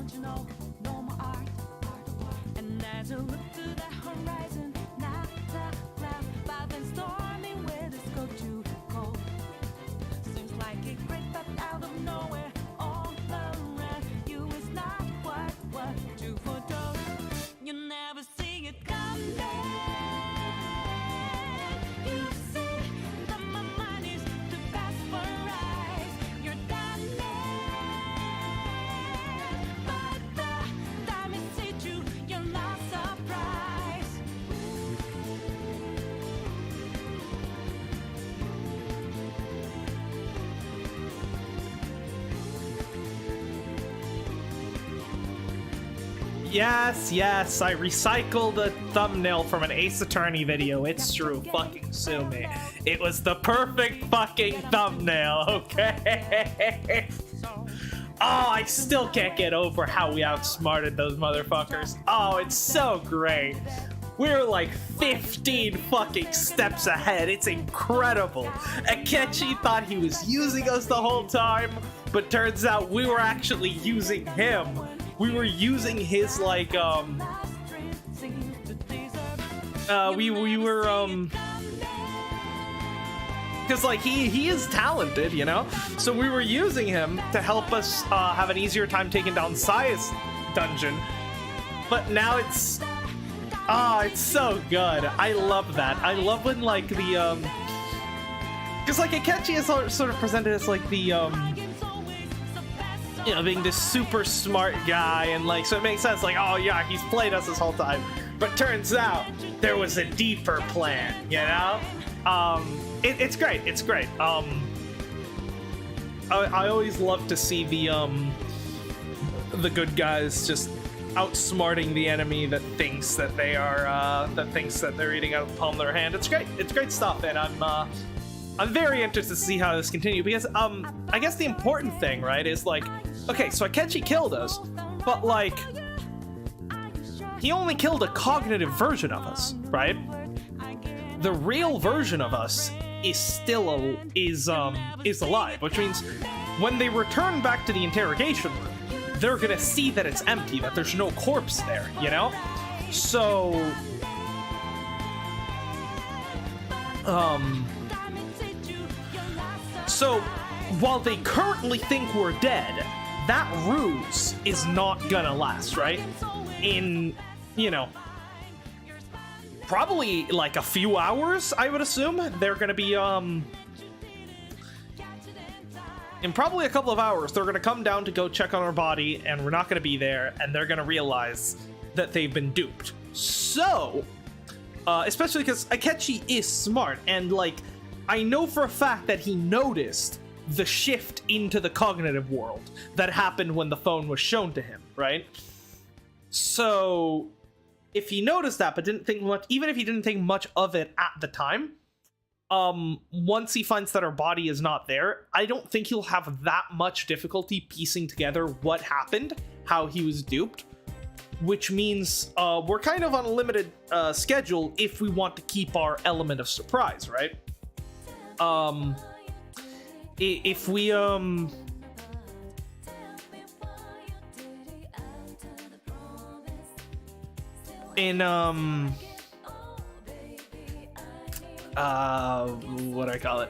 don't you know, no more art. And as you look to the horizon, not a cloud, but then stormy weather's go too cold. Seems like a great but out of nowhere, all around you is not what you foretold. You never see it coming. You see that my mind is too fast for eyes. You're done but the time is hit you, you're not surprised. Yes, I recycled a thumbnail from an Ace Attorney video. It's true. Fucking sue me. It was the perfect fucking thumbnail, okay? Oh, I still can't get over how we outsmarted those motherfuckers. Oh, it's so great. We're like 15 fucking steps ahead. It's incredible. Akechi thought he was using us the whole time, but turns out we were actually using him. We were using his, like, we were, because, like, he is talented, you know? So we were using him to help us have an easier time taking down Saya's dungeon. But now it's so good. I love that. I love when, like, the, because, like, Akechi is sort of presented as, like, the, you know, being this super smart guy, and like, so it makes sense, like, oh yeah, he's played us this whole time, but turns out there was a deeper plan, you know? It's great. I always love to see the good guys just outsmarting the enemy that thinks that they are that they're eating out of the palm of their hand. It's great stuff, and I'm very interested to see how this continues, because I guess the important thing, right, is like, okay, so Akechi killed us, but like, he only killed a cognitive version of us, right? The real version of us is still is alive, which means when they return back to the interrogation room, they're gonna see that it's empty, that there's no corpse there, you know? So while they currently think we're dead, that ruse is not gonna last, right? In, you know, probably like a few hours, I would assume. They're gonna be, in probably a couple of hours, they're gonna come down to go check on our body, and we're not gonna be there, and they're gonna realize that they've been duped. So, especially because Akechi is smart, and like, I know for a fact that he noticed the shift into the cognitive world that happened when the phone was shown to him, right? So if he noticed that but didn't think much, even if he didn't think much of it at the time, once he finds that our body is not there, I don't think he'll have that much difficulty piecing together what happened, how he was duped, which means we're kind of on a limited schedule if we want to keep our element of surprise, right? If we what do I call it?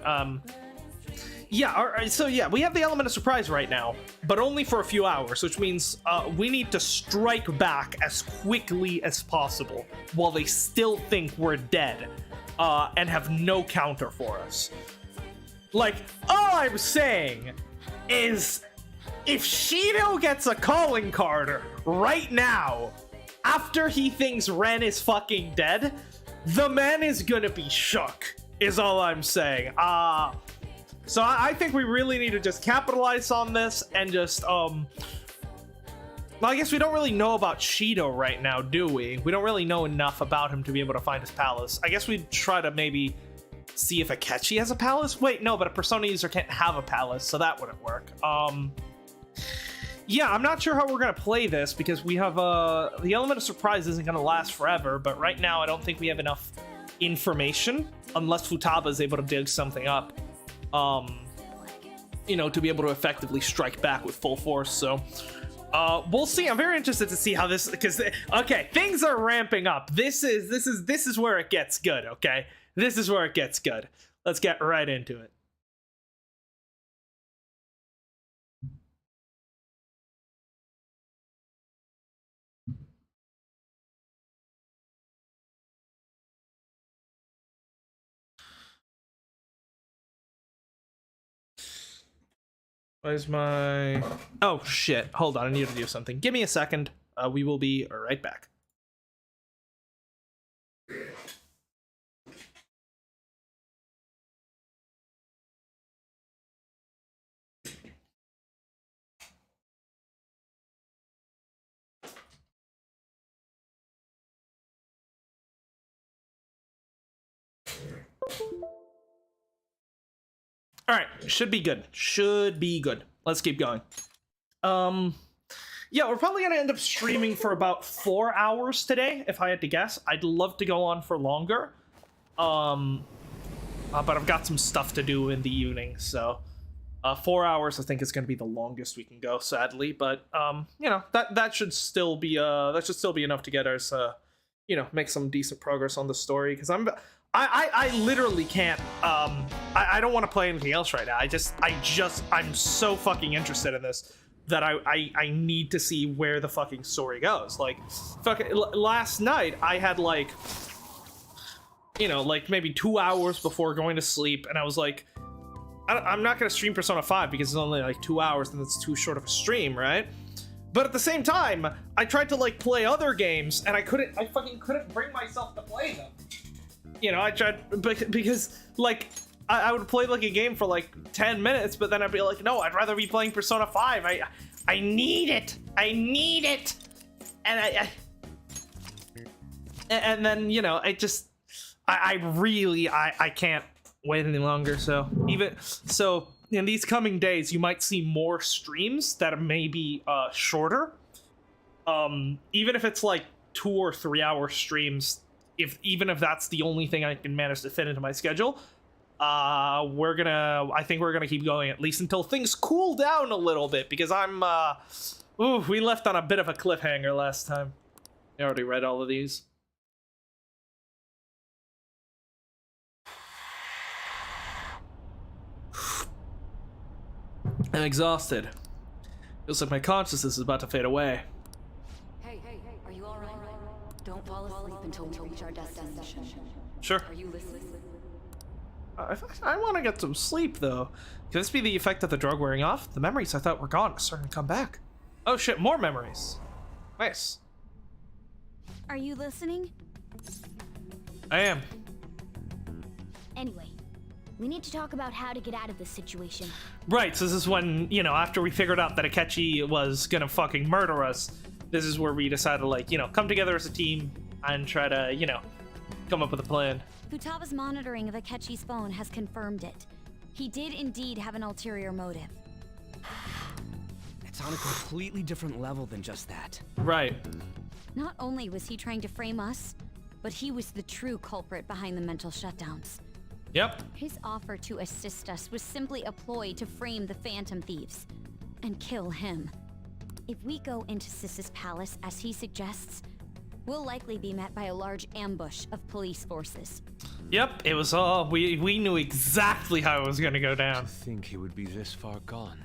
Yeah, alright, so yeah, we have the element of surprise right now, but only for a few hours, which means we need to strike back as quickly as possible while they still think we're dead, and have no counter for us. Like, all I'm saying is, if Shido gets a calling card right now, after he thinks Ren is fucking dead, the man is gonna be shook, is all I'm saying. So I think we really need to just capitalize on this and just, well, I guess we don't really know about Shido right now, do we? We don't really know enough about him to be able to find his palace. I guess we'd try to maybe see if Akechi has a palace? Wait, no, but a Persona user can't have a palace, so that wouldn't work. Yeah, I'm not sure how we're gonna play this, because we have, the element of surprise isn't gonna last forever, but right now I don't think we have enough information, unless Futaba is able to dig something up, you know, to be able to effectively strike back with full force, so We'll see. I'm very interested to see how this, because okay, things are ramping up. This is where it gets good. Okay, this is where it gets good. Let's get right into it. Where's my... Oh, shit. Hold on. I need to do something. Give me a second. We will be right back. All right, should be good. Should be good. Let's keep going. Yeah, we're probably gonna end up streaming for about 4 hours today, if I had to guess. I'd love to go on for longer, but I've got some stuff to do in the evening, so 4 hours I think is gonna be the longest we can go, sadly. But you know, that should still be enough to get us, you know, make some decent progress on the story. Because I literally can't. I don't want to play anything else right now. I'm so fucking interested in this that I need to see where the fucking story goes. Like, fucking last night I had like, you know, like maybe 2 hours before going to sleep, and I was like, I'm not gonna stream Persona 5 because it's only like 2 hours, and it's too short of a stream, right? But at the same time, I tried to like play other games, and I fucking couldn't bring myself to play them. You know, I tried, because, like, I would play, like, a game for, like, 10 minutes, but then I'd be like, no, I'd rather be playing Persona 5. I need it. I need it. And and then, you know, I really can't wait any longer. So, in these coming days, you might see more streams that may be shorter. Even if it's, like, 2 or 3 hour streams, even if that's the only thing I can manage to fit into my schedule, I think we're gonna keep going at least until things cool down a little bit, because we left on a bit of a cliffhanger last time. I already read all of these. I'm exhausted. Feels like my consciousness is about to fade away. Hey, are you alright? Don't fall asleep until we reach our destination. Sure. Are you listening? I want to get some sleep, though. Could this be the effect of the drug wearing off? The memories I thought were gone are starting to come back. Oh shit, more memories. Nice. Are you listening? I am. Anyway, we need to talk about how to get out of this situation. Right, so this is when, you know, after we figured out that Akechi was gonna fucking murder us, this is where we decided to, like, you know, come together as a team and try to, you know, come up with a plan. Futaba's monitoring of Akechi's phone has confirmed it. He did indeed have an ulterior motive. It's on a completely different level than just that. Right. Not only was he trying to frame us, but he was the true culprit behind the mental shutdowns. Yep. His offer to assist us was simply a ploy to frame the Phantom Thieves and kill him. If we go into Sis's palace as he suggests, we'll likely be met by a large ambush of police forces. Yep, it was all, we knew exactly how it was gonna go down. To think he would be this far gone.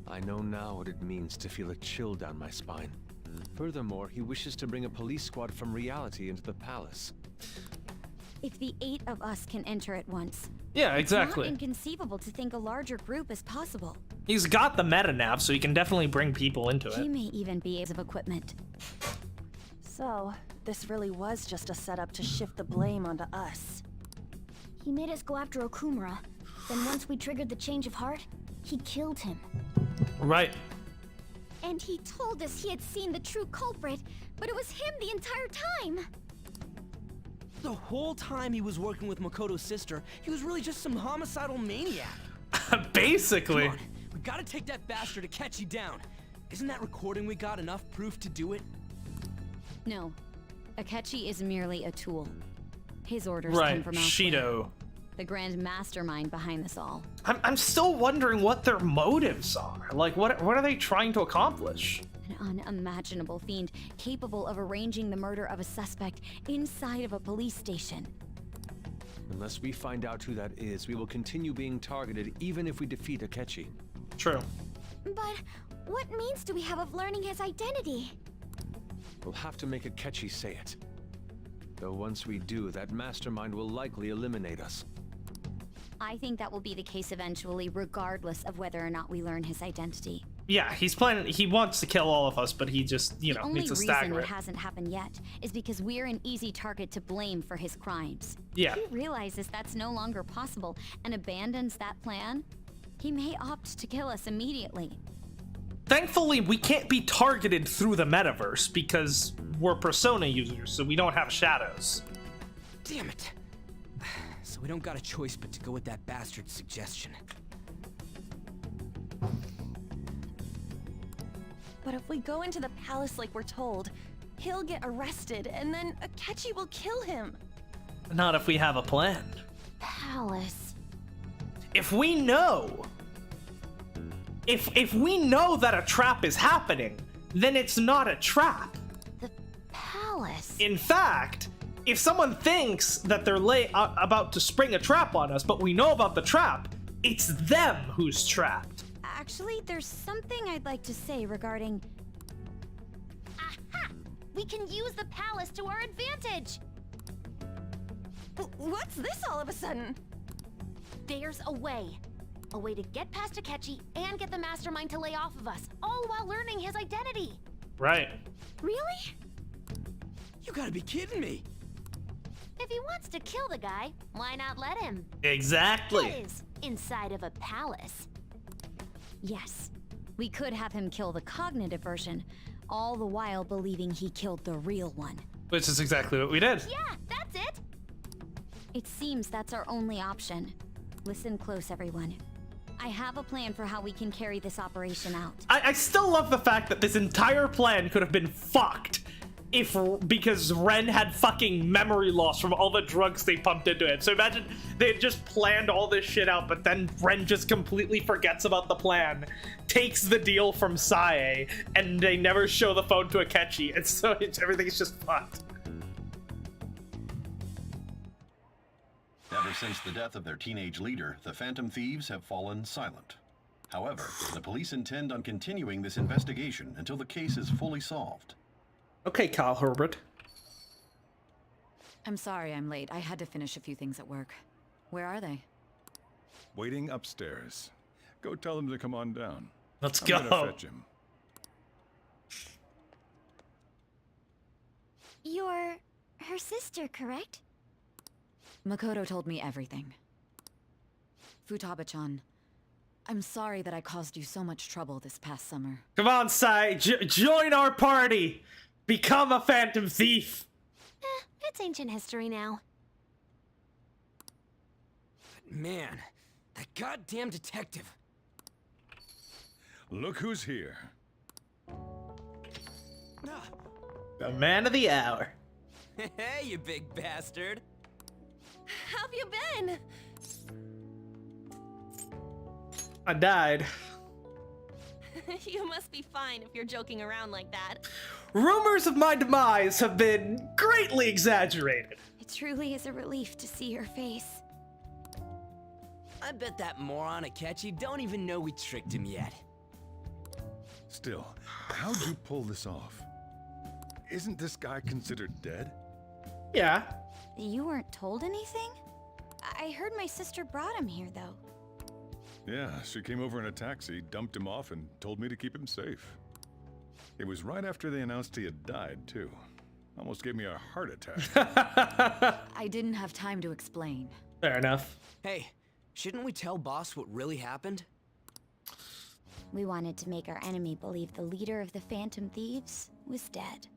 I know now what it means to feel a chill down my spine. Furthermore, he wishes to bring a police squad from reality into the palace. If the 8 of us can enter at once, Yeah, exactly. it's not inconceivable to think a larger group is possible. He's got the meta nav, so he can definitely bring people into He it. may even be of equipment. So, this really was just a setup to shift the blame onto us. He made us go after Okumura. Then once we triggered the change of heart, he killed him. Right. And he told us he had seen the true culprit, but it was him the entire time. The whole time he was working with Makoto's sister, he was really just some homicidal maniac. Basically. Come on, we gotta take that bastard Akechi down. Isn't that recording we got enough proof to do it? No, Akechi is merely a tool. His orders Right, come from elsewhere. Shido. the grand mastermind behind this all. I'm still wondering what their motives are. Like, what are they trying to accomplish? An unimaginable fiend capable of arranging the murder of a suspect inside of a police station. Unless we find out who that is, we will continue being targeted even if we defeat Akechi. True. But what means do we have of learning his identity? We'll have to make Akechi say it. Though once we do, that mastermind will likely eliminate us. I think that will be the case eventually, regardless of whether or not we learn his identity. Yeah, he wants to kill all of us, but he just, you know, needs to The only stagger reason it. it hasn't happened yet is because we're an easy target to blame for his crimes. Yeah. If he realizes that's no longer possible and abandons that plan, he may opt to kill us immediately. Thankfully, we can't be targeted through the metaverse because we're Persona users, so we don't have shadows. Damn it. So we don't got a choice but to go with that bastard's suggestion. But if we go into the palace like we're told, he'll get arrested, and then Akechi will kill him. Not if we have a plan. Palace. If we know... If we know that a trap is happening, then it's not a trap. The palace. In fact, if someone thinks that they're about to spring a trap on us, but we know about the trap, it's them who's trapped. Actually, there's something I'd like to say regarding... Aha! We can use the palace to our advantage! What's this all of a sudden? There's a way. A way to get past Akechi and get the mastermind to lay off of us, all while learning his identity. Right. Really? You gotta be kidding me. If he wants to kill the guy, why not let him? Exactly. That is, inside of a palace. Yes, we could have him kill the cognitive version, all the while believing he killed the real one. Which is exactly what we did. Yeah, that's it. It seems that's our only option. Listen close, everyone. I have a plan for how we can carry this operation out. I still love the fact that this entire plan could have been fucked because Ren had fucking memory loss from all the drugs they pumped into him. So imagine they had just planned all this shit out, but then Ren just completely forgets about the plan, takes the deal from Sae, and they never show the phone to Akechi, and so everything's just fucked. Ever since the death of their teenage leader, the Phantom Thieves have fallen silent. However, the police intend on continuing this investigation until the case is fully solved. Okay, Kyle Herbert. I'm sorry I'm late. I had to finish a few things at work. Where are they? Waiting upstairs. Go tell them to come on down. Let's I'm go. gonna fetch him. You're her sister, correct? Makoto told me everything. Futaba-chan, I'm sorry that I caused you so much trouble this past summer. Come on, Sae, join our party. Become a Phantom Thief. It's ancient history now. But man, that goddamn detective. Look who's here. The man of the hour. Hey, you big bastard. How have you been? I died. You must be fine if you're joking around like that. Rumors of my demise have been greatly exaggerated. It truly is a relief to see your face. I bet that moron Akechi don't even know we tricked him yet. Still, how'd you pull this off? Isn't this guy considered dead? Yeah. You weren't told anything? I heard my sister brought him here, though. Yeah, she came over in a taxi, dumped him off, and told me to keep him safe. It was right after they announced he had died, too. Almost gave me a heart attack. I didn't have time to explain. Fair enough. Hey, shouldn't we tell boss what really happened? We wanted to make our enemy believe the leader of the Phantom Thieves was dead.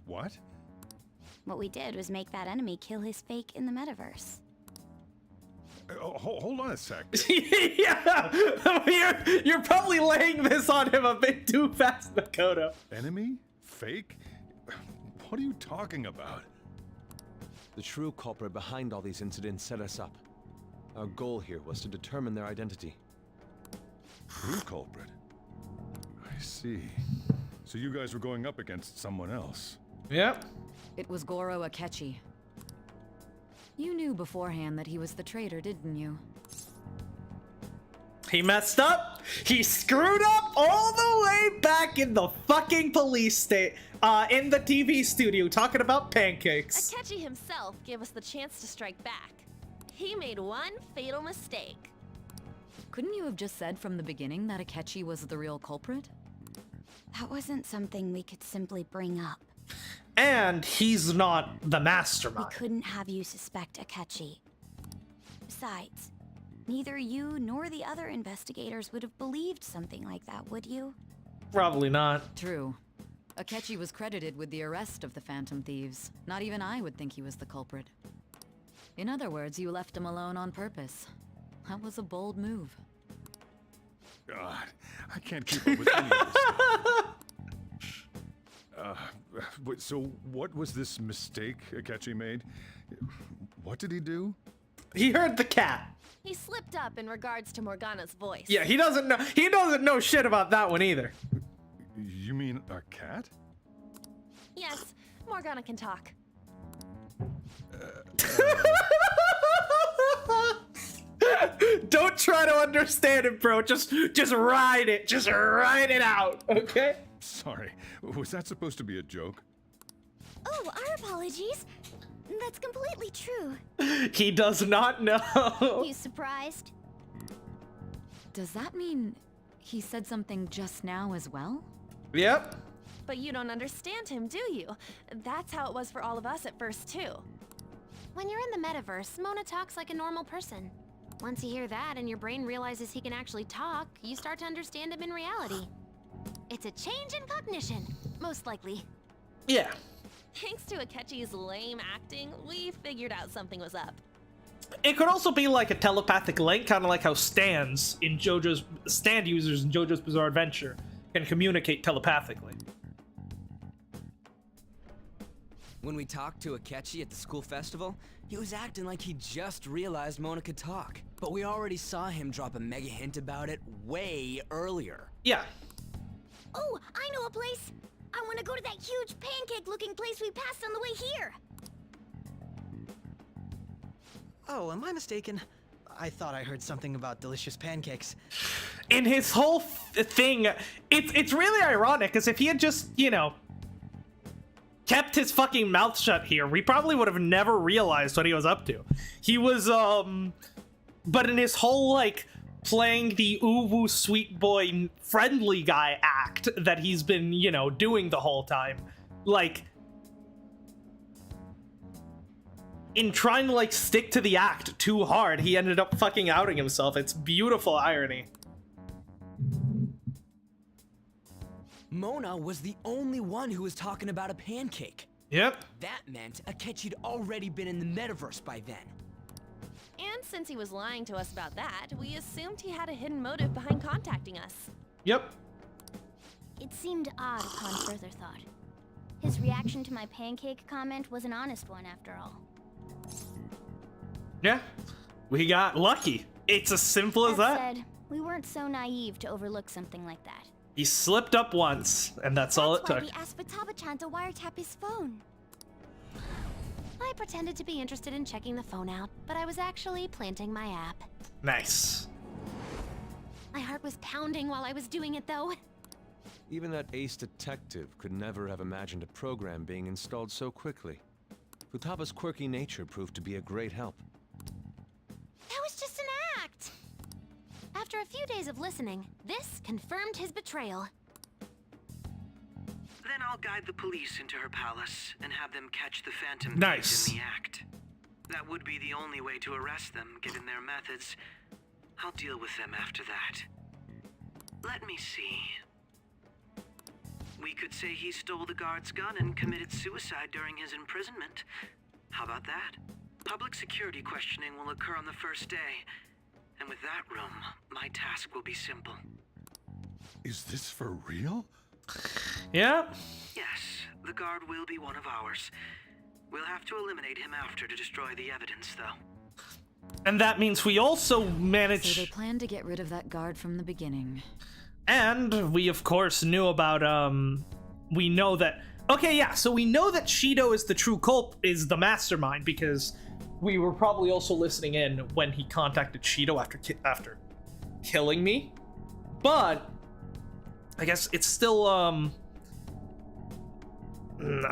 What? What we did was make that enemy kill his fake in the metaverse. Hold on a sec. Yeah, you're probably laying this on him a bit too fast, Makoto. Enemy? Fake? What are you talking about? The true culprit behind all these incidents set us up. Our goal here was to determine their identity. True culprit? I see. So you guys were going up against someone else. Yep. It was Goro Akechi. You knew beforehand that he was the traitor, didn't you? He messed up. He screwed up all the way back in the fucking police state, in the TV studio, talking about pancakes. Akechi himself gave us the chance to strike back. He made one fatal mistake. Couldn't you have just said from the beginning that Akechi was the real culprit? That wasn't something we could simply bring up. And he's not the We mastermind. couldn't have you suspect Akechi. Besides, neither you nor the other investigators would have believed something like that, would you? Probably not. True. Akechi was credited with the arrest of the Phantom Thieves. Not even I would think he was the culprit. In other words, you left him alone on purpose. That was a bold move. God, I can't keep up with any of this stuff. So what was this mistake Akechi made? What did he do? He heard the cat. He slipped up in regards to Morgana's voice. Yeah, he doesn't know. He doesn't know shit about that one either. You mean a cat? Yes, Morgana can talk. Don't try to understand it, bro. Just ride it. Just ride it out, okay? Sorry, was that supposed to be a joke? Oh, our apologies. That's completely true. He does not know. You surprised? Does that mean he said something just now as well? Yep. But you don't understand him, do you? That's how it was for all of us at first, too. When you're in the metaverse, Mona talks like a normal person. Once you hear that and your brain realizes he can actually talk, you start to understand him in reality. It's a change in cognition, most likely. Yeah. Thanks to Akechi's lame acting, we figured out something was up. It could also be like a telepathic link, kind of like how stand users in JoJo's Bizarre Adventure can communicate telepathically. When we talked to Akechi at the school festival, he was acting like he just realized Mona could talk. But we already saw him drop a mega hint about it way earlier. Yeah. Oh, I know a place. I want to go to that huge pancake-looking place we passed on the way here. Oh, am I mistaken? I thought I heard something about delicious pancakes. In his whole thing, it's really ironic, because if he had just, you know, kept his fucking mouth shut here, we probably would have never realized what he was up to. He was, but in his whole, like, playing the uwu sweet boy friendly guy act that he's been, you know, doing the whole time, like, in trying to, like, stick to the act too hard, he ended up fucking outing himself. It's beautiful irony. Mona was the only one who was talking about a pancake. Yep. That meant Akechi'd already been in the metaverse by then. And since he was lying to us about that, we assumed he had a hidden motive behind contacting us. Yep. It seemed odd upon further thought. His reaction to my pancake comment was an honest one, after all. Yeah. We got lucky. It's as simple as that. Said, we weren't so naive to overlook something like that. He slipped up once, and that's all it took. We asked Futaba-chan to wiretap his phone. I pretended to be interested in checking the phone out, but I was actually planting my app. Nice. My heart was pounding while I was doing it, though. Even that ace detective could never have imagined a program being installed so quickly. Futaba's quirky nature proved to be a great help. That was just an act! After a few days of listening, this confirmed his betrayal. Then I'll guide the police into her palace and have them catch the Phantom Nice. Thieves in the act. That would be the only way to arrest them, given their methods. I'll deal with them after that. Let me see. We could say he stole the guard's gun and committed suicide during his imprisonment. How about that? Public security questioning will occur on the first day. And with that room, my task will be simple. Is this for real? Yeah. Yes, the guard will be one of ours. We'll have to eliminate him after to destroy the evidence, though. And that means we also So manage... they planned to get rid of that guard from the beginning. And we, of course, knew about, we know that... Okay, yeah, so we know that Shido is the true is the mastermind, because we were probably also listening in when he contacted Shido after killing me. But I guess it's still, I'm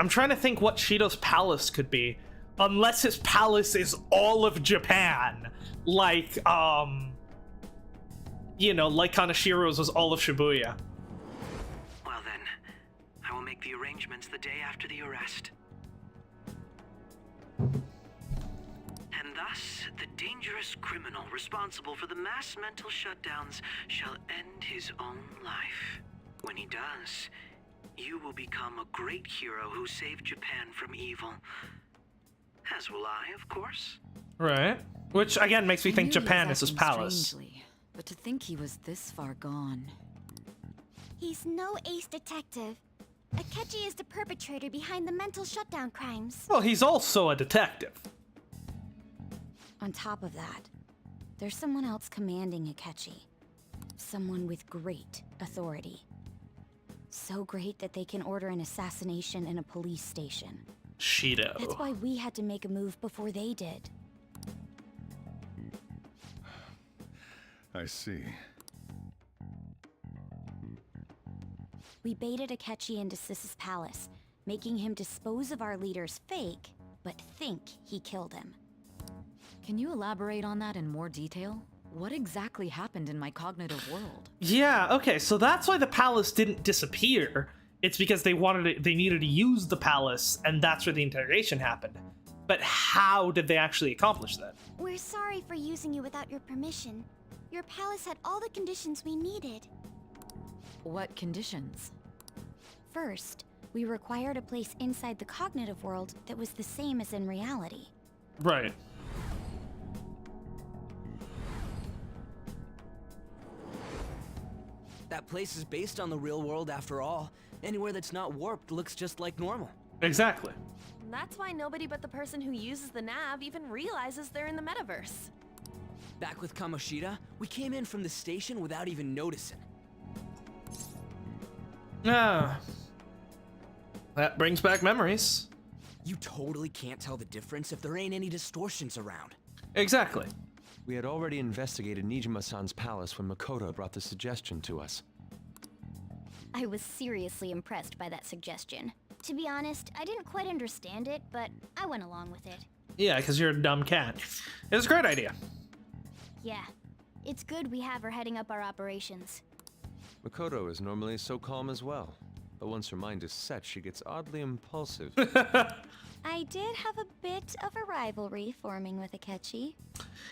trying to think what Shido's palace could be. Unless his palace is all of Japan. Like, you know, like Kanashiro's was all of Shibuya. Well then, I will make the arrangements the day after the arrest. And thus, the dangerous criminal responsible for the mass mental shutdowns shall end his own life. When he does, you will become a great hero who saved Japan from evil. As will I, of course. Right. Which, again, makes me think I knew he Japan was is his acting palace. strangely, but to think he was this far gone. He's no ace detective. Akechi is the perpetrator behind the mental shutdown crimes. Well, he's also a detective. On top of that, there's someone else commanding Akechi. Someone with great authority. So great that they can order an assassination in a police station. Shido. That's why we had to make a move before they did. I see. We baited Akechi into Sis's palace, making him dispose of our leader's fake, but think he killed him. Can you elaborate on that in more detail? What exactly happened in my cognitive world? Yeah, okay, so that's why the palace didn't disappear. It's because they needed to use the palace, and that's where the interrogation happened. But how did they actually accomplish that? We're sorry for using you without your permission. Your palace had all the conditions we needed. What conditions? First, we required a place inside the cognitive world that was the same as in reality. Right. That place is based on the real world after all. Anywhere that's not warped looks just like normal. Exactly. That's why nobody but the person who uses the nav even realizes they're in the metaverse. Back with Kamoshida, we came in from the station without even noticing. Ah. That brings back memories. You totally can't tell the difference if there ain't any distortions around. Exactly. We had already investigated Nijima-san's palace when Makoto brought the suggestion to us. I was seriously impressed by that suggestion. To be honest, I didn't quite understand it, but I went along with it. Yeah, because you're a dumb cat. It was a great idea. Yeah, it's good we have her heading up our operations. Makoto is normally so calm as well, but once her mind is set, she gets oddly impulsive. I did have a bit of a rivalry forming with Akechi.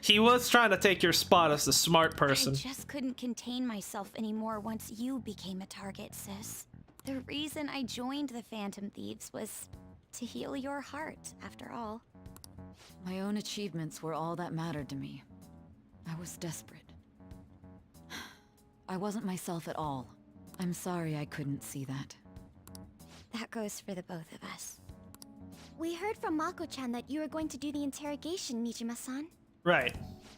He was trying to take your spot as the smart person. I just couldn't contain myself anymore once you became a target, sis. The reason I joined the Phantom Thieves was to heal your heart, after all. My own achievements were all that mattered to me. I was desperate. I wasn't myself at all. I'm sorry I couldn't see that. That goes for the both of us. We heard from Mako-chan that you were going to do the interrogation, Nijima-san. Right.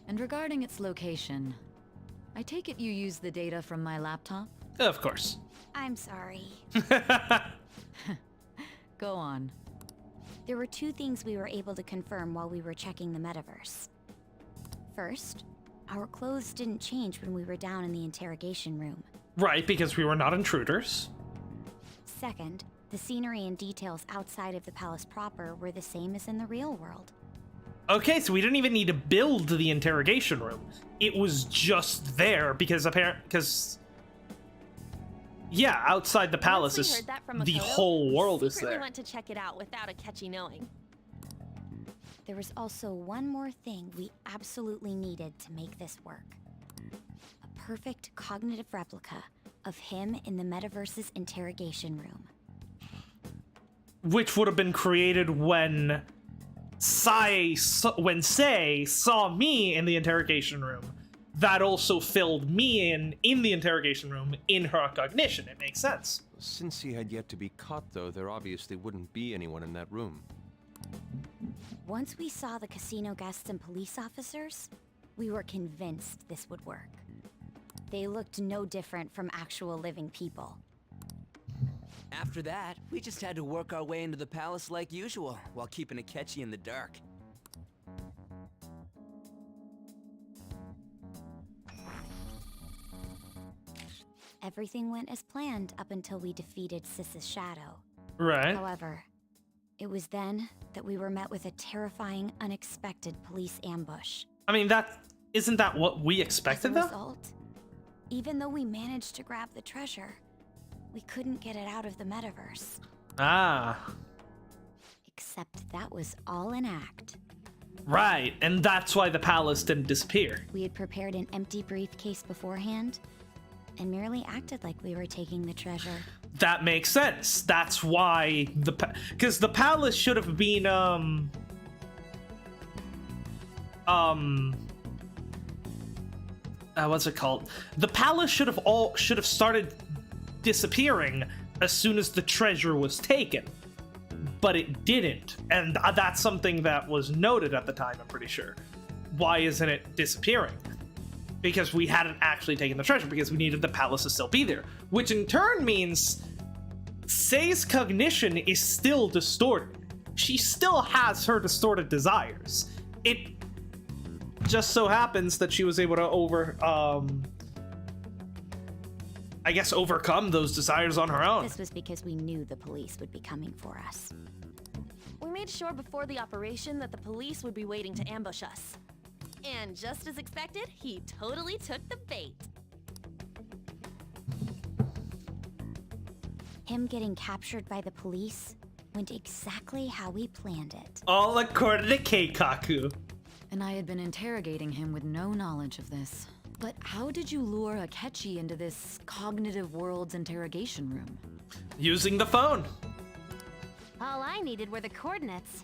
And regarding its location, I take it you used the data from my laptop? Of course. I'm sorry. Go on. There were two things we were able to confirm while we were checking the metaverse. First, our clothes didn't change when we were down in the interrogation room. Right, because we were not intruders. Second, the scenery and details outside of the palace proper were the same as in the real world. Okay, so we didn't even need to build the interrogation room. It was just there because yeah, outside the palace Once we is heard that from the Makoto, whole world we is secretly there. went to check it out without Akechi knowing. There was also one more thing we absolutely needed to make this work. A perfect cognitive replica of him in the metaverse's interrogation room. Which would have been created when Sei saw me in the interrogation room. That also filled me in the interrogation room in her cognition. It makes sense. Since he had yet to be caught, though, there obviously wouldn't be anyone in that room. Once we saw the casino guests and police officers, we were convinced this would work. They looked no different from actual living people. After that, we just had to work our way into the palace like usual, while keeping Akechi in the dark. Everything went as planned up until we defeated Sis's shadow. Right. However, it was then that we were met with a terrifying, unexpected police ambush. I mean, isn't that what we expected, As a though? result, even though we managed to grab the treasure, we couldn't get it out of the metaverse. Ah. Except that was all an act. Right, and that's why the palace didn't disappear. We had prepared an empty briefcase beforehand, and merely acted like we were taking the treasure. That makes sense. That's why because the palace should have been what's it called? The palace should have started disappearing as soon as the treasure was taken, but it didn't, and that's something that was noted at the time. I'm pretty sure. Why isn't it disappearing? Because we hadn't actually taken the treasure, because we needed the palace to still be there, which in turn means Sei's cognition is still distorted. She still has her distorted desires. It just so happens that she was able to overcome those desires on her own. This was because we knew the police would be coming for us. We made sure before the operation that the police would be waiting to ambush us. And just as expected, he totally took the bait. Him getting captured by the police went exactly how we planned it. All according to Keikaku. And I had been interrogating him with no knowledge of this. But how did you lure Akechi into this cognitive world's interrogation room? Using the phone. All I needed were the coordinates.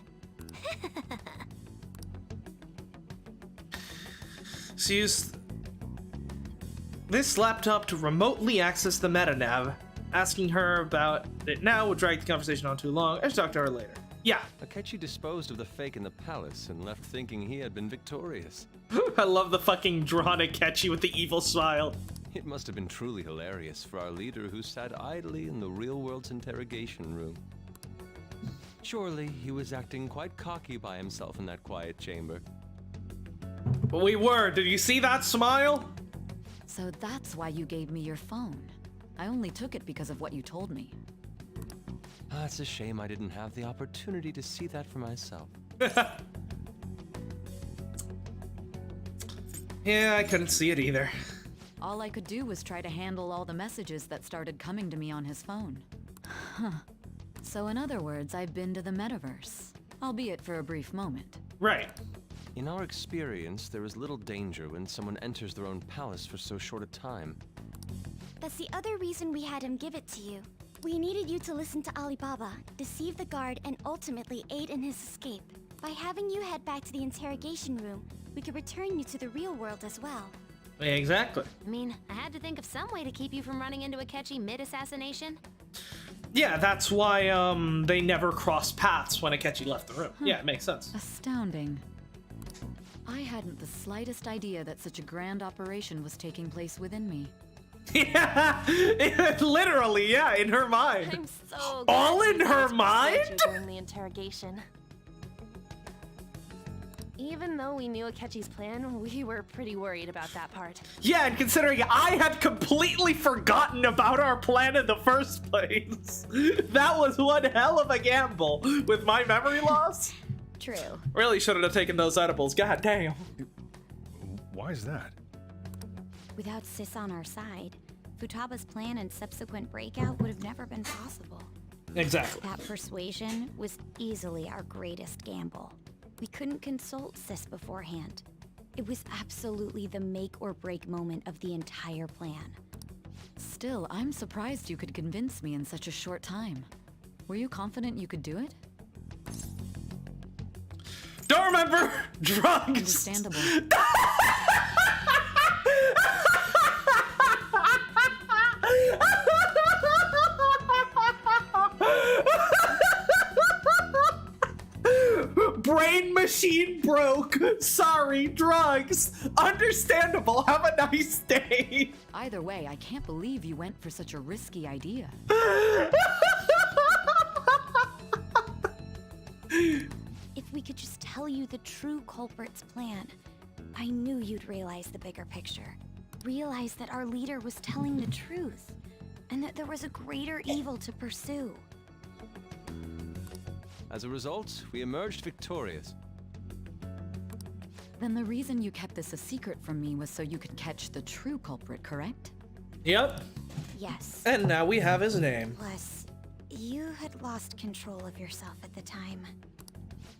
So use this laptop to remotely access the metanav. Asking her about it now would drag the conversation on too long. I should talk to her later. Yeah. Akechi disposed of the fake in the palace and left thinking he had been victorious. I love the fucking drawn Akechi with the evil smile. It must have been truly hilarious for our leader who sat idly in the real world's interrogation room. Surely he was acting quite cocky by himself in that quiet chamber. But we were. Did you see that smile? So that's why you gave me your phone. I only took it because of what you told me. It's a shame I didn't have the opportunity to see that for myself. Yeah, I couldn't see it either. All I could do was try to handle all the messages that started coming to me on his phone. Huh. So in other words, I've been to the metaverse, albeit for a brief moment. Right. In our experience, there is little danger when someone enters their own palace for so short a time. That's the other reason we had him give it to you. We needed you to listen to Alibaba, deceive the guard, and ultimately aid in his escape. By having you head back to the interrogation room, we could return you to the real world as well. Exactly. I mean, I had to think of some way to keep you from running into Akechi mid-assassination. Yeah, that's why they never crossed paths when Akechi left the room. Yeah, it makes sense. Astounding. I hadn't the slightest idea that such a grand operation was taking place within me. Yeah, literally, yeah, in her mind. I'm so all glad in you her guys mind? persuaded you during the interrogation. Even though we knew Akechi's plan, we were pretty worried about that part. Yeah, and considering I had completely forgotten about our plan in the first place, that was one hell of a gamble with my memory loss. True. Really shouldn't have taken those edibles. God damn. Why is that? Without Sis on our side, Futaba's plan and subsequent breakout would have never been possible. Exactly. That persuasion was easily our greatest gamble. We couldn't consult Sis beforehand. It was absolutely the make or break moment of the entire plan. Still, I'm surprised you could convince me in such a short time. Were you confident you could do it? Don't remember! Drugs! Understandable. Coke. Sorry, drugs. Understandable. Have a nice day. Either way, I can't believe you went for such a risky idea. If we could just tell you the true culprit's plan, I knew you'd realize the bigger picture. Realize that our leader was telling the truth, and that there was a greater evil to pursue. As a result, we emerged victorious. Then the reason you kept this a secret from me was so you could catch the true culprit, correct? Yep. Yes. And now we have his name. Plus, you had lost control of yourself at the time.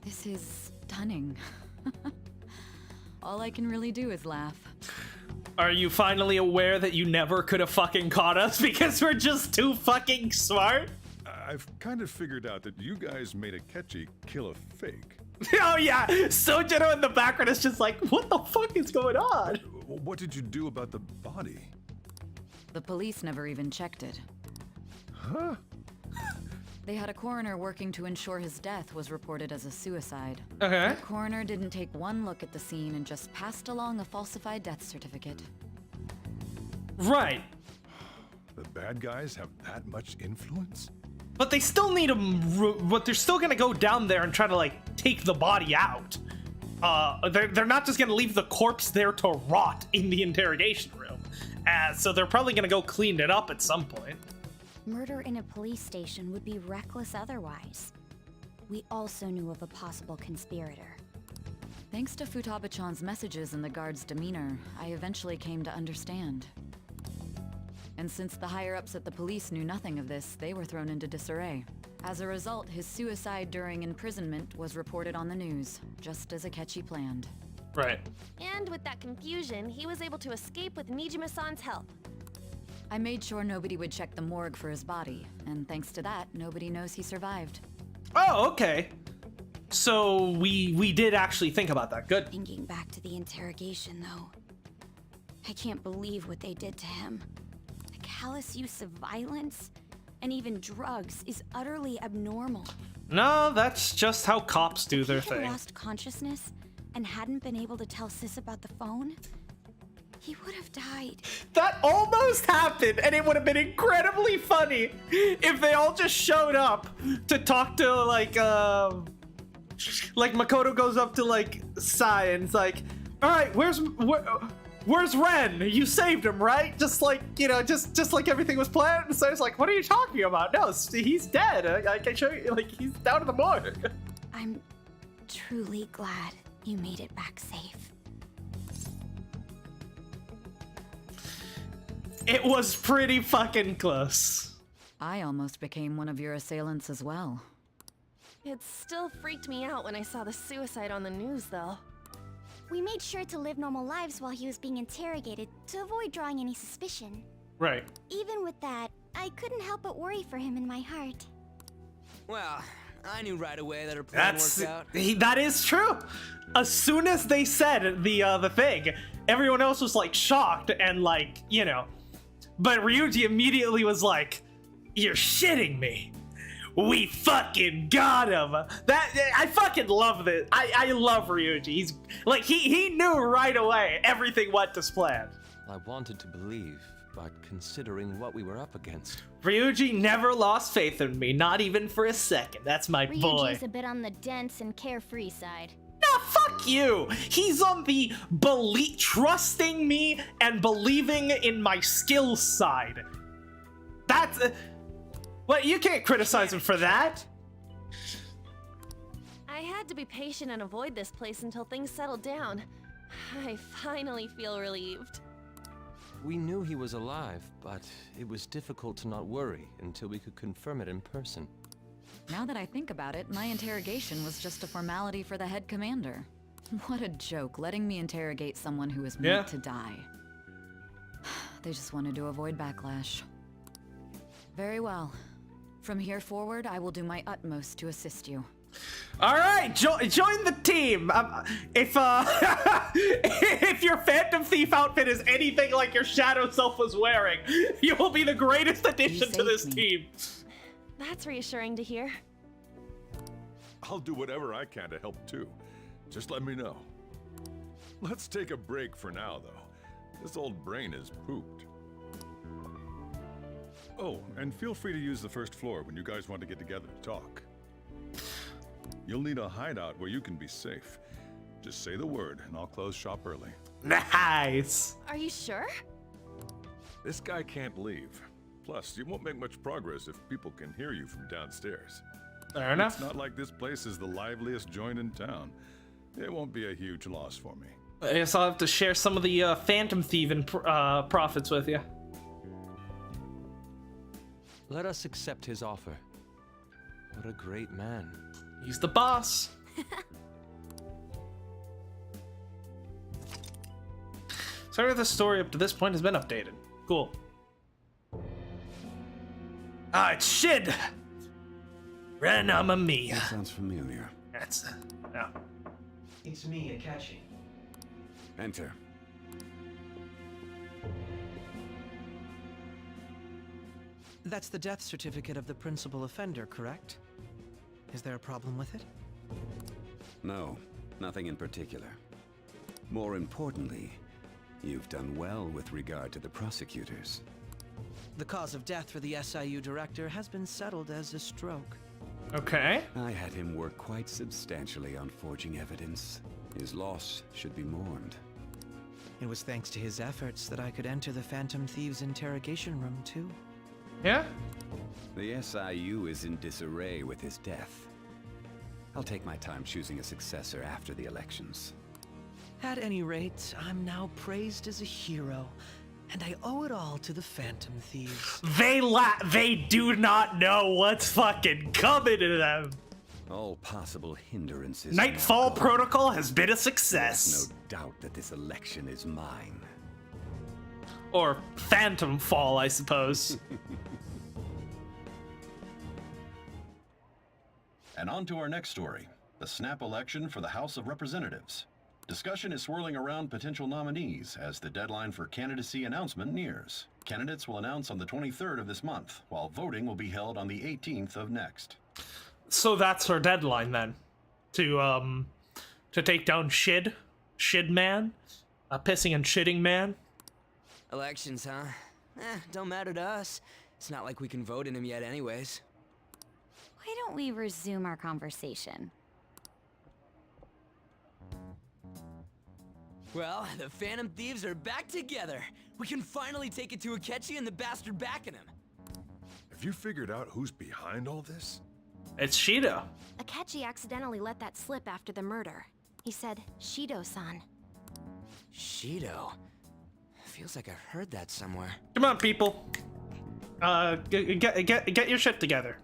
This is stunning. All I can really do is laugh. Are you finally aware that you never could have fucking caught us because we're just too fucking smart? I've kind of figured out that you guys made Akechi kill a fake. Oh yeah, Sojiro in the background is just like, what the fuck is going on? What did you do about the body? The police never even checked it. Huh? They had a coroner working to ensure his death was reported as a suicide. Okay. The coroner didn't take one look at the scene and just passed along a falsified death certificate. Right. The bad guys have that much influence? But they still need but they're still gonna go down there and try to like take the body out. They're not just gonna leave the corpse there to rot in the interrogation room. So they're probably gonna go clean it up at some point. Murder in a police station would be reckless otherwise. We also knew of a possible conspirator. Thanks to Futaba-chan's messages and the guard's demeanor, I eventually came to understand. And since the higher-ups at the police knew nothing of this, they were thrown into disarray. As a result, his suicide during imprisonment was reported on the news, just as Akechi planned. Right. And with that confusion, he was able to escape with Nijima-san's help. I made sure nobody would check the morgue for his body, and thanks to that, nobody knows he survived. Oh, okay. So we did actually think about that. Good. Thinking back to the interrogation, though, I can't believe what they did to him. The callous use of violence and even drugs is utterly abnormal. No, that's just how cops do their If he had thing. lost consciousness and hadn't been able to tell Sis about the phone, he would have died. That almost happened, and it would have been incredibly funny if they all just showed up to talk to like Makoto goes up to like Sai and it's like, all right, where's Ren? You saved him, right? Just like, you know, just like everything was planned. And Sai's like, what are you talking about? No, he's dead. I can show you, like, he's down in the morgue. I'm truly glad you made it back safe. It was pretty fucking close. I almost became one of your assailants as well. It still freaked me out when I saw the suicide on the news, though. We made sure to live normal lives while he was being interrogated to avoid drawing any suspicion. Right. Even with that, I couldn't help but worry for him in my heart. Well, I knew right away that her plan worked out. That is true. As soon as they said the thing, everyone else was like shocked and like, you know. But Ryuji immediately was like, "You're shitting me. We fucking got him." I fucking love this. I love Ryuji. He's like he knew right away everything went as planned. I wanted to believe, but considering what we were up against. Ryuji never lost faith in me, not even for a second. That's my boy. Ryuji's a bit on the dense and carefree side. Nah, fuck you. He's on the trusting me and believing in my skills side. That's well, you can't criticize him for that. I had to be patient and avoid this place until things settled down. I finally feel relieved. We knew he was alive, but it was difficult to not worry until we could confirm it in person. Now that I think about it, my interrogation was just a formality for the head commander. What a joke, letting me interrogate someone who was meant to die. They just wanted to avoid backlash. Very well. From here forward, I will do my utmost to assist you. All right, join the team. If your Phantom Thief outfit is anything like your Shadow Self was wearing, you will be the greatest addition to this team. That's reassuring to hear. I'll do whatever I can to help too. Just let me know. Let's take a break for now, though. This old brain is pooped. Oh, and feel free to use the first floor when you guys want to get together to talk. You'll need a hideout where you can be safe. Just say the word, and I'll close shop early. Nice. Are you sure? This guy can't leave. Plus, you won't make much progress if people can hear you from downstairs. Fair enough. It's not like this place is the liveliest joint in town. It won't be a huge loss for me. I guess I'll have to share some of the phantom thieving profits with you. Let us accept his offer. What a great man. He's the boss. Sorry, the story up to this point has been updated. Cool. Ah, it's Shid! Renamami. That sounds familiar. That's no. It's me, Akashi. Enter. That's the death certificate of the principal offender, correct? Is there a problem with it? No, nothing in particular. More importantly, you've done well with regard to the prosecutors. The cause of death for the SIU director has been settled as a stroke. Okay. I had him work quite substantially on forging evidence. His loss should be mourned. It was thanks to his efforts that I could enter the Phantom Thieves' interrogation room, too. Yeah? The SIU is in disarray with his death. I'll take my time choosing a successor after the elections. At any rate, I'm now praised as a hero, and I owe it all to the Phantom Thieves. They do not know what's fucking coming to them. All possible hindrances. Nightfall Protocol has been a success. There's no doubt that this election is mine. Or Phantom Fall, I suppose. And on to our next story, the snap election for the House of Representatives. Discussion is swirling around potential nominees as the deadline for candidacy announcement nears. Candidates will announce on the 23rd of this month, while voting will be held on the 18th of next. So that's her deadline then, to take down Shid Man, pissing and shitting man. Elections, huh? Don't matter to us. It's not like we can vote in them yet anyways. Why don't we resume our conversation? Well, the Phantom Thieves are back together. We can finally take it to Akechi and the bastard backing him. Have you figured out who's behind all this? It's Shido. Akechi accidentally let that slip after the murder. He said, Shido-san. Shido? Feels like I've heard that somewhere. Come on, people. Get your shit together.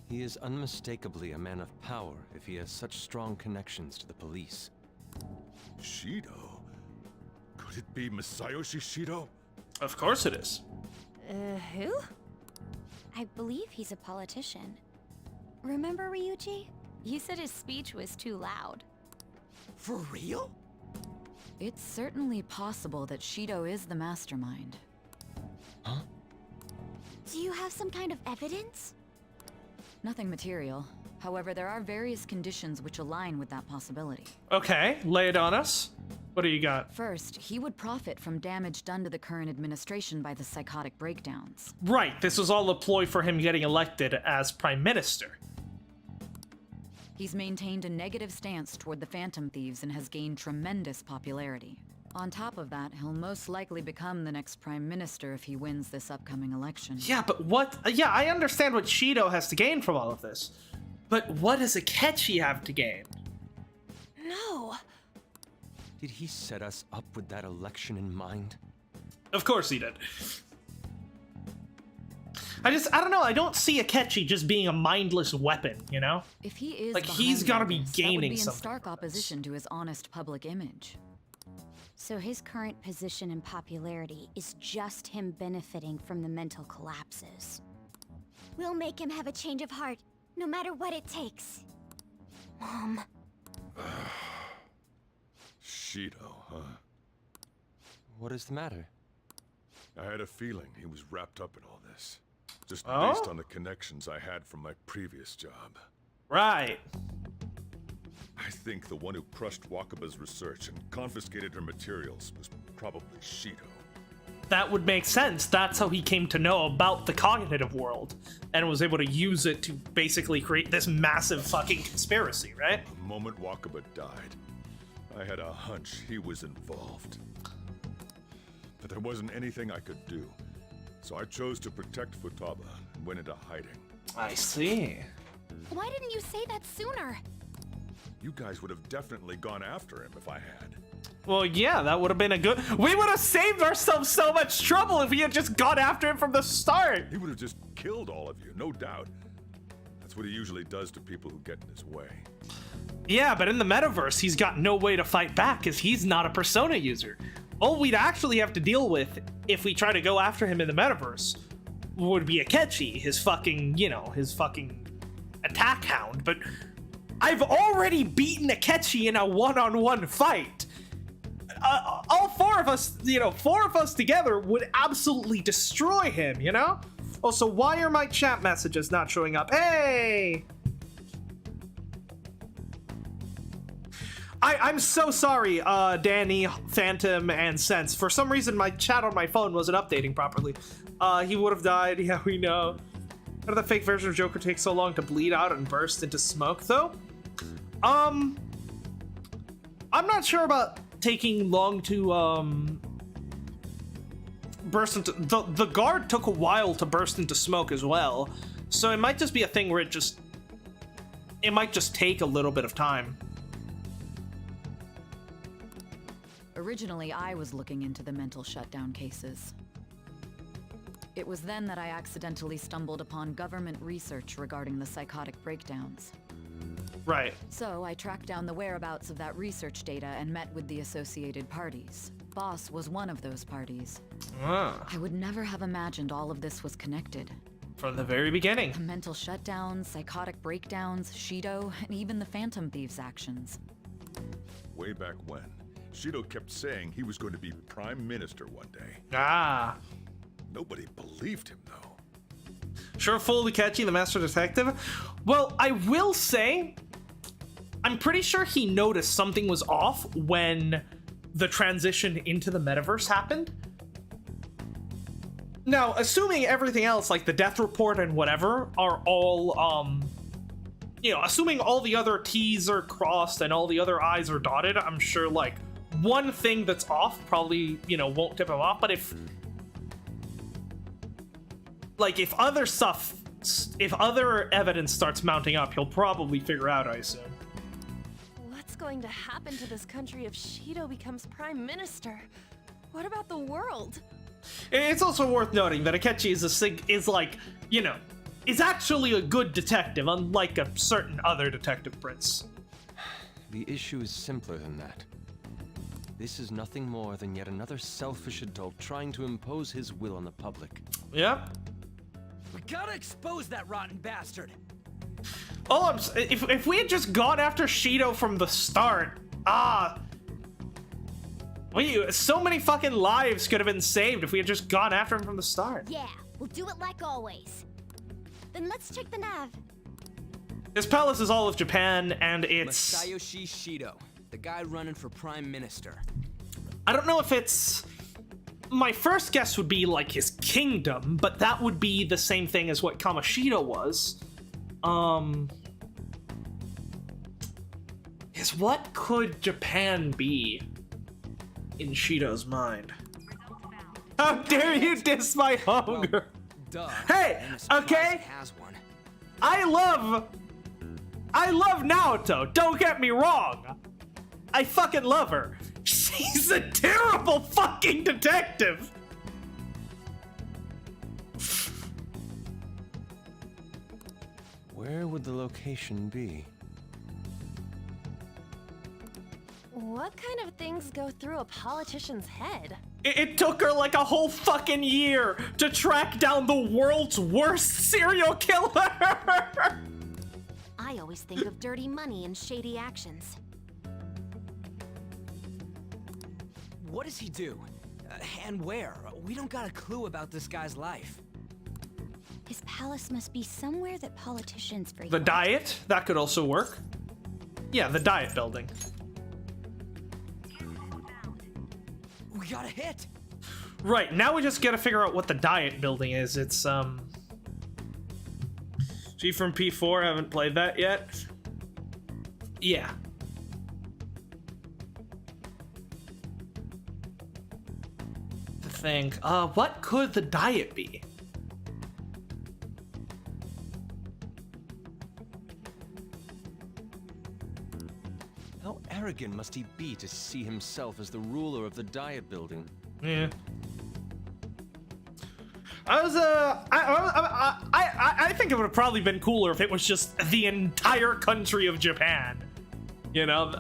He is unmistakably a man of power if he has such strong connections to the police. Shido? Could it be Masayoshi Shido? Of course it is. Who? I believe he's a politician. Remember, Ryuji? You said his speech was too loud. For real? It's certainly possible that Shido is the mastermind. Huh? Do you have some kind of evidence? Nothing material. However, there are various conditions which align with that possibility. Okay, lay it on us. What do you got? First, he would profit from damage done to the current administration by the psychotic breakdowns. Right, this was all a ploy for him getting elected as Prime Minister. He's maintained a negative stance toward the Phantom Thieves and has gained tremendous popularity. On top of that, he'll most likely become the next Prime Minister if he wins this upcoming election. Yeah, but what? Yeah, I understand what Shido has to gain from all of this. But what does Akechi have to gain? No. Did he set us up with that election in mind? Of course he did. I don't know, I don't see Akechi just being a mindless weapon, you know? If he is like, behind he's gotta all be this, gaining that would be in something stark opposition to his honest public image. So his current position and popularity is just him benefiting from the mental collapses. We'll make him have a change of heart, no matter what it takes. Mom. Shido, huh? What is the matter? I had a feeling he was wrapped up in all this. Just Oh? based on the connections I had from my previous job. Right. I think the one who crushed Wakaba's research and confiscated her materials was probably Shido. That would make sense. That's how he came to know about the cognitive world and was able to use it to basically create this massive fucking conspiracy, right? The moment Wakaba died, I had a hunch he was involved. But there wasn't anything I could do, so I chose to protect Futaba and went into hiding. I see. Why didn't you say that sooner? You guys would have definitely gone after him if I had. Well, yeah, that would have been a good... We would have saved ourselves so much trouble if we had just gone after him from the start. He would have just killed all of you, no doubt. That's what he usually does to people who get in his way. Yeah, but in the metaverse, he's got no way to fight back because he's not a Persona user. All we'd actually have to deal with if we try to go after him in the metaverse would be Akechi, his fucking, you know, his fucking attack hound. But I've already beaten Akechi in a one-on-one fight. All four of us, you know, four of us together would absolutely destroy him, you know? Also, why are my chat messages not showing up? Hey! I'm so sorry, Danny, Phantom, and Sense. For some reason, my chat on my phone wasn't updating properly. He would have died, yeah, we know. How did the fake version of Joker take so long to bleed out and burst into smoke, though? I'm not sure about taking long to, burst into... The guard took a while to burst into smoke as well, so it might just be a thing where it might just take a little bit of time. Originally, I was looking into the mental shutdown cases. It was then that I accidentally stumbled upon government research regarding the psychotic breakdowns. Right. So I tracked down the whereabouts of that research data and met with the associated parties. Boss was one of those parties. Ah. I would never have imagined all of this was connected. From the very beginning. The mental shutdowns, psychotic breakdowns, Shido, and even the Phantom Thieves' actions. Way back when, Shido kept saying he was going to be Prime Minister one day. Ah. Nobody believed him, though. Sure fooled Akechi, the master detective? Well, I will say, I'm pretty sure he noticed something was off when the transition into the metaverse happened. Now, assuming everything else, like the death report and whatever, are all, you know, assuming all the other T's are crossed and all the other I's are dotted, I'm sure, like, one thing that's off probably, you know, won't tip him off, but if other evidence starts mounting up, he'll probably figure out, I assume. What's going to happen to this country if Shido becomes Prime Minister? What about the world? It's also worth noting that Akechi is actually a good detective, unlike a certain other detective prince. The issue is simpler than that. This is nothing more than yet another selfish adult trying to impose his will on the public. Yeah. We gotta expose that rotten bastard. If we had just gone after Shido from the start, so many fucking lives could have been saved if we had just gone after him from the start. Yeah, we'll do it like always. Then let's check the nav. This palace is all of Japan, and it's... Masayoshi Shido, the guy running for Prime Minister. I don't know if it's... My first guess would be, like, his kingdom, but that would be the same thing as what Kamoshida was. What could Japan be in Shido's mind? How dare you diss my hunger? Duh. Hey, okay? I love Naoto, don't get me wrong. I fucking love her. She's a terrible fucking detective. Where would the location be? What kind of things go through a politician's head? It took her like a whole fucking year to track down the world's worst serial killer. I always think of dirty money and shady actions. What does he do? And where? We don't got a clue about this guy's life. His palace must be somewhere that politicians frequent. The diet, that could also work. Yeah, the diet building. We got a hit! Right, now we just gotta figure out what the diet building is. It's, G from P4, haven't played that yet. Yeah. To think, what could the diet be? How arrogant must he be to see himself as the ruler of the diet building? Yeah. I think it would have probably been cooler if it was just the entire country of Japan. You know?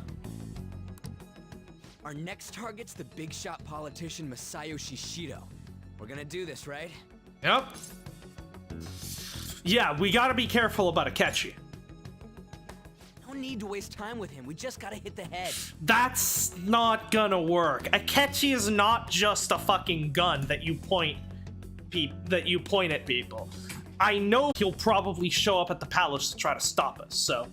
Our next target's the big shot politician Masayoshi Shido. We're gonna do this, right? Yep. Yeah, we gotta be careful about Akechi. No need to waste time with him. We just gotta hit the head. That's not gonna work. Akechi is not just a fucking gun that you point at people. I know he'll probably show up at the palace to try to stop us, so.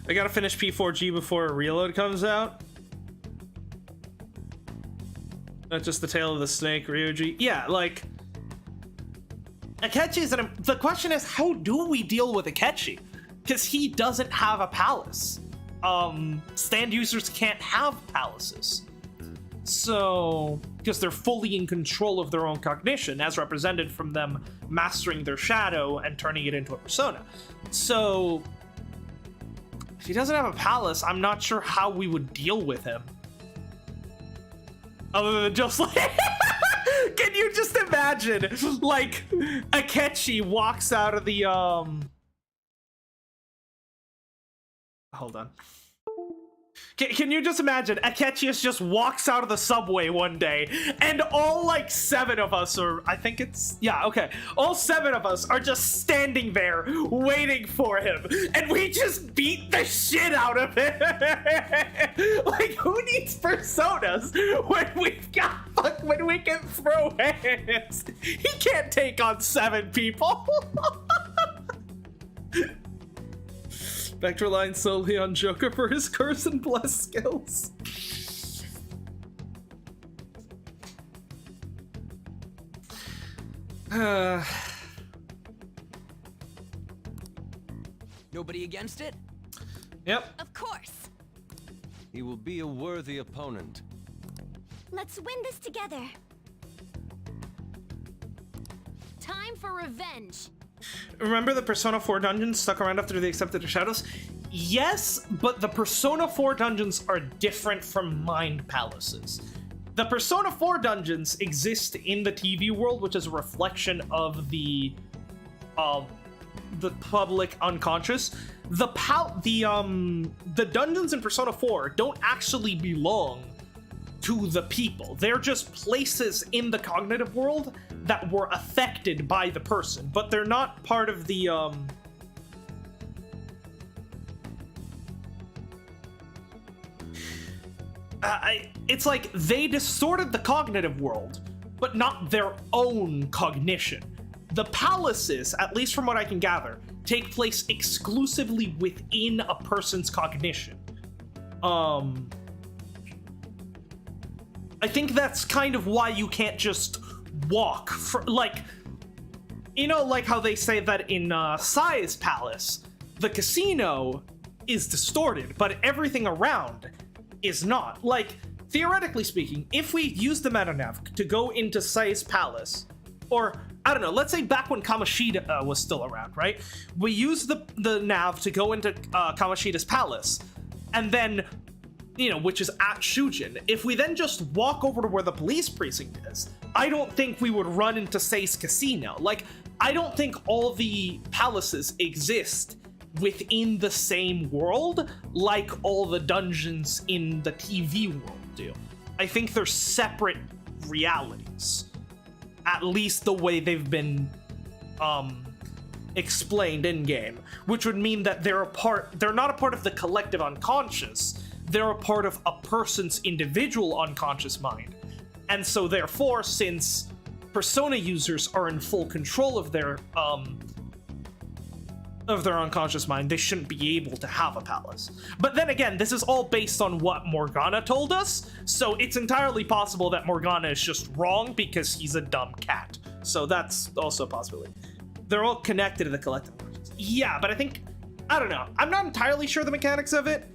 I gotta finish P4G before a reload comes out. Not just the tail of the snake, Ryuji. Yeah, like, Akechi is the question is, how do we deal with Akechi? Because he doesn't have a palace. Stand users can't have palaces. So, because they're fully in control of their own cognition, as represented from them mastering their shadow and turning it into a persona. So, if he doesn't have a palace, I'm not sure how we would deal with him. Other than just like... Can you just imagine, like, Akechi walks out of the, Hold on. Can you just imagine Akechi just walks out of the subway one day and all like 7 of us, or I think it's, yeah, okay, all 7 of us are just standing there waiting for him and we just beat the shit out of him. Like, who needs personas when when we can throw hands? He can't take on 7 people. Back relying solely on Joker for his curse and bless skills. Nobody against it? Yep. Of course. He will be a worthy opponent. Let's win this together. Time for revenge. Remember the Persona 4 dungeons stuck around after they accepted the shadows? Yes, but the Persona 4 dungeons are different from Mind Palaces. The Persona 4 dungeons exist in the TV world, which is a reflection of the public unconscious. The dungeons in Persona 4 don't actually belong to the people. They're just places in the cognitive world that were affected by the person, but they're not part of the it's like they distorted the cognitive world, but not their own cognition. The palaces, at least from what I can gather, take place exclusively within a person's cognition. I think that's kind of why you can't just walk like, you know, like how they say that in Sai's palace, the casino is distorted, but everything around is not. Like, theoretically speaking, if we use the metanav to go into Sai's palace, or I don't know, let's say back when Kamoshida was still around, right? We use the nav to go into Kamoshida's palace, and then, you know, which is at Shujin. If we then just walk over to where the police precinct is, I don't think we would run into Sei's casino. Like, I don't think all the palaces exist within the same world like all the dungeons in the TV world do. I think they're separate realities. At least the way they've been explained in-game, which would mean that they're not a part of the collective unconscious, they're a part of a person's individual unconscious mind. And so therefore, since Persona users are in full control of their unconscious mind, they shouldn't be able to have a palace. But then again, this is all based on what Morgana told us, so it's entirely possible that Morgana is just wrong because he's a dumb cat. So that's also a possibility. They're all connected to the collective conscious. Yeah, but I think, I don't know. I'm not entirely sure the mechanics of it.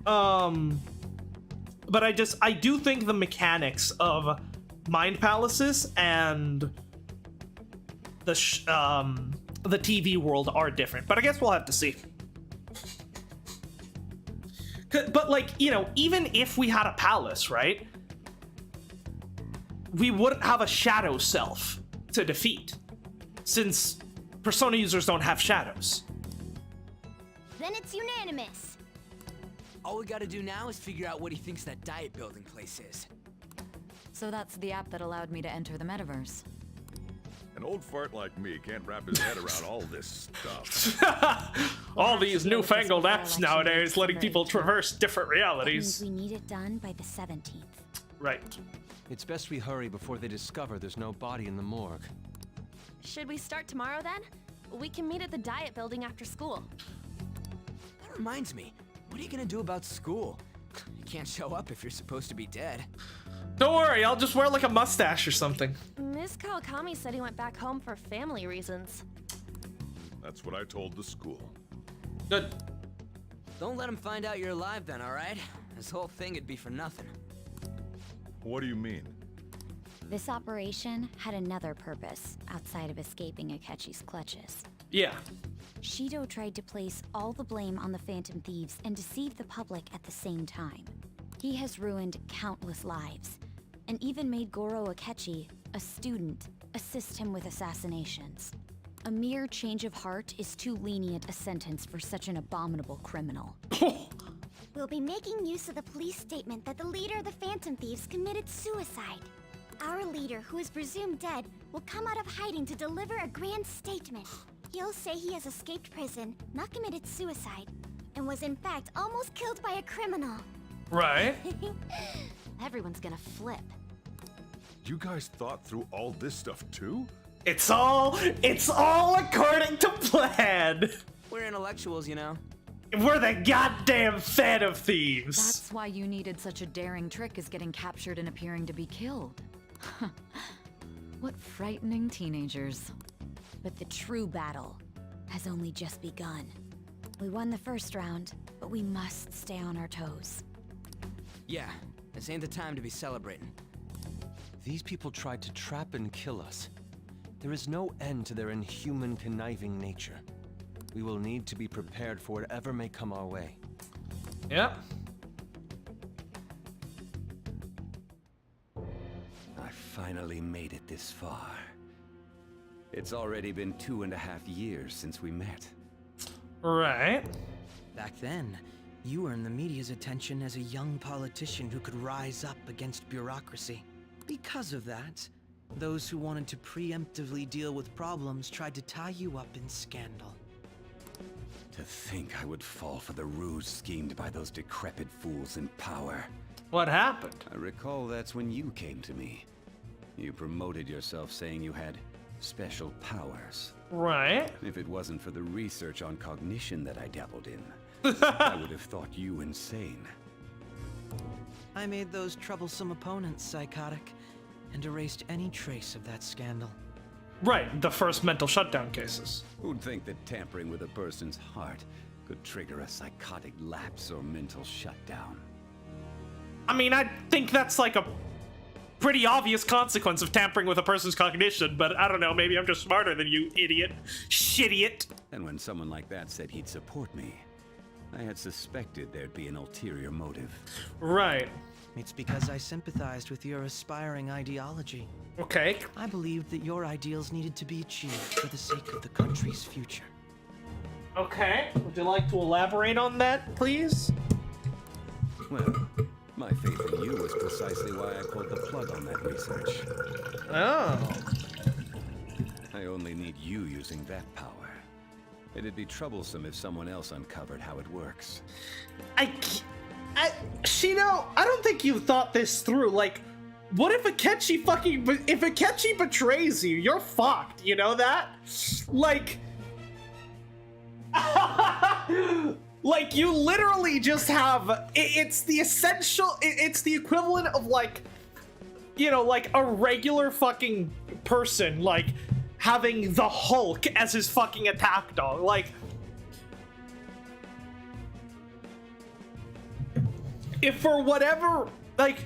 But I do think the mechanics of mind palaces and the TV world are different, but I guess we'll have to see. But like, you know, even if we had a palace, right? We wouldn't have a shadow self to defeat, since Persona users don't have shadows. Then it's unanimous. All we gotta do now is figure out what he thinks that diet building place is. So that's the app that allowed me to enter the metaverse. An old fart like me can't wrap his head around all this stuff. All these newfangled apps nowadays letting people traverse different realities. We need it done by the 17th. Right. It's best we hurry before they discover there's no body in the morgue. Should we start tomorrow then? We can meet at the diet building after school. That reminds me, what are you gonna do about school? You can't show up if you're supposed to be dead. Don't worry, I'll just wear like a mustache or something. Miss Kawakami said he went back home for family reasons. That's what I told the school. Good. Don't let him find out you're alive then, alright? This whole thing would be for nothing. What do you mean? This operation had another purpose outside of escaping Akechi's clutches. Yeah. Shido tried to place all the blame on the Phantom Thieves and deceive the public at the same time. He has ruined countless lives, and even made Goro Akechi, a student, assist him with assassinations. A mere change of heart is too lenient a sentence for such an abominable criminal. We'll be making use of the police statement that the leader of the Phantom Thieves committed suicide. Our leader, who is presumed dead, will come out of hiding to deliver a grand statement. He'll say he has escaped prison, not committed suicide, and was in fact almost killed by a criminal. Right. Everyone's gonna flip. You guys thought through all this stuff too? It's all according to plan. We're intellectuals, you know. We're the goddamn Phantom Thieves. That's why you needed such a daring trick as getting captured and appearing to be killed. What frightening teenagers. But the true battle has only just begun. We won the first round, but we must stay on our toes. Yeah, this ain't the time to be celebrating. These people tried to trap and kill us. There is no end to their inhuman, conniving nature. We will need to be prepared for whatever may come our way. Yeah. I finally made it this far. It's already been 2.5 years since we met. Right. Back then, you earned the media's attention as a young politician who could rise up against bureaucracy. Because of that, those who wanted to preemptively deal with problems tried to tie you up in scandal. To think I would fall for the ruse schemed by those decrepit fools in power. What happened? I recall that's when you came to me. You promoted yourself saying you had special powers. Right. If it wasn't for the research on cognition that I dabbled in, I would have thought you insane. I made those troublesome opponents psychotic, and erased any trace of that scandal. Right, the first mental shutdown cases. Who'd think that tampering with a person's heart could trigger a psychotic lapse or mental shutdown? I mean, I think that's like a pretty obvious consequence of tampering with a person's cognition, but I don't know, maybe I'm just smarter than you, idiot. Shitiot. And when someone like that said he'd support me, I had suspected there'd be an ulterior motive. Right. It's because I sympathized with your aspiring ideology. Okay. I believed that your ideals needed to be achieved for the sake of the country's future. Okay. Would you like to elaborate on that, please? Well, my faith in you was precisely why I pulled the plug on that research. Oh. I only need you using that power. It'd be troublesome if someone else uncovered how it works. Shido, I don't think you thought this through. Like, What if Akechi betrays you? You're fucked, you know that? Like... like, you literally just have... It's the essential... It's the equivalent of, like... You know, like, a regular fucking person, like, having the Hulk as his fucking attack dog. Like... If for whatever... Like...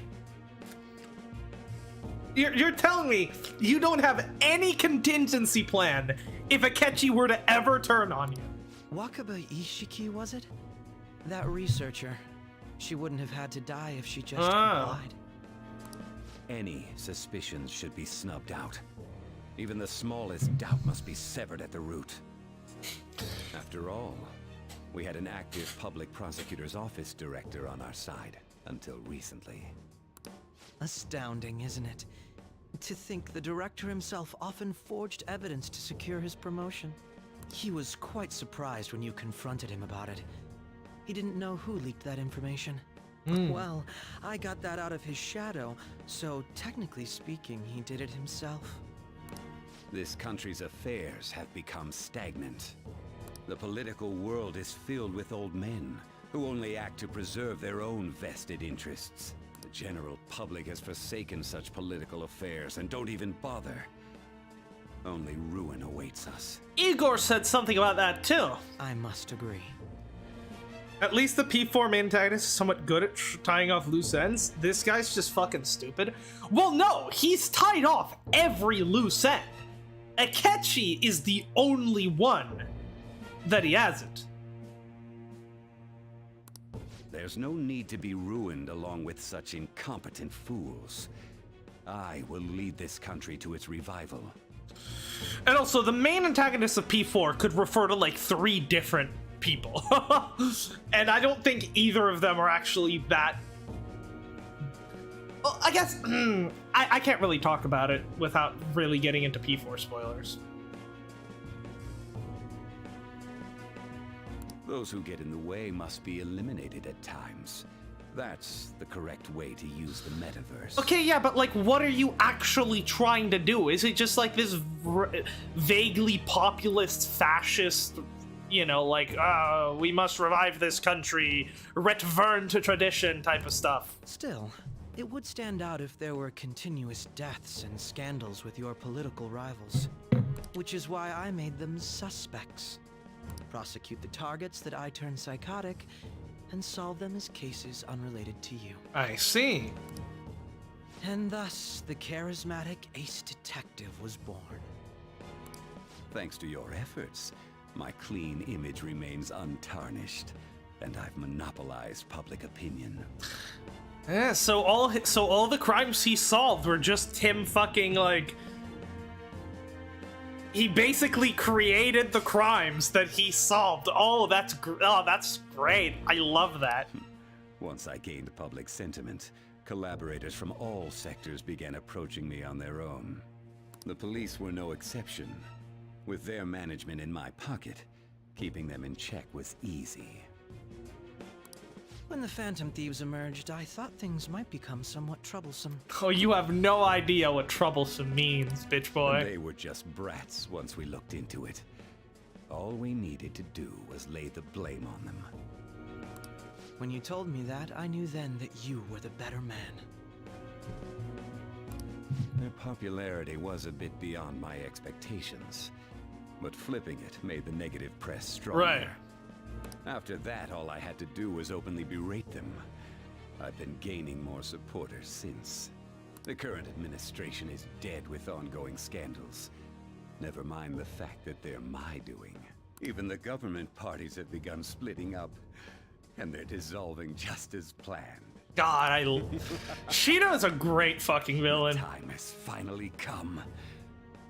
You're telling me you don't have any contingency plan if Akechi were to ever turn on you? Wakaba Ishiki, was it? That researcher. She wouldn't have had to die if she just complied. Any suspicions should be snubbed out. Even the smallest doubt must be severed at the root. After all, we had an active public prosecutor's office director on our side until recently. Astounding, isn't it? To think the director himself often forged evidence to secure his promotion. He was quite surprised when you confronted him about it. He didn't know who leaked that information. Well, I got that out of his shadow, so technically speaking, he did it himself. This country's affairs have become stagnant. The political world is filled with old men who only act to preserve their own vested interests. The general public has forsaken such political affairs and don't even bother. Only ruin awaits us. Igor said something about that too. I must agree. At least the P4 main antagonist is somewhat good at tying off loose ends. This guy's just fucking stupid. Well, no, he's tied off every loose end. Akechi is the only one that he hasn't. There's no need to be ruined along with such incompetent fools. I will lead this country to its revival. And also, the main antagonist of P4 could refer to like 3 different people. And I don't think either of them are actually that... Well, I guess... I can't really talk about it without really getting into P4 spoilers. Those who get in the way must be eliminated at times. That's the correct way to use the metaverse. Okay, yeah, but like, what are you actually trying to do? Is it just like this vaguely populist, fascist, you know, like, we must revive this country, return to tradition type of stuff? Still, it would stand out if there were continuous deaths and scandals with your political rivals. Which is why I made them suspects. Prosecute the targets that I turn psychotic, and solve them as cases unrelated to you. I see. And thus, the charismatic ace detective was born. Thanks to your efforts, my clean image remains untarnished, and I've monopolized public opinion. Yeah, so all the crimes he solved were just him fucking, like... He basically created the crimes that he solved. Oh, that's great. I love that. Once I gained public sentiment, collaborators from all sectors began approaching me on their own. The police were no exception. With their management in my pocket, keeping them in check was easy. When the Phantom Thieves emerged, I thought things might become somewhat troublesome. Oh, you have no idea what troublesome means, bitch boy. They were just brats once we looked into it. All we needed to do was lay the blame on them. When you told me that, I knew then that you were the better man. Their popularity was a bit beyond my expectations, but flipping it made the negative press stronger. Right. After that, all I had to do was openly berate them. I've been gaining more supporters since. The current administration is dead with ongoing scandals. Never mind the fact that they're my doing. Even the government parties have begun splitting up, and they're dissolving just as planned. God, Shido is a great fucking villain. The time has finally come.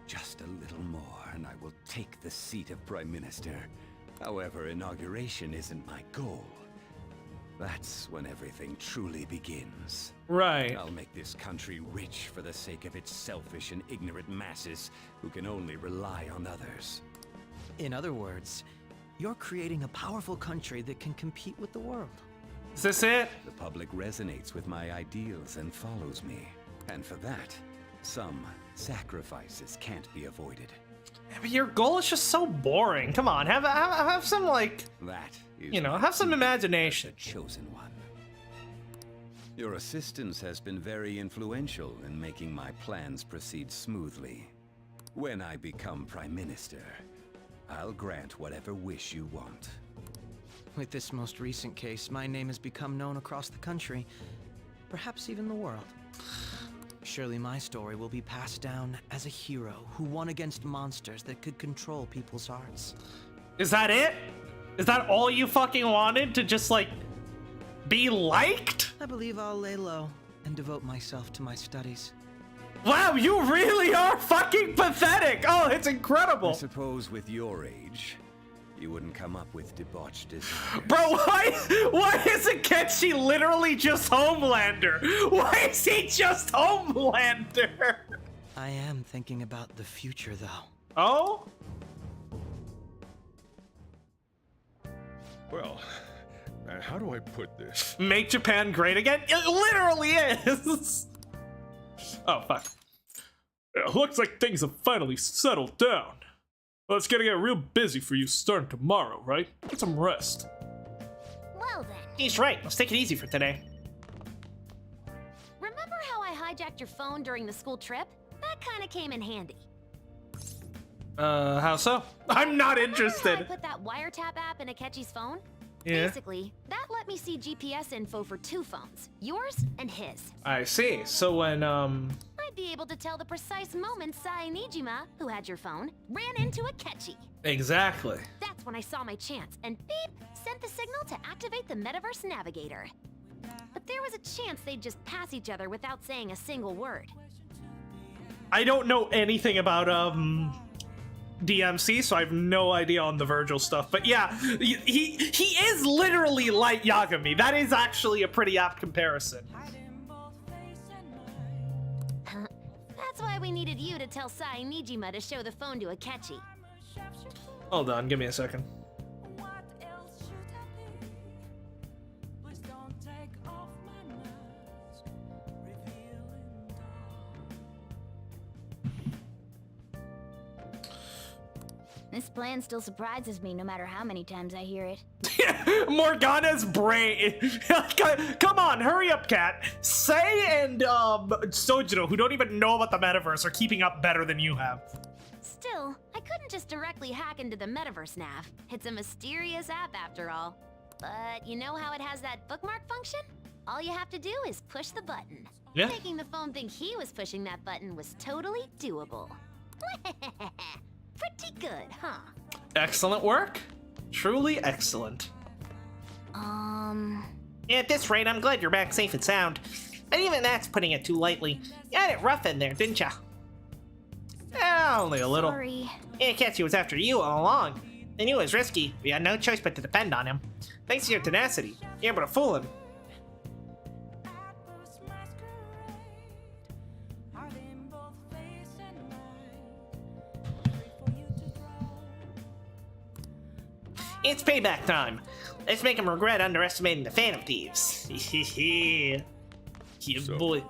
Just a little more, and I will take the seat of Prime Minister. However, inauguration isn't my goal. That's when everything truly begins. Right. I'll make this country rich for the sake of its selfish and ignorant masses who can only rely on others. In other words, you're creating a powerful country that can compete with the world. Is this it? The public resonates with my ideals and follows me. And for that, some sacrifices can't be avoided. Yeah, but your goal is just so boring. Come on, have some, like, That is, you know, have some imagination. the chosen one. Your assistance has been very influential in making my plans proceed smoothly. When I become Prime Minister, I'll grant whatever wish you want. With this most recent case, my name has become known across the country, perhaps even the world. Surely my story will be passed down as a hero who won against monsters that could control people's hearts. Is that it? Is that all you fucking wanted? To just, like, be liked? I believe I'll lay low and devote myself to my studies. Wow, you really are fucking pathetic! Oh, it's incredible! I suppose with your age, you wouldn't come up with debauched desires. Bro, why isn't Kenshi literally just Homelander? Why is he just Homelander? I am thinking about the future, though. Oh? Well, how do I put this? Make Japan great again? It literally is! Oh, fuck. It looks like things have finally settled down. Well, it's gonna get real busy for you starting tomorrow, right? Get some rest. Well then. He's right. Let's take it easy for today. Remember how I hijacked your phone during the school trip? That kind of came in handy. How so? I'm not interested. I put that wiretap app in Akechi's phone? Yeah. Basically, that let me see GPS info for 2 phones, yours and his. I see. So when, I'd be able to tell the precise moment Sai Nijima, who had your phone, ran into Akechi. Exactly. That's when I saw my chance, and beep, sent the signal to activate the Metaverse Navigator. But there was a chance they'd just pass each other without saying a single word. I don't know anything about, DMC, so I have no idea on the Virgil stuff. But yeah, he is literally like Yagami. That is actually a pretty apt comparison. That's why we needed you to tell Sai Nijima to show the phone to Akechi. Hold on, give me a second. This plan still surprises me no matter how many times I hear it. Morgana's brain. Come on, hurry up, Cat. Sei and Sojiro, who don't even know about the metaverse, are keeping up better than you have. Still, I couldn't just directly hack into the Metaverse Nav. It's a mysterious app after all. But you know how it has that bookmark function? All you have to do is push the button. Yeah. Making the phone think he was pushing that button was totally doable. Pretty good, huh? Excellent work. Truly excellent. Yeah, at this rate, I'm glad you're back safe and sound. And even that's putting it too lightly. You had it rough in there, didn't ya? Only a little. Sorry. Yeah, Ketsu was after you all along. They knew it was risky. We had no choice but to depend on him. Thanks to your tenacity, you're able to fool him. It's payback time. Let's make him regret underestimating the Phantom Thieves. Yeah, boy.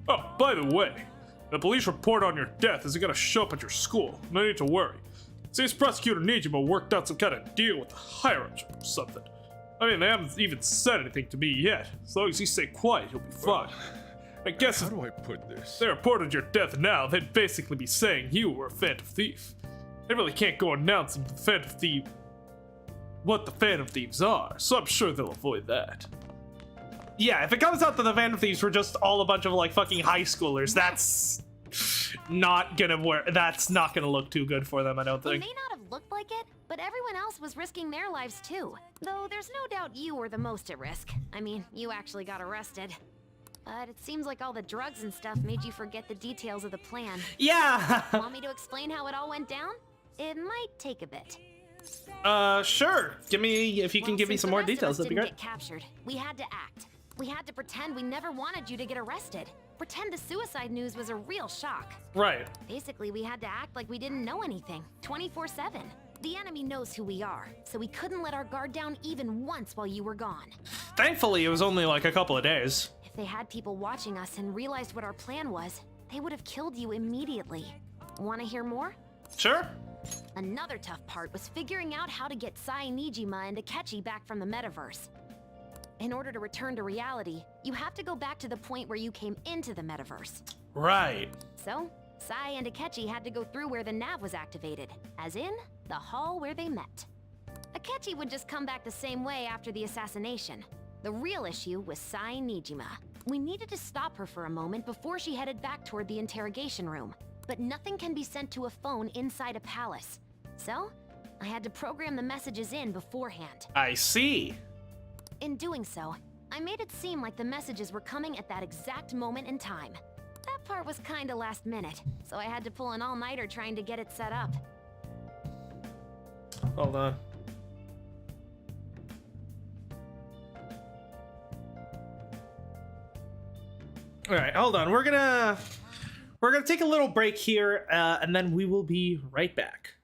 Oh, by the way, the police report on your death isn't gonna show up at your school. No need to worry. Seems Prosecutor Nijima worked out some kind of deal with the higher-ups or something. I mean, they haven't even said anything to me yet. As long as you stay quiet, you'll be fine. I guess How do I put this? if they reported your death now, they'd basically be saying you were a Phantom Thief. They really can't go announcing the Phantom Thief what the Phantom Thieves are, so I'm sure they'll avoid that. Yeah, if it comes out that the Phantom Thieves were just all a bunch of, like, fucking high schoolers, that's not gonna work. That's not gonna look too good for them, I don't It think. may not have looked like it, but everyone else was risking their lives too. Though there's no doubt you were the most at risk. I mean, you actually got arrested. But it seems like all the drugs and stuff made you forget the details of the plan. Yeah! Want me to explain how it all went down? It might take a bit. Sure. If you can give me some more details, that'd be great. Get captured. We had to act. We had to pretend we never wanted you to get arrested. Pretend the suicide news was a real shock. Right. Basically, we had to act like we didn't know anything, 24/7. The enemy knows who we are, so we couldn't let our guard down even once while you were gone. Thankfully, it was only like a couple of days. If they had people watching us and realized what our plan was, they would have killed you immediately. Want to hear more? Sure. Another tough part was figuring out how to get Sai, Nijima, and Akechi back from the metaverse. In order to return to reality, you have to go back to the point where you came into the metaverse. Right. So, Sai and Akechi had to go through where the nav was activated, as in, the hall where they met. Akechi would just come back the same way after the assassination. The real issue was Sai Nijima. We needed to stop her for a moment before she headed back toward the interrogation room. But nothing can be sent to a phone inside a palace. So, I had to program the messages in beforehand. I see. In doing so, I made it seem like the messages were coming at that exact moment in time. That part was kinda last minute, so I had to pull an all-nighter trying to get it set up. Hold on. All right, hold on. We're gonna take a little break here, and then we will be right back.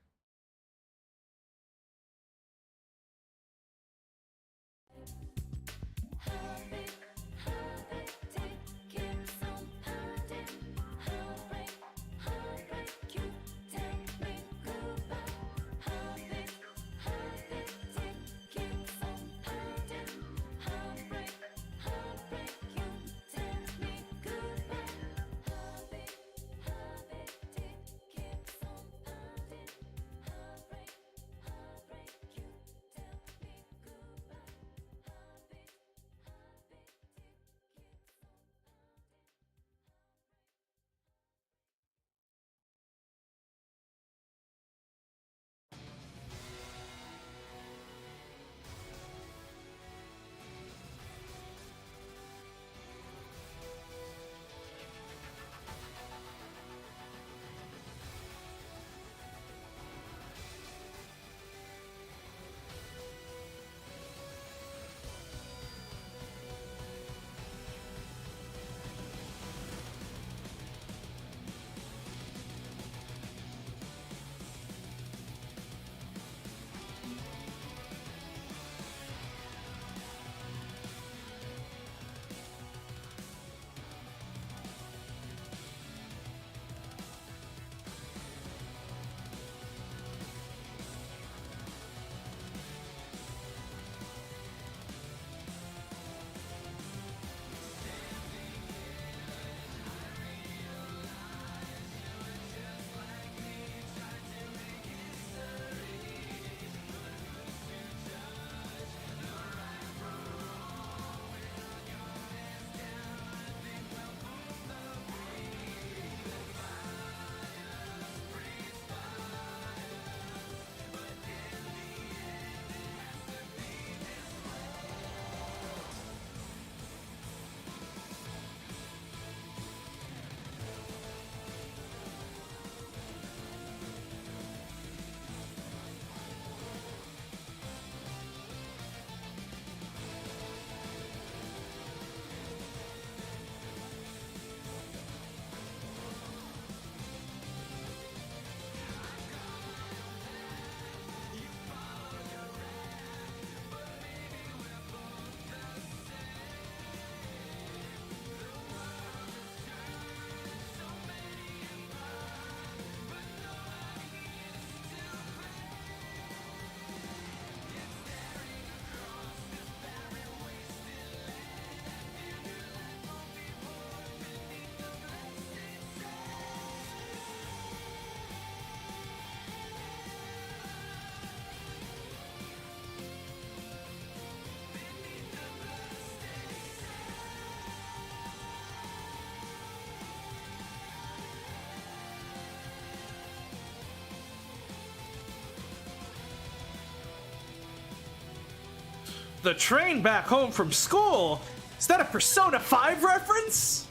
The train back home from school? Is that a Persona 5 reference?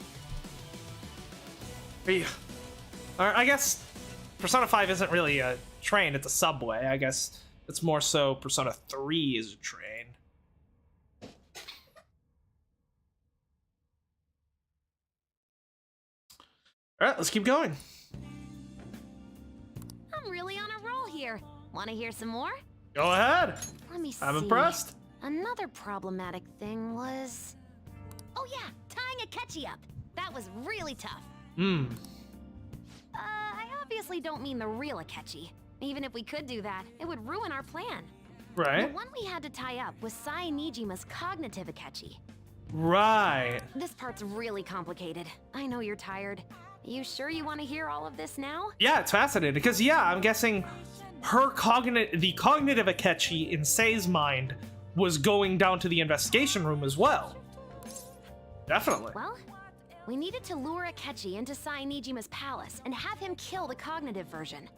I guess Persona 5 isn't really a train, it's a subway. I guess it's more so Persona 3 is a train. Alright, let's keep going. I'm really on a roll here. Want to hear some more? Go ahead. Let me see. I'm impressed. Another problematic thing was... Oh Oh yeah, tying Akechi up. That was really tough. I obviously don't mean the real Akechi. Even if we could do that, it would ruin our plan. Right. The one we had to tie up was Sai Nijima's cognitive Akechi. Right. This part's really complicated. I know you're tired. You sure you want to hear all of this now? Yeah, it's fascinating because I'm guessing the cognitive Akechi in Sei's mind was going down to the investigation room as well. Definitely. Well, we needed to lure Akechi into Sai Nijima's palace and have him kill the cognitive version.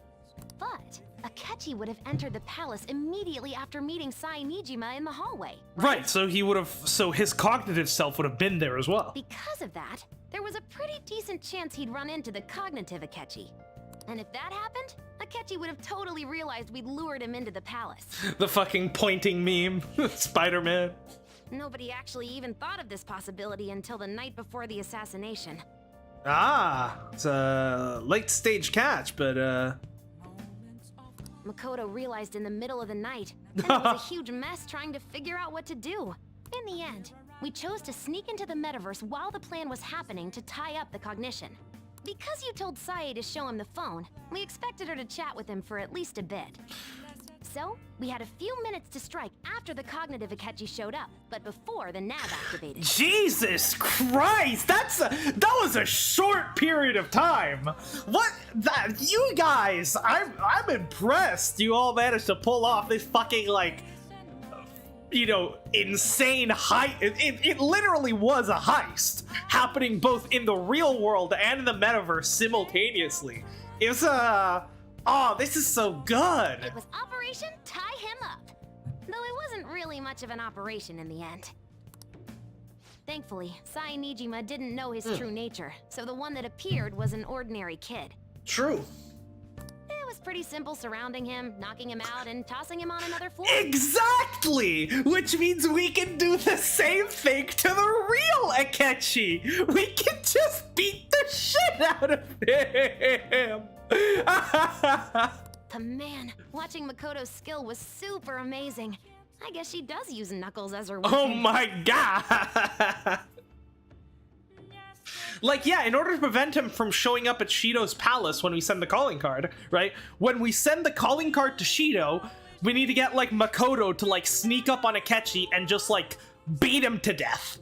But Akechi would have entered the palace immediately after meeting Sai Nijima in the hallway. Right, so his cognitive self would have been there as well. Because of that, there was a pretty decent chance he'd run into the cognitive Akechi. And if that happened, Akechi would have totally realized we'd lured him into the palace. The fucking pointing meme, Spider-Man. Nobody actually even thought of this possibility until the night before the assassination. Ah, it's a late stage catch, but Makoto realized in the middle of the night, and it was a huge mess trying to figure out what to do. In the end, we chose to sneak into the metaverse while the plan was happening to tie up the cognition. Because you told Sae to show him the phone, we expected her to chat with him for at least a bit. So, we had a few minutes to strike after the cognitive Akechi showed up, but before the nav activated. Jesus Christ, that was a short period of time. You guys, I'm impressed. You all managed to pull off this fucking insane heist. It literally was a heist happening both in the real world and in the metaverse simultaneously. It was oh, this is so good. It was Operation Tie Him Up. Though it wasn't really much of an operation in the end. Thankfully, Sai Nijima didn't know his true nature, so the one that appeared was an ordinary kid. True. It was pretty simple surrounding him, knocking him out, and tossing him on another floor. Exactly! Which means we can do the same thing to the real Akechi. We can just beat the shit out of him. But man, watching Makoto's skill was super amazing. I guess she does use Knuckles as her weapon. Oh my god! In order to prevent him from showing up at Shido's palace when we send the calling card, right? When we send the calling card to Shido, we need to get, Makoto to, sneak up on Akechi and just, beat him to death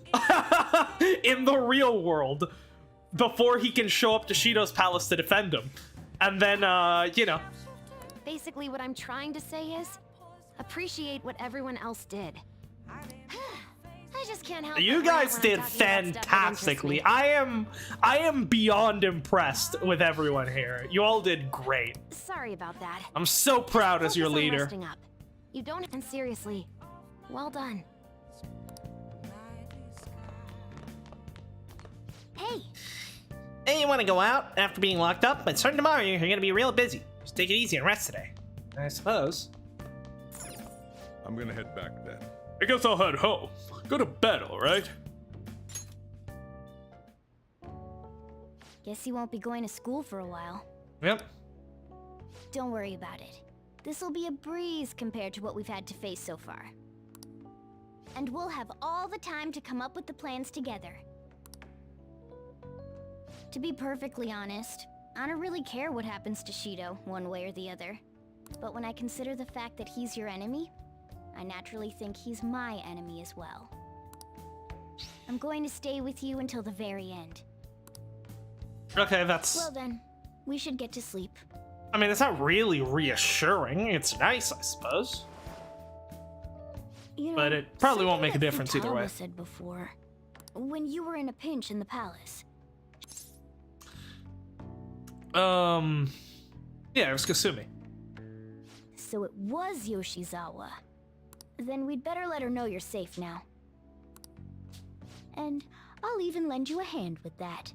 in the real world before he can show up to Shido's palace to defend him. And then, Basically, what I'm trying to say is, appreciate what everyone else did. I just can't help you guys did fantastically. I am beyond impressed with everyone here. You all did great. Sorry about that. I'm so proud as your leader. Resting up. You don't, and seriously, well done. Hey. Hey, you want to go out after being locked up? But starting tomorrow, you're going to be real busy. Just take it easy and rest today. I suppose. I'm gonna head back then. I guess I'll head home. Go to bed, alright? Guess you won't be going to school for a while. Yep. Don't worry about it. This'll be a breeze compared to what we've had to face so far. And we'll have all the time to come up with the plans together. To be perfectly honest, I don't really care what happens to Shido, one way or the other. But when I consider the fact that he's your enemy, I naturally think he's my enemy as well. I'm going to stay with you until the very end. Okay, that's... Well then, we should get to sleep. I mean, it's not really reassuring. It's nice, I suppose. You know, but it probably won't make a something that difference either way. Futaba said before, when you were in a pinch in the palace. Yeah, it was Kasumi. So it was Yoshizawa. Then we'd better let her know you're safe now. And I'll even lend you a hand with that.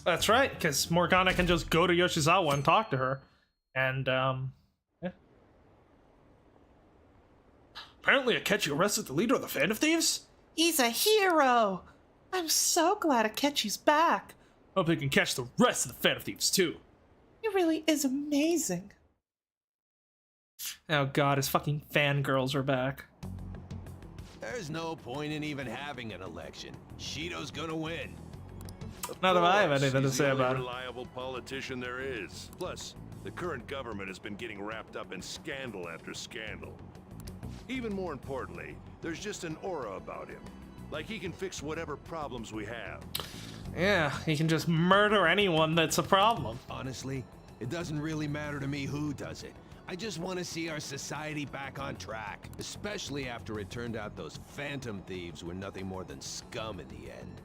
That's right, because Morgana can just go to Yoshizawa and talk to her. And, yeah. Apparently Akechi arrested the leader of the Phantom Thieves? He's a hero! I'm so glad Akechi's back. Hope they can catch the rest of the Phantom Thieves, too. He really is amazing. Oh god, his fucking fangirls are back. There's no point in even having an election. Shido's gonna win. Not if I have course, anything to he's say the only about it. reliable politician there is. Plus, the current government has been getting wrapped up in scandal after scandal. Even more importantly, there's just an aura about him. Like he can fix whatever problems we have. Yeah, he can just murder anyone that's a problem. Honestly, it doesn't really matter to me who does it. I just want to see our society back on track. Especially after it turned out those phantom thieves were nothing more than scum in the end.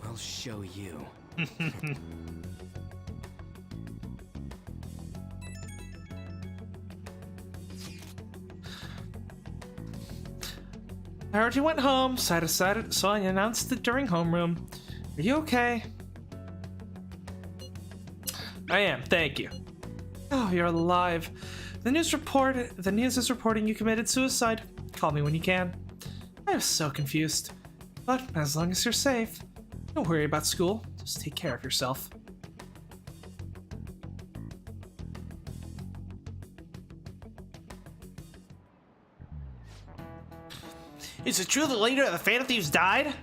We'll show you. I heard you went home, so I announced it during homeroom. Are you okay? I am, thank you. Oh, you're alive. The news is reporting you committed suicide. Call me when you can. I was so confused. But as long as you're safe, don't worry about school. Just take care of yourself. Is it true the leader of the Phantom Thieves died?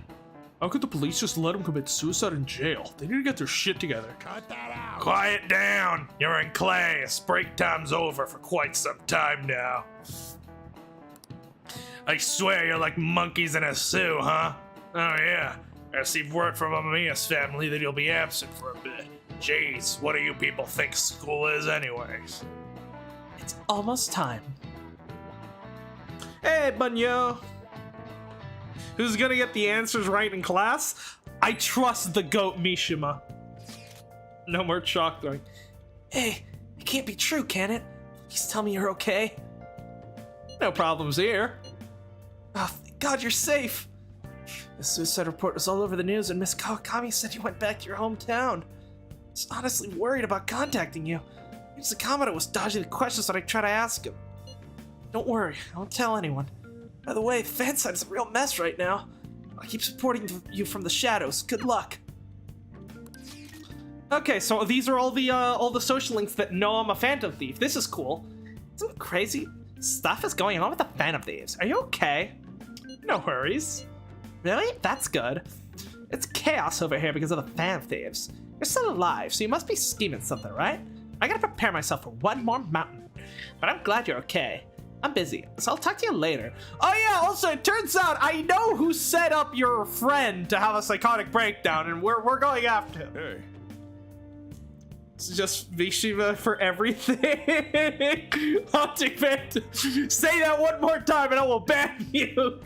How could the police just let him commit suicide in jail? They need to get their shit together. Cut that out! Quiet down! You're in class. Break time's over for quite some time now. I swear you're like monkeys in a zoo, huh? Oh yeah. I received word from Amiya's family that you'll be absent for a bit. Jeez, what do you people think school is anyways? It's almost time. Hey, Bunyo! Who's gonna get the answers right in class? I trust the goat Mishima. No more chalk throwing. Hey, it can't be true, can it? Please tell me you're okay. No problems here. Oh, thank God you're safe. The suicide report was all over the news, and Miss Kawakami said you went back to your hometown. I was honestly worried about contacting you. Sakamato was dodging the questions that I tried to ask him. Don't worry, I won't tell anyone. By the way, the fan site is a real mess right now. I keep supporting you from the shadows. Good luck. Okay, so these are all the social links that know I'm a Phantom Thief. This is cool. Some crazy stuff is going on with the Phantom Thieves. Are you okay? No worries. Really? That's good. It's chaos over here because of the Phantom Thieves. You're still alive, so you must be scheming something, right? I gotta prepare myself for one more mountain. But I'm glad you're okay. I'm busy, so I'll talk to you later. Oh yeah, also, it turns out I know who set up your friend to have a psychotic breakdown, and we're going after him. Hey. It's just Mishima for everything. Haunting Phantom. Say that one more time and I will ban you.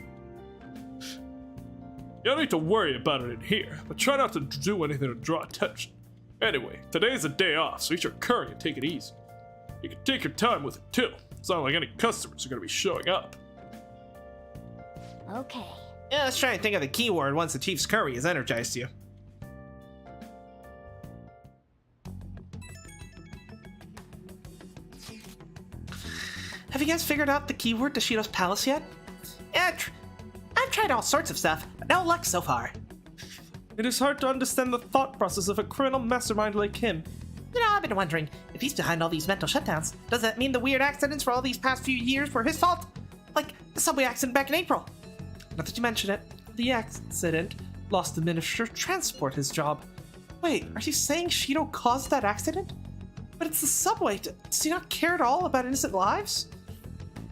You don't need to worry about it in here, but try not to do anything to draw attention. Anyway, today's a day off, so eat your curry and take it easy. You can take your time with it too. It's not like any customers are gonna be showing up. Okay. Yeah, let's try and think of the keyword once the Chief's curry has energized you. Have you guys figured out the keyword to Shido's palace yet? Yeah, I've tried all sorts of stuff, but no luck so far. It is hard to understand the thought process of a criminal mastermind like him. You know, I've been wondering, if he's behind all these mental shutdowns, does that mean the weird accidents for all these past few years were his fault? Like the subway accident back in April. Not that you mention it, the accident lost the Minister of Transport his job. Wait, are you saying Shido caused that accident? But it's the subway. Does he not care at all about innocent lives?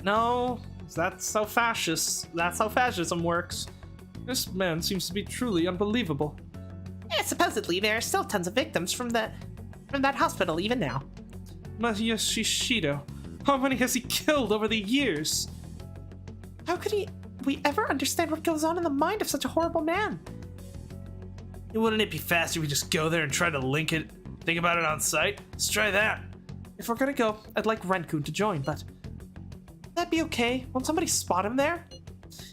No, that's how fascism works. This man seems to be truly unbelievable. Yeah, supposedly there are still tons of victims from that hospital even now. Masayoshi Shido. How many has he killed over the years? How could we ever understand what goes on in the mind of such a horrible man? Wouldn't it be faster if we just go there and try to link it? Think about it on site? Let's try that. If we're gonna go, I'd like Renkun to join, but... That'd be okay. Won't somebody spot him there?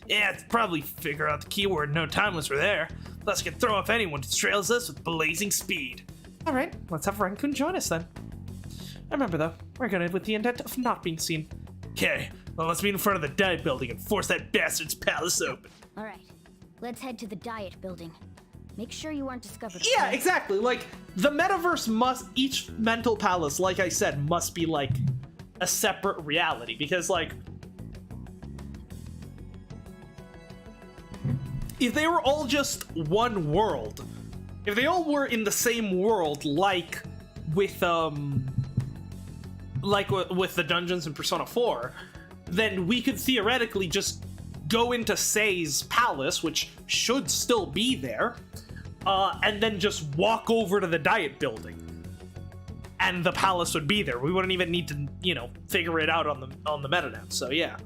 Yeah, I'd probably figure out the keyword in no time once we're there. Plus, we can throw off anyone who trails us with blazing speed. Alright, let's have Renkun join us then. Remember though, we're going with the intent of not being seen. Okay, well let's meet in front of the diet building and force that bastard's palace open. Alright, let's head to the diet building. Make sure you aren't discovered. Yeah, exactly. Like, the metaverse each mental palace, like I said, must be like a separate reality, because like if they were all just one world, if they all were in the same world, like with the dungeons in Persona 4, then we could theoretically just go into Sei's palace, which should still be there, and then just walk over to the Diet Building, and the palace would be there. We wouldn't even need to, you know, figure it out on the metanet. So yeah,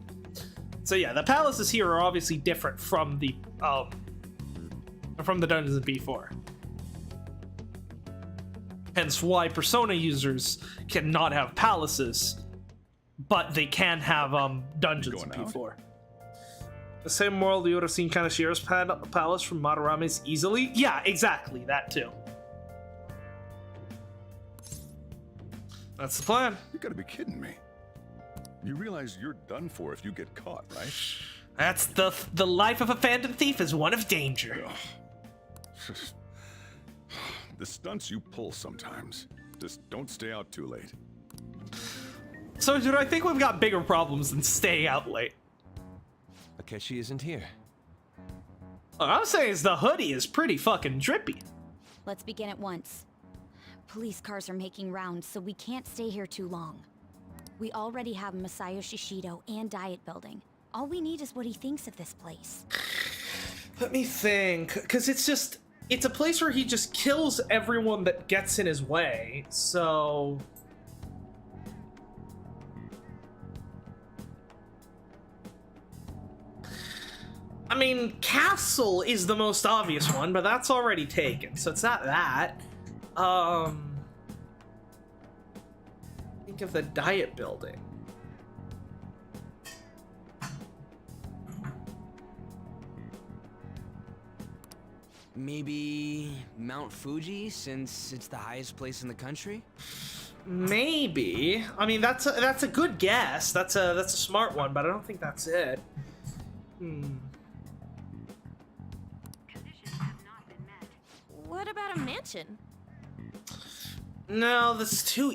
the palaces here are obviously different from the dungeons in P4. Hence why Persona users cannot have palaces, but they can have dungeons in P4. The same world you would have seen Kanashiro's palace from Madarame's easily? Yeah, exactly, that too. That's the plan. You gotta be kidding me. You realize you're done for if you get caught, right? That's the life of a phantom thief is one of danger. The stunts you pull sometimes. Just don't stay out too late. So, dude, I think we've got bigger problems than staying out late. Akechi isn't here. What I'm saying is the hoodie is pretty fucking drippy. Let's begin at once. Police cars are making rounds, so we can't stay here too long. We already have Masayoshi Shido and Diet Building. All we need is what he thinks of this place. Let me think, because it's a place where he just kills everyone that gets in his way, so... I mean, Castle is the most obvious one, but that's already taken, so it's not that. Think of the Diet Building. Maybe Mount Fuji, since it's the highest place in the country? Maybe. I mean, that's a good guess. That's a smart one, but I don't think that's it. What about a mansion? No, that's too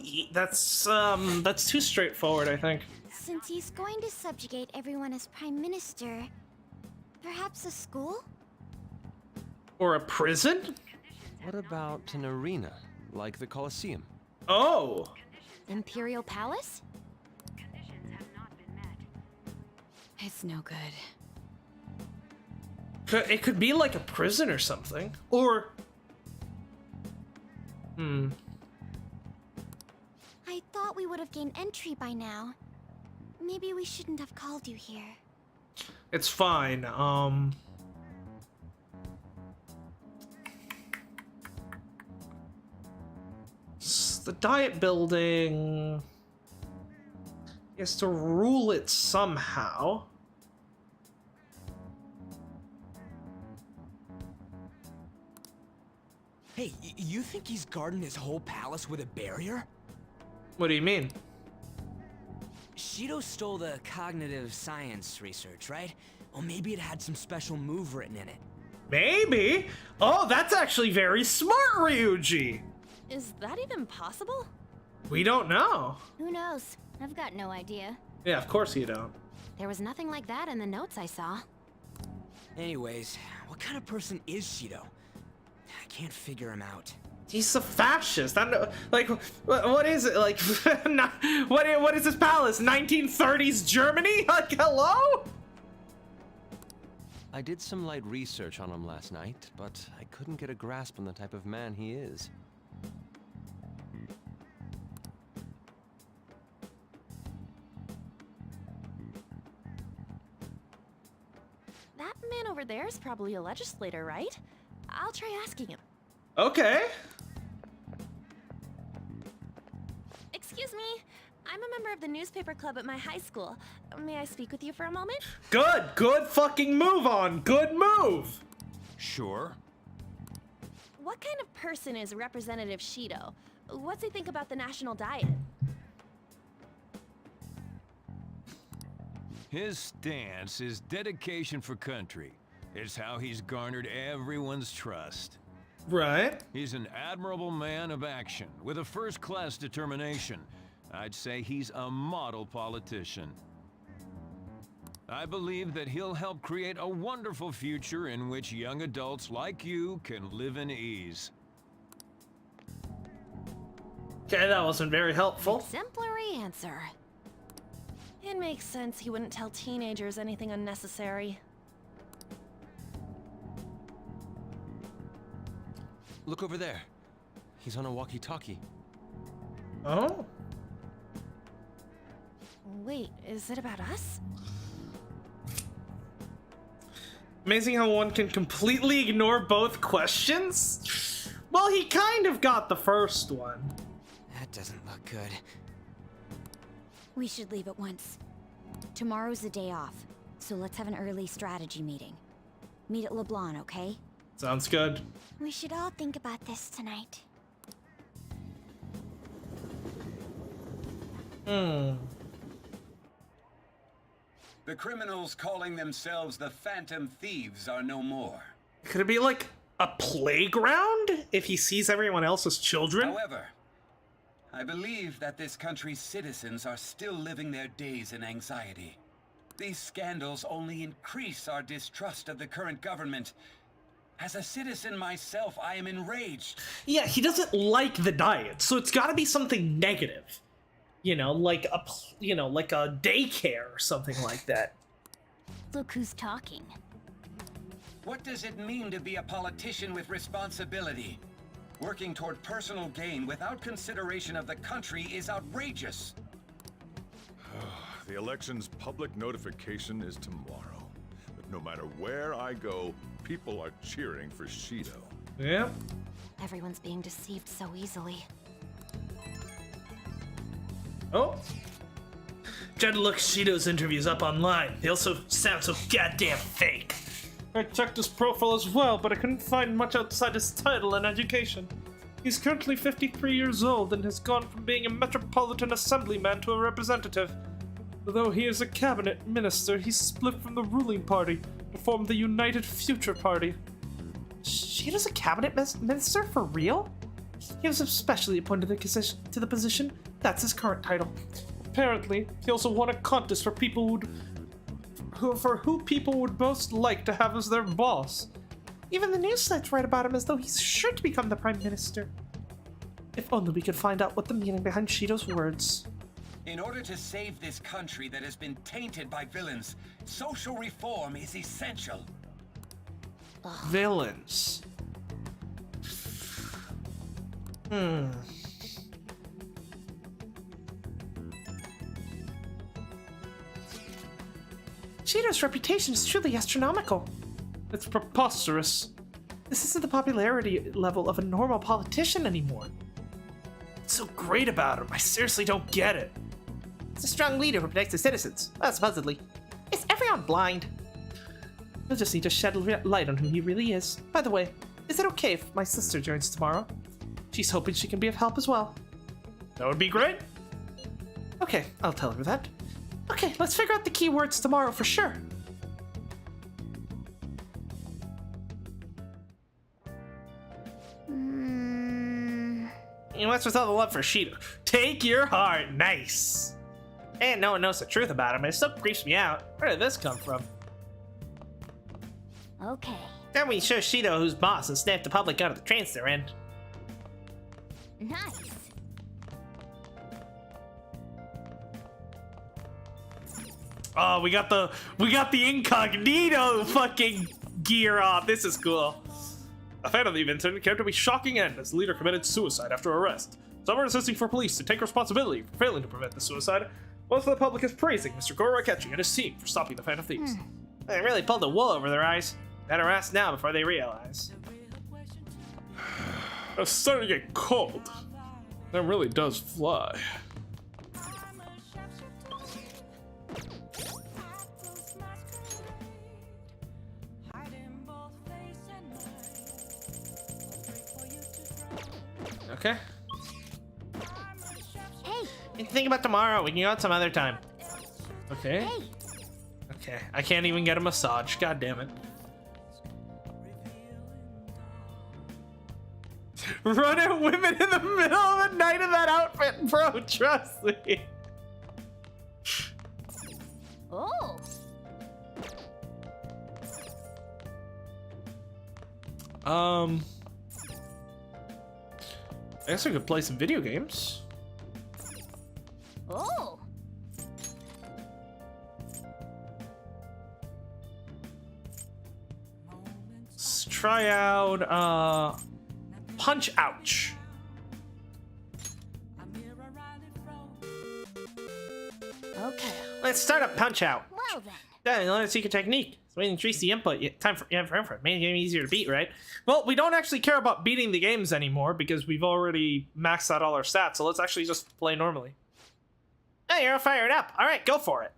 straightforward, I think. Since he's going to subjugate everyone as Prime Minister, perhaps a school? Or a prison? What about an arena, like the Colosseum? Oh! Imperial Palace? It's no good. It could be like a prison or something. Or... I thought we would have gained entry by now. Maybe we shouldn't have called you here. It's fine, the Diet Building... He has to rule it somehow. Hey, you think he's guarding his whole palace with a barrier? What do you mean? Shido stole the cognitive science research, right? Or maybe it had some special move written in it. Maybe? Oh, that's actually very smart, Ryuji! Is that even possible? We don't know. Who knows? I've got no idea. Yeah, of course you don't. There was nothing like that in the notes I saw. Anyways, what kind of person is Shido? I can't figure him out. He's a fascist. I don't know, like, what is it? Like, what is this palace? 1930s Germany? Like, hello? I did some light research on him last night, but I couldn't get a grasp on the type of man he is. That man over there is probably a legislator, right? I'll try asking him. Okay. Excuse me. I'm a member of the newspaper club at my high school. May I speak with you for a moment? Good fucking move on. Good move. Sure. What kind of person is Representative Shido? What's he think about the national diet? His stance is dedication for country. It's how he's garnered everyone's trust. Right. He's an admirable man of action, with a first-class determination. I'd say he's a model politician. I believe that he'll help create a wonderful future in which young adults like you can live in ease. Okay, that wasn't very helpful. Exemplary answer. It makes sense he wouldn't tell teenagers anything unnecessary. Look over there. He's on a walkie-talkie. Oh? Wait, is it about us? Amazing how one can completely ignore both questions? Well, he kind of got the first one. That doesn't look good. We should leave at once. Tomorrow's the day off, so let's have an early strategy meeting. Meet at LeBlanc, okay? Sounds good. We should all think about this tonight. The criminals calling themselves the Phantom Thieves are no more. Could it be like a playground if he sees everyone else as children? However, I believe that this country's citizens are still living their days in anxiety. These scandals only increase our distrust of the current government. As a citizen myself, I am enraged. Yeah, he doesn't like the diet, so it's got to be something negative. You know, like a daycare or something like that. Look who's talking. What does it mean to be a politician with responsibility? Working toward personal gain without consideration of the country is outrageous. The election's public notification is tomorrow. But no matter where I go, people are cheering for Shido. Yeah. Everyone's being deceived so easily. Oh. Tried to look Shido's interviews up online. They also sound so goddamn fake. I checked his profile as well, but I couldn't find much outside his title and education. He's currently 53 years old and has gone from being a metropolitan assemblyman to a representative. Although he is a cabinet minister, he's split from the ruling party to form the United Future Party. Shido's a cabinet minister for real? He was especially appointed to the position. That's his current title. Apparently, he also won a contest for people who people would most like to have as their boss. Even the news sites write about him as though he's sure to become the prime minister. If only we could find out what the meaning behind Shido's words. In order to save this country that has been tainted by villains, social reform is essential. Villains. Shido's reputation is truly astronomical. It's preposterous. This isn't the popularity level of a normal politician anymore. What's so great about him? I seriously don't get it. He's a strong leader who protects the citizens. Well, supposedly. Is everyone blind? We'll just need to shed light on who he really is. By the way, is it okay if my sister joins tomorrow? She's hoping she can be of help as well. That would be great. Okay, I'll tell her that. Okay, let's figure out the keywords tomorrow for sure. What's with all the love for Shido? Take your heart, nice. And no one knows the truth about him, and it still creeps me out. Where did this come from? Okay. Then we show Shido who's boss and snap the public out of the trance they're in. Nice. Oh, we got the incognito fucking gear off. This is cool. A Phantom Thief incident came to a shocking end as the leader committed suicide after arrest. Some are insisting for police to take responsibility for failing to prevent the suicide. Most of the public is praising Mr. Goroakechi and his team for stopping the Phantom Thieves. They really pulled the wool over their eyes. Better ask now before they realize. It's starting to get cold. That really does fly. Okay. Hey. You can think about tomorrow. We can go out some other time. Okay. Hey. Okay. I can't even get a massage. God damn it. Run at women in the middle of the night in that outfit, bro. Trust me. Oh. I guess we could play some video games. Oh. Let's try out Punch Ouch. Okay. Let's start up Punch Out. Well then. Yeah, learn a secret technique. So we increase the input. Time for effort. Make it easier to beat, right? Well, we don't actually care about beating the games anymore because we've already maxed out all our stats. So let's actually just play normally. Hey, you're all fired up. All right, go for it.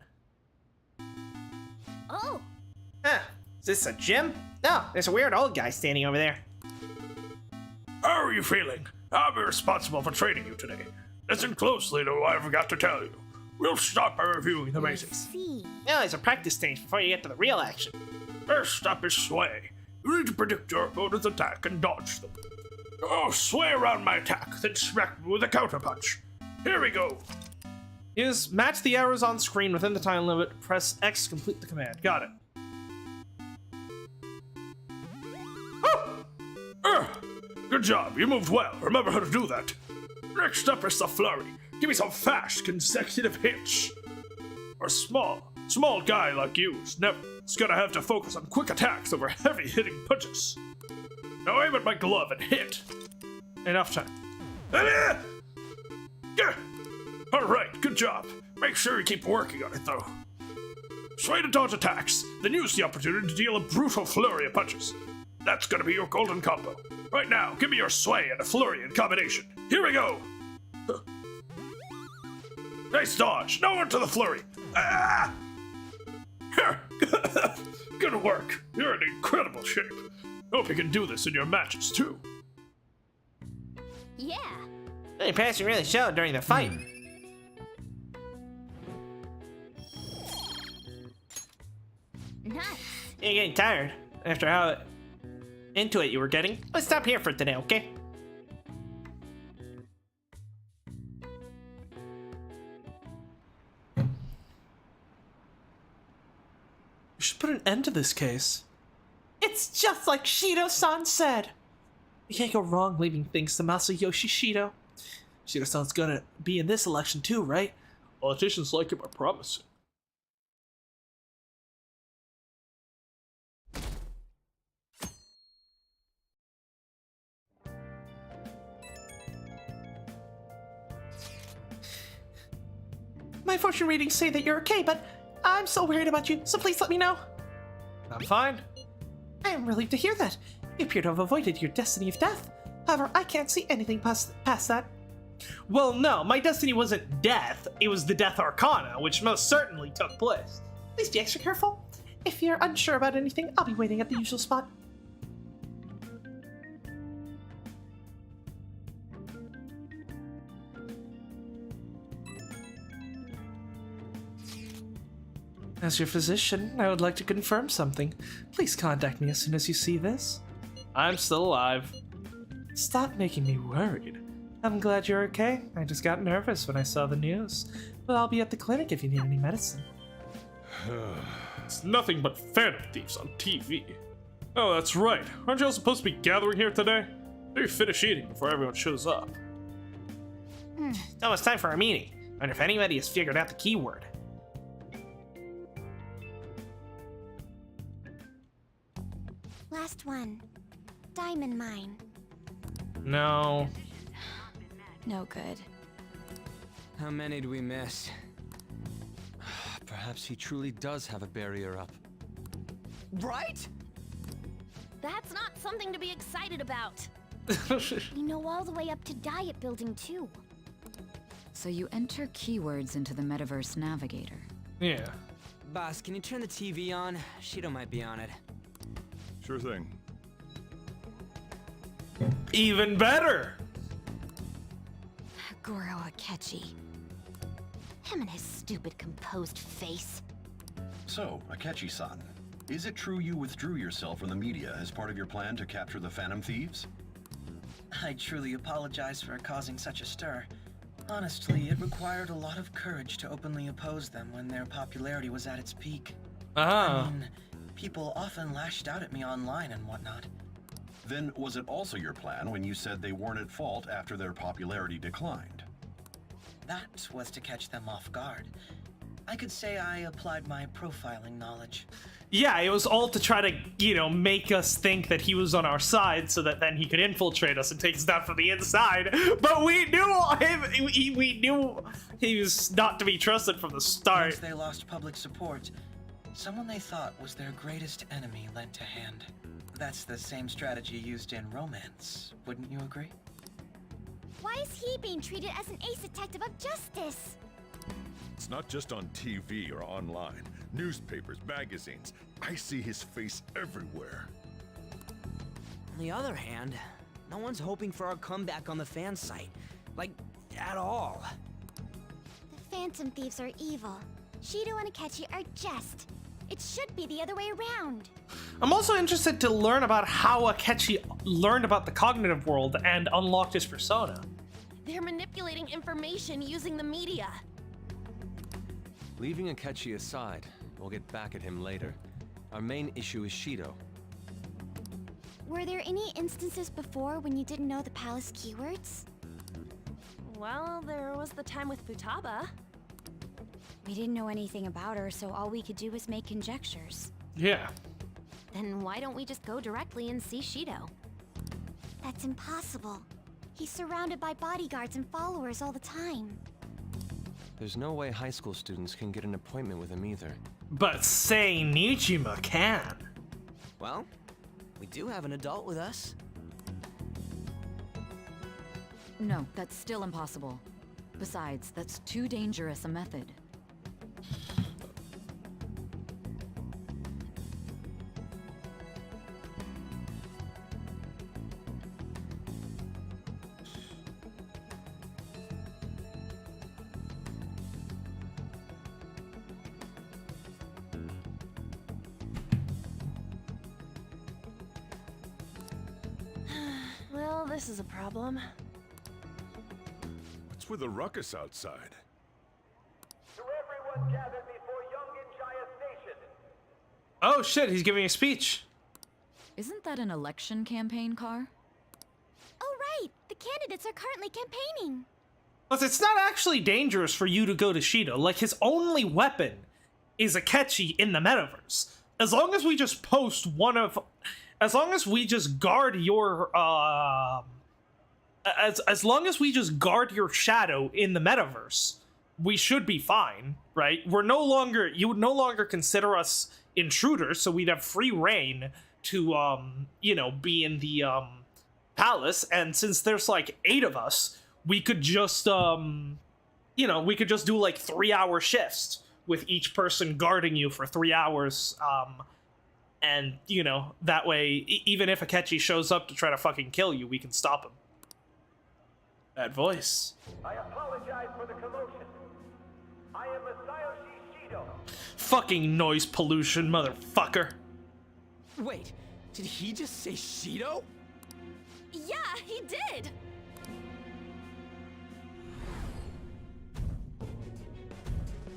Oh. Huh. Is this a gym? No, there's a weird old guy standing over there. How are you feeling? I'll be responsible for training you today. Listen closely to what I've got to tell you. We'll start by reviewing the basics. No, it's a practice stage before you get to the real action. First up is sway. You need to predict your opponent's attack and dodge them. Oh, sway around my attack, then smack me with a counterpunch. Here we go. Use match the arrows on screen within the time limit. Press X to complete the command. Got it. Good job, you moved well. Remember how to do that. Next up is the flurry. Give me some fast, consecutive hits. For a small guy like you is gonna have to focus on quick attacks over heavy hitting punches. Now aim at my glove and hit. Enough time. Alright, good job. Make sure you keep working on it though. Sway to dodge attacks, then use the opportunity to deal a brutal flurry of punches. That's gonna be your golden combo. Right now, give me your sway and a flurry in combination. Here we go! Nice dodge. Now on to the flurry. Ah! Good work. You're in incredible shape. Hope you can do this in your matches too. Yeah. Your passion really showed during the fight. Nice. You're getting tired after how into it you were getting. Let's stop here for today, okay? We should put an end to this case. It's just like Shido-san said. You can't go wrong leaving things to Masayoshi Shido. Shido-san's gonna be in this election too, right? Politicians like him are promising. My fortune readings say that you're okay, but I'm so worried about you, so please let me know. I'm fine. I am relieved to hear that. You appear to have avoided your destiny of death. However, I can't see anything past that. Well, no, my destiny wasn't death. It was the Death Arcana, which most certainly took place. Please be extra careful. If you're unsure about anything, I'll be waiting at the usual spot. As your physician, I would like to confirm something. Please contact me as soon as you see this. I'm still alive. Stop making me worried. I'm glad you're okay. I just got nervous when I saw the news. But I'll be at the clinic if you need any medicine. It's nothing but phantom thieves on TV. Oh, that's right. Aren't you all supposed to be gathering here today? Maybe finish eating before everyone shows up. It's almost time for our meeting. I wonder if anybody has figured out the keyword. Last one. Diamond mine. No. No good. How many do we miss? Perhaps he truly does have a barrier up. Right? That's not something to be excited about. We know all the way up to Diet Building too. So you enter keywords into the Metaverse Navigator. Yeah. Boss, can you turn the TV on? Shido might be on it. Sure thing. Even better! Goro Akechi. Him and his stupid composed face. So, Akechi-san, is it true you withdrew yourself from the media as part of your plan to capture the Phantom Thieves? I truly apologize for causing such a stir. Honestly, it required a lot of courage to openly oppose them when their popularity was at its peak. I mean, people often lashed out at me online and whatnot. Then was it also your plan when you said they weren't at fault after their popularity declined? That was to catch them off guard. I could say I applied my profiling knowledge. Yeah, it was all to try to, you know, make us think that he was on our side so that then he could infiltrate us and take us down from the inside. But we knew him, we knew he was not to be trusted from the start. Once they lost public support, someone they thought was their greatest enemy lent a hand. That's the same strategy used in romance, wouldn't you agree? Why is he being treated as an ace detective of justice? It's not just on TV or online. Newspapers, magazines. I see his face everywhere. On the other hand, no one's hoping for our comeback on the fan site. Like, at all. The Phantom Thieves are evil. Shido and Akechi are just. It should be the other way around. I'm also interested to learn about how Akechi learned about the cognitive world and unlocked his persona. They're manipulating information using the media. Leaving Akechi aside, we'll get back at him later. Our main issue is Shido. Were there any instances before when you didn't know the palace keywords? Well, there was the time with Futaba. We didn't know anything about her, so all we could do was make conjectures. Yeah. Then why don't we just go directly and see Shido? That's impossible. He's surrounded by bodyguards and followers all the time. There's no way high school students can get an appointment with him either. But say Nijima can. Well, we do have an adult with us. No, that's still impossible. Besides, that's too dangerous a method. Well, this is a problem. What's with the ruckus outside? Oh shit, he's giving a speech. Isn't that an election campaign car? Oh right, the candidates are currently campaigning. Plus, it's not actually dangerous for you to go to Shido. Like, his only weapon is Akechi in the metaverse. As long as we just post one of... As long as we just guard your, as long as we just guard your shadow in the metaverse, we should be fine, right? We're no longer... You would no longer consider us intruders, so we'd have free reign to, you know, be in the, palace. And since there's, like, 8 of us, we could just, you know, we could just do, like, 3-hour shifts with each person guarding you for 3 hours, and, you know, that way, even if Akechi shows up to try to fucking kill you, we can stop him. That voice. I apologize for the commotion. I am Masayoshi Shido. Fucking noise pollution, motherfucker. Wait, did he just say Shido? Yeah, he did!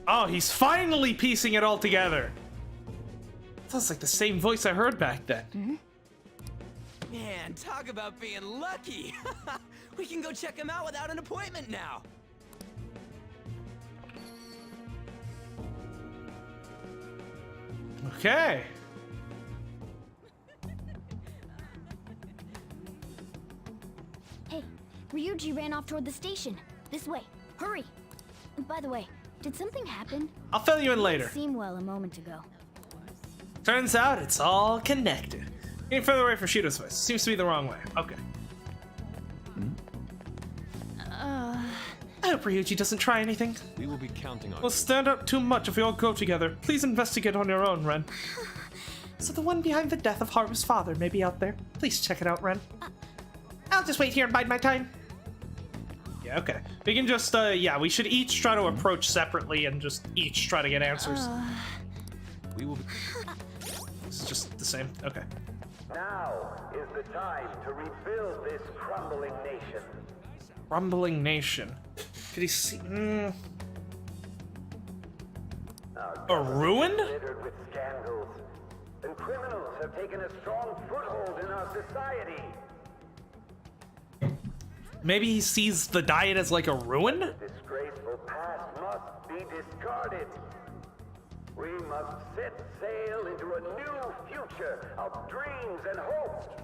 Oh, he's finally piecing it all together. Sounds like the same voice I heard back then. Man, talk about being lucky! We can go check him out without an appointment now! Okay. Hey, Ryuji ran off toward the station. This way. Hurry. By the way, did something happen? I'll fill you in later. Didn't seem well a moment ago. Turns out it's all connected. Getting further away from Shido's voice. Seems to be the wrong way. Okay. I hope Ryuji doesn't try anything. We will be counting on We'll stand up too much if we all go together. Please investigate on your own, Ren. So the one behind the death of Haru's father may be out there. Please check it out, Ren. I'll just wait here and bide my time. Yeah, okay. We can just, yeah, we should each try to approach separately and just each try to get answers. We will be... This is just the same. Okay. Now is the time to rebuild this crumbling nation. Crumbling nation. Did he see? A ruin? Littered with scandals, and criminals have taken a strong foothold in our society. Maybe he sees the diet as like a ruin? The disgraceful past must be discarded. We must set sail into a new future of dreams and hope.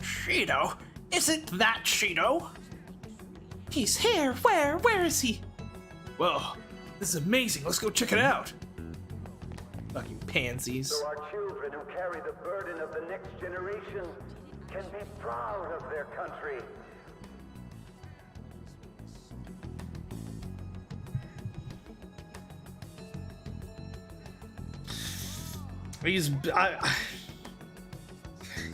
Shido? Isn't that Shido? He's here. Where is he? Whoa, this is amazing. Let's go check it out. Fucking pansies. So our children who carry the burden of the next generation can be proud of their country.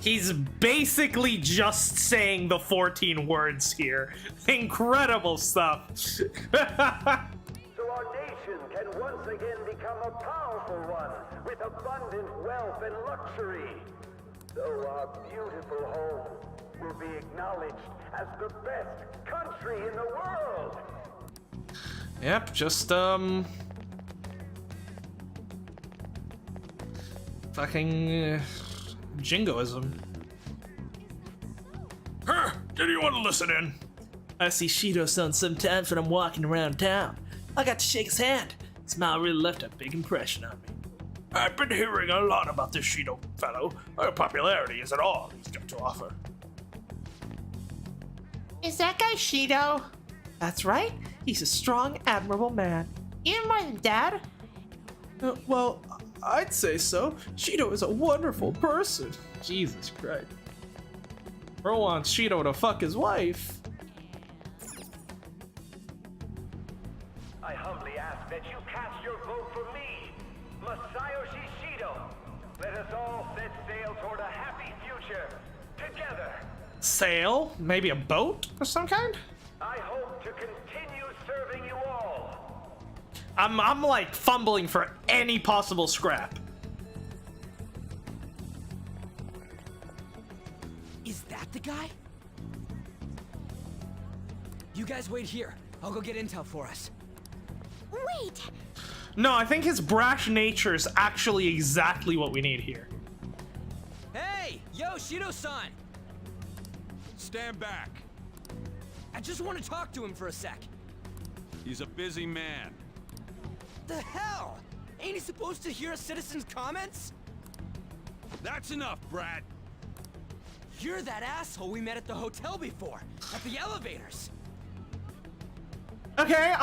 He's basically just saying the 14 words here. Incredible stuff. So our nation can once again become a powerful one with abundant wealth and luxury. So our beautiful home will be acknowledged as the best country in the world. Yep, just fucking jingoism. Huh, did you want to listen in? I see Shido's son sometimes when I'm walking around town. I got to shake his hand. His smile really left a big impression on me. I've been hearing a lot about this Shido fellow. Her popularity isn't all he's got to offer. Is that guy Shido? That's right. He's a strong, admirable man. Even more than Dad? Well, I'd say so. Shido is a wonderful person. Jesus Christ. Bro wants Shido to fuck his wife. I humbly ask that you cast your vote for me, Masayoshi Shido. Let us all set sail toward a happy future, together. Sail? Maybe a boat of some kind? I hope to continue serving you all. I'm like fumbling for any possible scrap. Is that the guy? You guys wait here. I'll go get intel for us. Wait! No, I think his brash nature is actually exactly what we need here. Hey! Yo, Shido-san! Stand back. I just want to talk to him for a sec. He's a busy man. The hell? Ain't he supposed to hear a citizen's comments? That's enough, Brad. You're that asshole we met at the hotel before, at the elevators. Okay,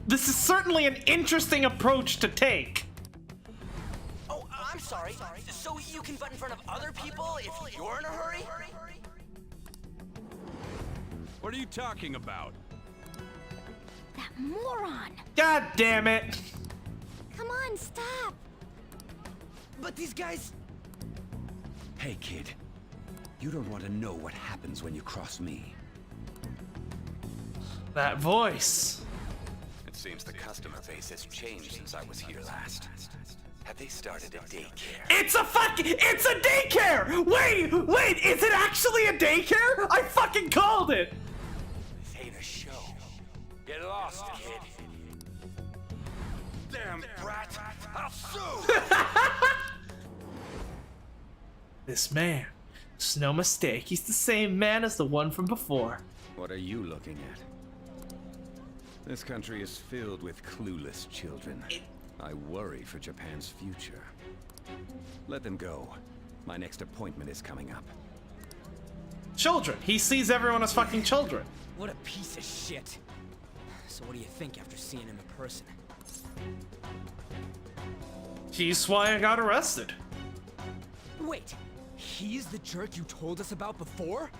this is certainly an interesting approach to take. Oh, I'm sorry. So you can butt in front of other people if you're in a hurry? What are you talking about? That moron! God damn it! Come on, stop! But these guys... Hey, kid. You don't want to know what happens when you cross me. That voice. It seems the customer base has changed since I was here last. Have they started a daycare? It's a daycare! Wait, is it actually a daycare? I fucking called it! This ain't a show. Get lost, kid. Damn brat! I'll sue! This man. It's no mistake. He's the same man as the one from before. What are you looking at? This country is filled with clueless children. I worry for Japan's future. Let them go. My next appointment is coming up. Children. He sees everyone as fucking children. What a piece of shit. So what do you think after seeing him in person? He's why I got arrested. Wait, he's the jerk you told us about before?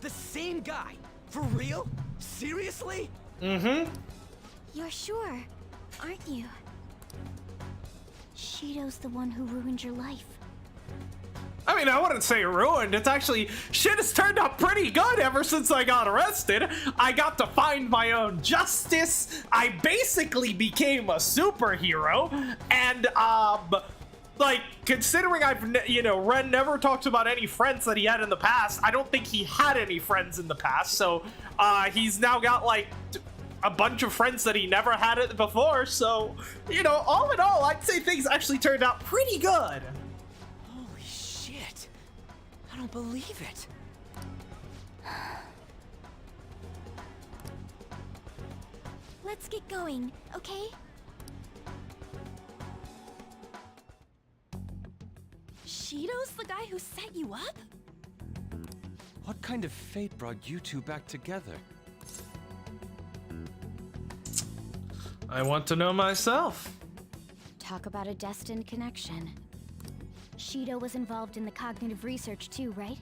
The same guy? For real? Seriously? Mm-hmm. You're sure, aren't you? Shido's the one who ruined your life. I mean, I wouldn't say ruined. It's actually, shit has turned out pretty good ever since I got arrested. I got to find my own justice. I basically became a superhero. And, like, considering Ren never talks about any friends that he had in the past, I don't think he had any friends in the past. So, he's now got, like, a bunch of friends that he never had it before. So, all in all, I'd say things actually turned out pretty good. I don't believe it. Let's get going, okay? Shido's the guy who set you up? What kind of fate brought you two back together? I want to know myself. Talk about a destined connection. Shido was involved in the cognitive research too, right?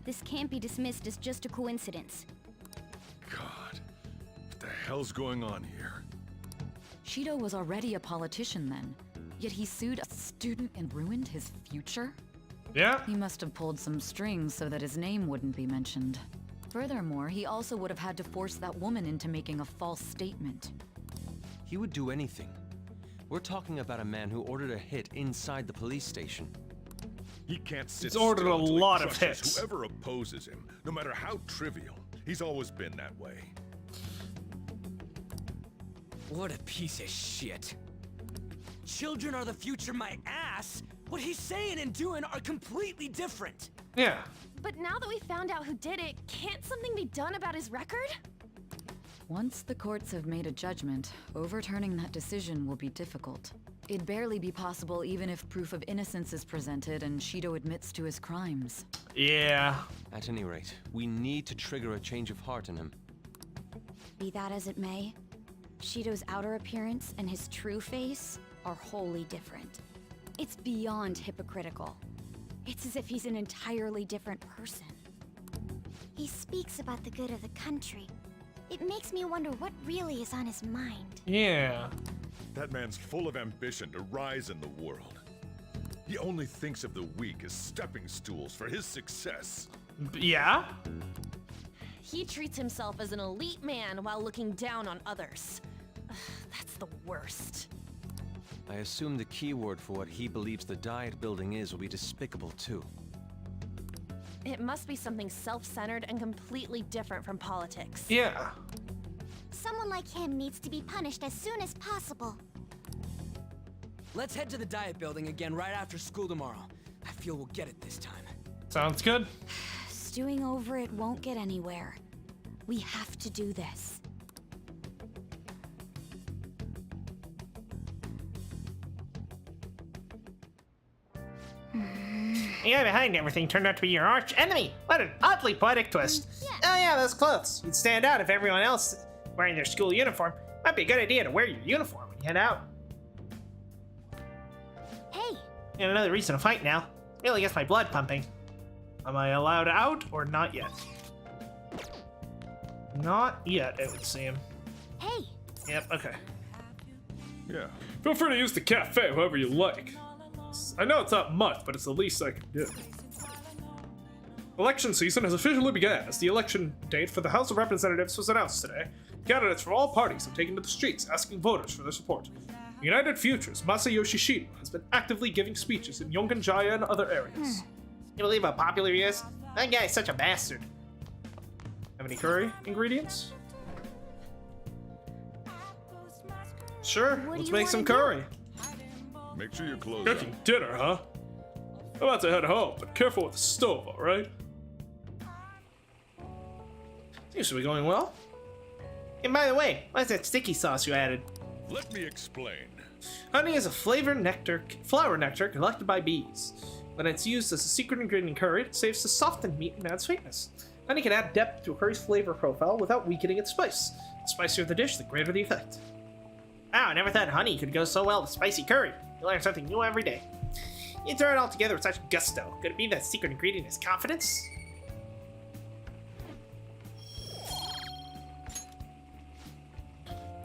This can't be dismissed as just a coincidence. God, what the hell's going on here? Shido was already a politician then, yet he sued a student and ruined his future? Yeah. He must have pulled some strings so that his name wouldn't be mentioned. Furthermore, he also would have had to force that woman into making a false statement. He would do anything. We're talking about a man who ordered a hit inside the police station. He can't sit He's ordered still a until he lot of crushes hits. Whoever opposes him, no matter how trivial, he's always been that way. What a piece of shit. Children are the future, my ass. What he's saying and doing are completely different. Yeah. But now that we found out who did it, can't something be done about his record? Once the courts have made a judgment, overturning that decision will be difficult. It'd barely be possible even if proof of innocence is presented and Shido admits to his crimes. Yeah. At any rate, we need to trigger a change of heart in him. Be that as it may, Shido's outer appearance and his true face are wholly different. It's beyond hypocritical. It's as if he's an entirely different person. He speaks about the good of the country. It makes me wonder what really is on his mind. Yeah. That man's full of ambition to rise in the world. He only thinks of the weak as stepping stools for his success. Yeah? He treats himself as an elite man while looking down on others. Ugh, that's the worst. I assume the key word for what he believes the Diet building is will be despicable too. It must be something self-centered and completely different from politics. Yeah. Someone like him needs to be punished as soon as possible. Let's head to the Diet building again right after school tomorrow. I feel we'll get it this time. Sounds good. Stewing over it won't get anywhere. We have to do this. The guy behind everything turned out to be your arch enemy. What an oddly poetic twist. Oh yeah, those clothes. You'd stand out if everyone else wearing their school uniform. Might be a good idea to wear your uniform when you head out. Hey! And another reason to fight now. Really gets my blood pumping. Am I allowed out or not yet? Not yet, it would seem. Hey! Yep, okay. Yeah. Feel free to use the cafe however you like. I know it's not much, but it's the least I can do. Election season has officially begun as the election date for the House of Representatives was announced today. Candidates from all parties have taken to the streets asking voters for their support. United Futures Masayoshi Shido has been actively giving speeches in Yongan-jaya and other areas. You believe how popular he is? That guy is such a bastard. Have any curry ingredients? Sure, let's make some curry. Make sure your clothes Cooking dinner, huh? I'm about to head home, but careful with the stove, alright? Seems to be going well. And by the way, what's that sticky sauce you added? Let me explain. Honey is a flower nectar collected by bees. When it's used as a secret ingredient in curry, it saves to soften meat and add sweetness. Honey can add depth to a curry's flavor profile without weakening its spice. The spicier the dish, the greater the effect. Wow, I never thought honey could go so well with spicy curry. You learn something new every day. You throw it all together with such gusto. Could it be that secret ingredient is confidence?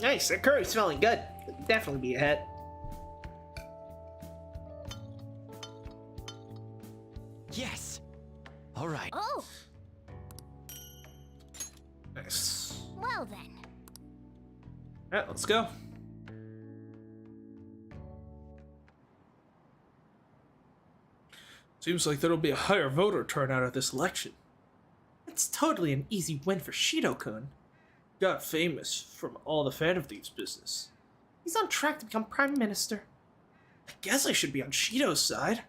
Nice, that curry's smelling good. Could definitely be a hit. Alright, let's go. Seems like there'll be a higher voter turnout at this election. It's totally an easy win for Shido-kun. Got famous from all the Phantom Thieves business. He's on track to become Prime Minister. I guess I should be on Shido's side.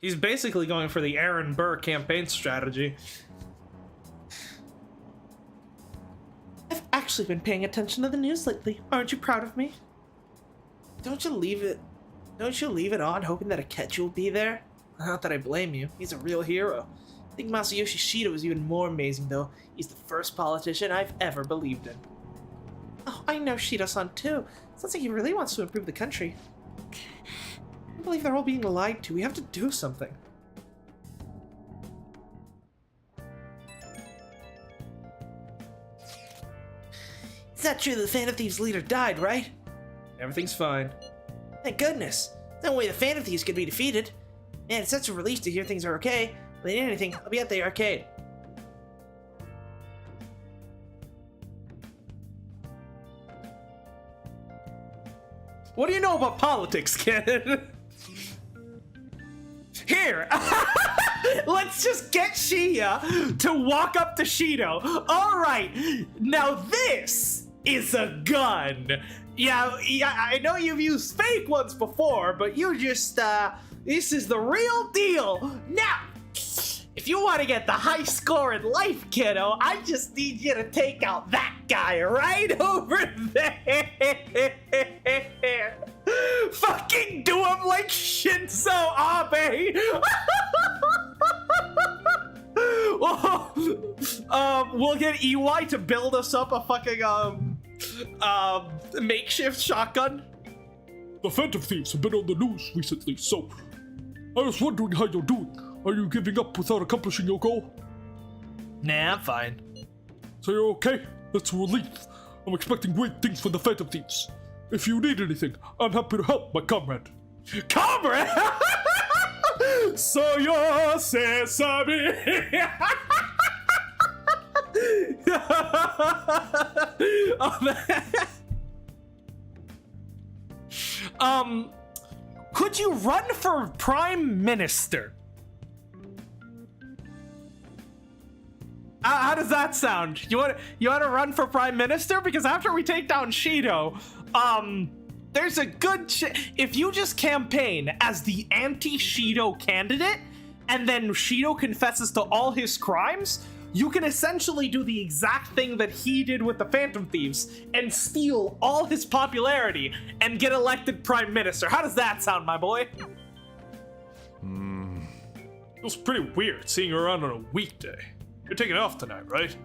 He's basically going for the Aaron Burr campaign strategy. I've actually been paying attention to the news lately. Aren't you proud of me? Don't you leave it on hoping that Akechi will be there? Not that I blame you. He's a real hero. I think Masayoshi Shido is even more amazing though. He's the first politician I've ever believed in. Oh, I know Shido-san too. Sounds like he really wants to improve the country. I believe they're all being lied to. We have to do something. It's not true that the Phantom Thieves leader died, right? Everything's fine. Thank goodness. No way the Phantom Thieves could be defeated. Man, it's such a relief to hear things are okay. If they need anything, I'll be at the arcade. What do you know about politics, kid? Here! Let's just get Shia to walk up to Shido. Alright, now this is a gun. Yeah, I know you've used fake ones before, but you just, this is the real deal. Now, if you want to get the high score in life, kiddo, I just need you to take out that guy right over there. Fucking do him like Shinzo Abe. We'll get EY to build us up a fucking makeshift shotgun. The Phantom Thieves have been on the news recently, so I was wondering how you're doing. Are you giving up without accomplishing your goal? Nah, I'm fine. So you're okay? That's a relief. I'm expecting great things from the Phantom Thieves. If you need anything, I'm happy to help, my comrade. Comrade? So you're sesame. Could you run for Prime Minister? How does that sound? You want to run for Prime Minister? Because after we take down Shido, there's a good if you just campaign as the anti-Shido candidate, and then Shido confesses to all his crimes, you can essentially do the exact thing that he did with the Phantom Thieves and steal all his popularity and get elected Prime Minister. How does that sound, my boy? Feels pretty weird seeing her around on a weekday. You're taking off tonight, right?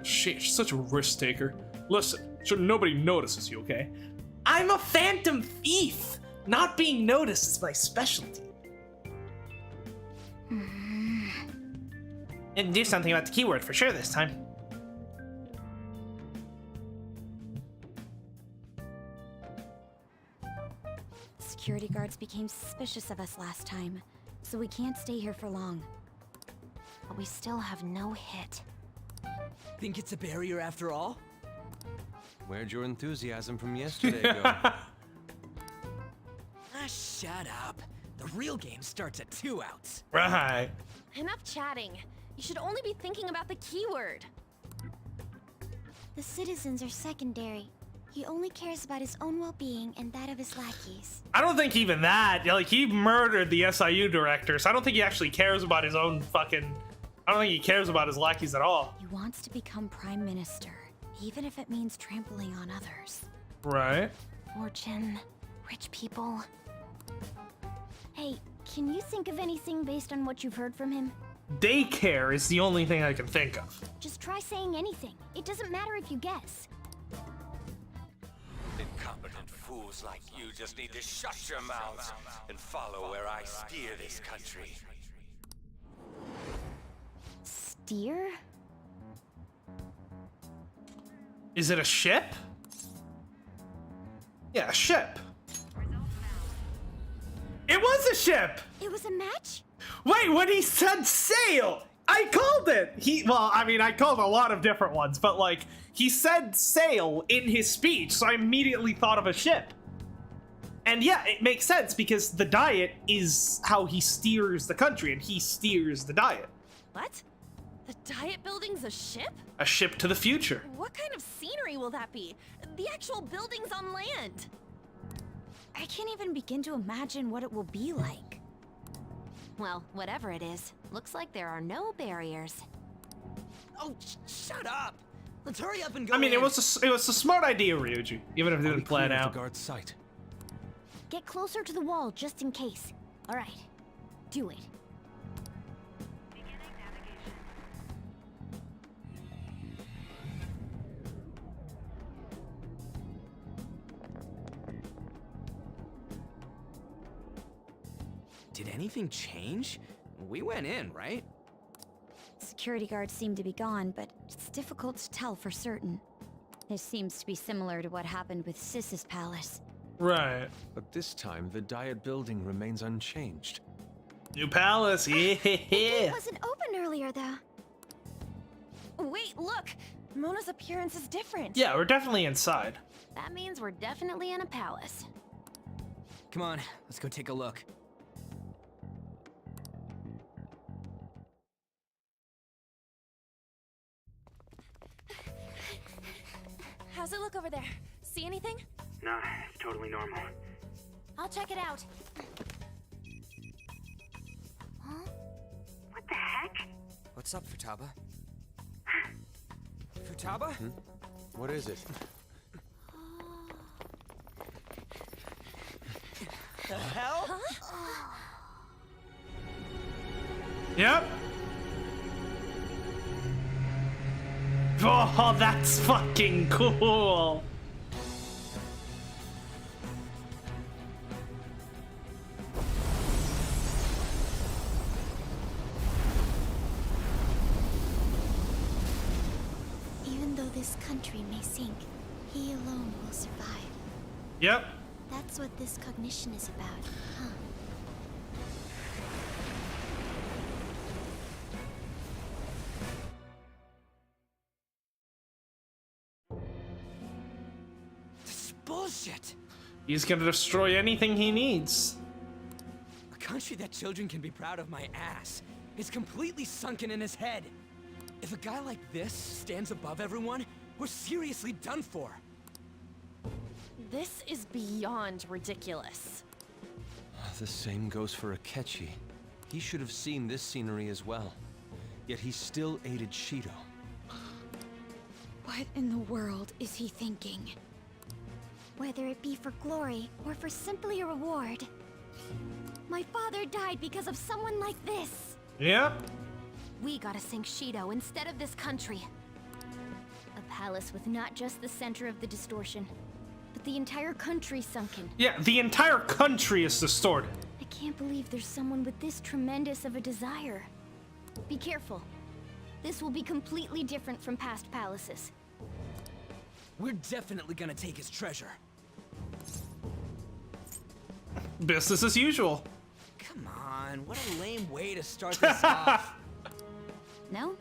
Shit, she's such a risk taker. Listen, sure nobody notices you, okay? I'm a Phantom Thief! Not being noticed is my specialty. And do something about the keyword for sure this time. Security guards became suspicious of us last time, so we can't stay here for long. But we still have no hit. Think it's a barrier after all? Where'd your enthusiasm from yesterday go? Shut up. The real game starts at 2 outs. Right. Enough chatting. You should only be thinking about the keyword. The citizens are secondary. He only cares about his own well-being and that of his lackeys. I don't think even that. Like, he murdered the SIU director, so I don't think he actually cares about his own fucking... I don't think he cares about his lackeys at all. He wants to become Prime Minister, even if it means trampling on others. Right. Fortune, rich people. Hey, can you think of anything based on what you've heard from him? Daycare is the only thing I can think of. Just try saying anything. It doesn't matter if you guess. Incompetent fools like you just need to shut your mouths and follow where I steer this country. Steer? Is it a ship? Yeah, a ship. It was a ship! It was a match? Wait, when he said sail, I called well, I mean, I called a lot of different ones, but like, he said sail in his speech, so I immediately thought of a ship. And yeah, it makes sense because the diet is how he steers the country, and he steers the diet. What? The diet building's a ship? A ship to the future. What kind of scenery will that be? The actual building's on land. I can't even begin to imagine what it will be like. Well, whatever it is, looks like there are no barriers. Oh, shut up! Let's hurry up and go. I mean, in. it was a smart idea, Ryuji, even if it didn't plan out. The guard's sight. Get closer to the wall just in case. All right, do it. Did anything change? We went in, right? Security guards seem to be gone, but it's difficult to tell for certain. This seems to be similar to what happened with Sis's palace. Right. But this time, the diet building remains unchanged. New palace, yeah. It wasn't open earlier, though. Wait, look! Mona's appearance is different. Yeah, we're definitely inside. That means we're definitely in a palace. Come on, let's go take a look. How's it look over there? See anything? Nah, it's totally normal. I'll check it out. Huh? What the heck? What's up, Futaba? Futaba? What is it? The hell? Huh? Yep. Oh, that's fucking cool. Even though this country may sink, he alone will survive. Yep. That's what this cognition is about, huh? Bullshit! He's gonna destroy anything he needs. A country that children can be proud of my ass is completely sunken in his head. If a guy like this stands above everyone, we're seriously done for. This is beyond ridiculous. The same goes for Akechi. He should have seen this scenery as well. Yet he still aided Shido. What in the world is he thinking? Whether it be for glory or for simply a reward. My father died because of someone like this. Yep. We gotta sink Shido instead of this country. A palace with not just the center of the distortion, but the entire country sunken. Yeah, the entire country is distorted. I can't believe there's someone with this tremendous of a desire. Be careful. This will be completely different from past palaces. We're definitely gonna take his treasure. Business as usual. Come on, what a lame way to start this off. No?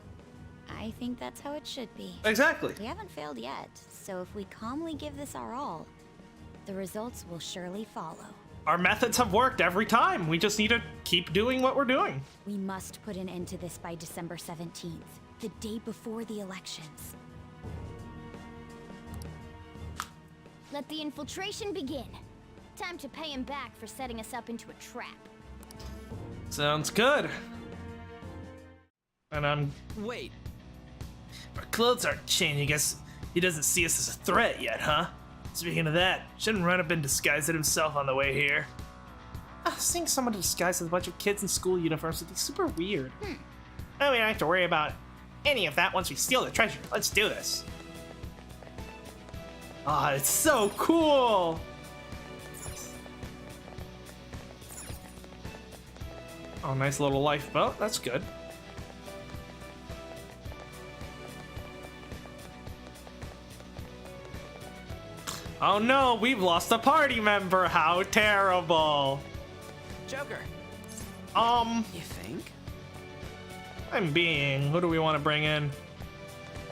I think that's how it should be. Exactly. We haven't failed yet, so if we calmly give this our all, the results will surely follow. Our methods have worked every time. We just need to keep doing what we're doing. We must put an end to this by December 17th, the day before the elections. Let the infiltration begin. Time to pay him back for setting us up into a trap. Sounds good. And I'm... Wait. Our clothes aren't changing. Guess he doesn't see us as a threat yet, huh? Speaking of that, shouldn't Run have been disguised himself on the way here? Seeing someone disguised as a bunch of kids in school uniforms would be super weird. Oh, we don't have to worry about any of that once we steal the treasure. Let's do this. Ah, it's so cool! Oh, nice little lifeboat. That's good. Oh no, we've lost a party member. How terrible. Joker. You think? I'm being. Who do we want to bring in?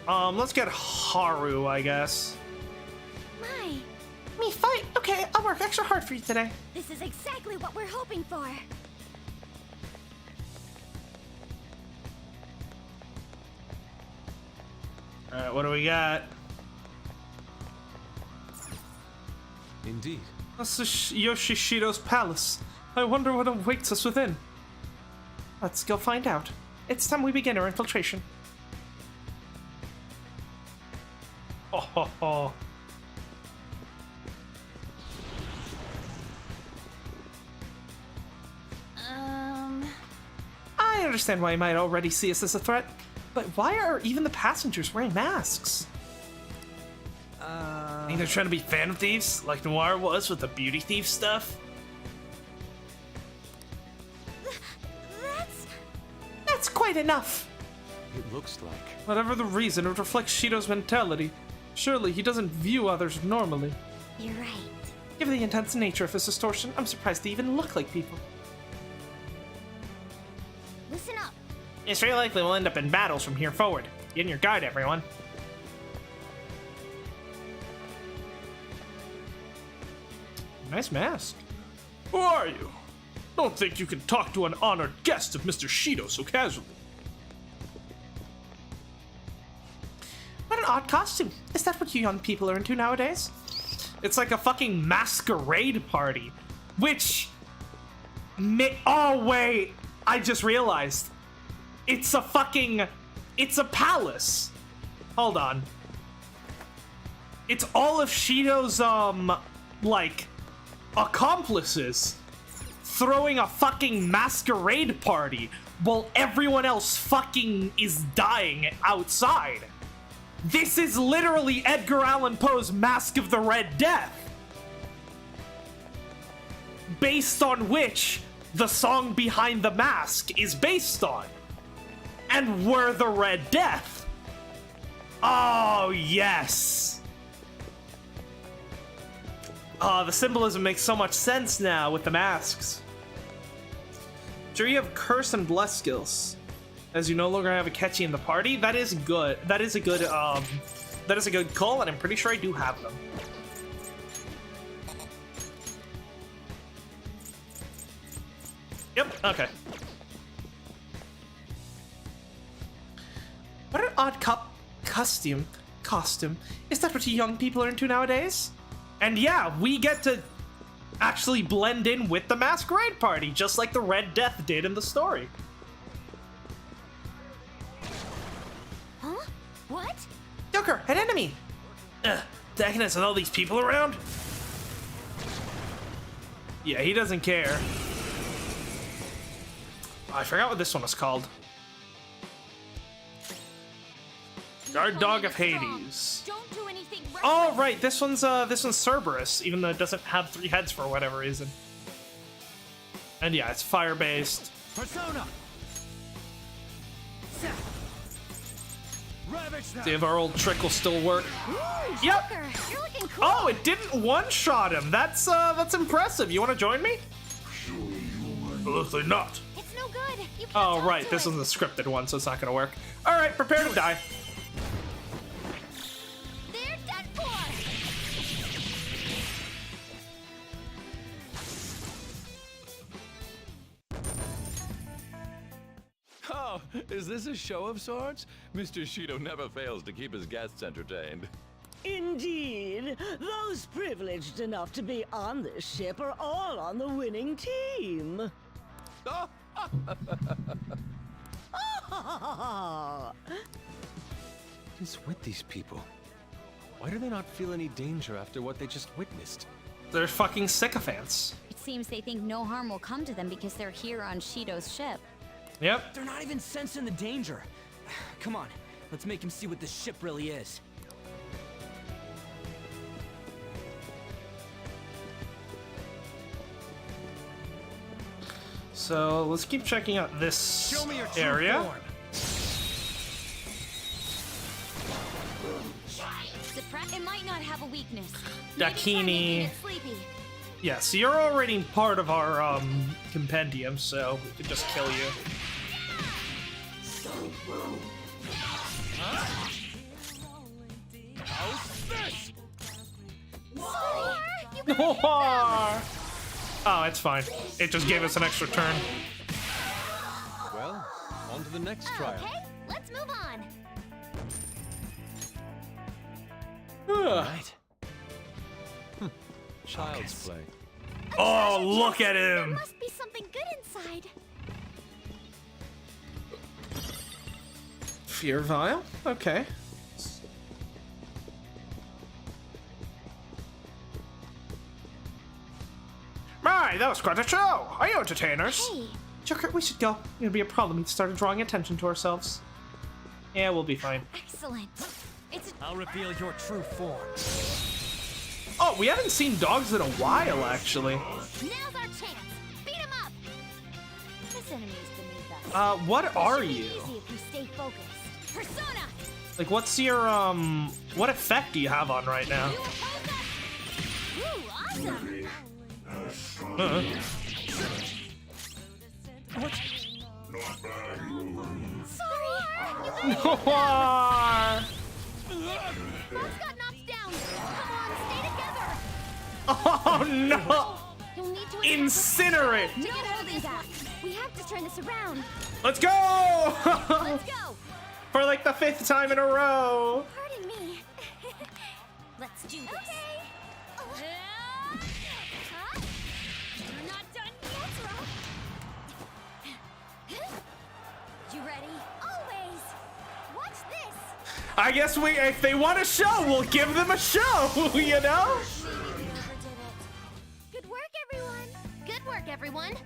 Let's get Haru, I guess. My, Me fight? Okay, I'll work extra hard for you today. this is exactly what we're hoping for. Alright, what do we got? Indeed. This is Yoshishido's palace. I wonder what awaits us within. Let's go find out. It's time we begin our infiltration. Oh ho ho. I understand why you might already see us as a threat, but why are even the passengers wearing masks? Think they're trying to be phantom thieves, like Noir was with the beauty thief stuff? That's quite enough. It looks like. Whatever the reason, it reflects Shido's mentality. Surely he doesn't view others normally. You're right. Given the intense nature of his distortion, I'm surprised they even look like people. Listen up. It's very likely we'll end up in battles from here forward. Get in your guard, everyone. Nice mask. Who are you? Don't think you can talk to an honored guest of Mr. Shido so casually. What an odd costume. Is that what you young people are into nowadays? It's like a fucking masquerade party. Which... oh, wait. I just realized. It's a fucking... It's a palace. Hold on. It's all of Shido's, like, accomplices throwing a fucking masquerade party while everyone else fucking is dying outside. This is literally Edgar Allan Poe's Mask of the Red Death, based on which the song Behind the Mask is based on. And we're the Red Death. Oh, yes. The symbolism makes so much sense now with the masks. Sure, you have curse and bless skills, as you no longer have a catchy in the party. That is good. That is a good call, and I'm pretty sure I do have them. Yep. Okay. What an odd costume. Is that what you young people are into nowadays? And yeah, we get to actually blend in with the masquerade party, just like the Red Death did in the story. Huh? What? Joker, an enemy! Attacking us with all these people around? Yeah, he doesn't care. Oh, I forgot what this one was called. Guard Dog of Hades. Don't do anything reckless. Oh, right, this one's Cerberus, even though it doesn't have 3 heads for whatever reason. And yeah, it's fire-based. Persona. See if our old trick will still work. Ooh, Yep. Joker, you're looking cool. Oh, it didn't one-shot him. That's impressive. You want to join me? Obviously not. It's no good. You can't Oh, talk right, to this it. one's a scripted one, so it's not gonna work. All right, prepare to die. They're done for. Oh, is this a show of sorts? Mr. Shido never fails to keep his guests entertained. Indeed. Those privileged enough to be on this ship are all on the winning team. What is with these people? Why do they not feel any danger after what they just witnessed? They're fucking sycophants. It seems they think no harm will come to them because they're here on Shido's ship. Yep. They're not even sensing the danger. Come on, let's make him see what this ship really is. So let's keep checking out this Show me your true area. form. It might not have a weakness. Maybe try making Dakini. it sleepy. Yeah, so you're already part of our compendium, so we could just kill you. Oh, it's fine. It just gave us an extra turn. Well, on to the next trial. Okay, let's move on. Right. Child's play. Oh, look at There him! must be something good inside. Fear vial? Okay. My, that was quite a show! Are you entertainers? Hey. Joker, we should go. It'd be a problem if we started drawing attention to ourselves. Yeah, we'll be fine. Excellent. I'll reveal your true form. Oh, we haven't seen dogs in a while, actually. Now's our chance. Beat him up. This enemy is beneath us. What are It should be you? easy if we stay focused. Persona. Like, what's your, what effect do you have on right now? Ooh, awesome. Noir! Fox got knocked down. Come on, stay together. Oh no! You'll need to Incinerate! to get holding back. We have to turn this around. Let's go! Let's go. For like the 5th time in a row. Pardon me. Let's do this. Okay. Huh? We're not done yet. You ready? Always. Watch this. I guess if they want a show, we'll give them a show, you know? Good work, everyone. Good work, everyone.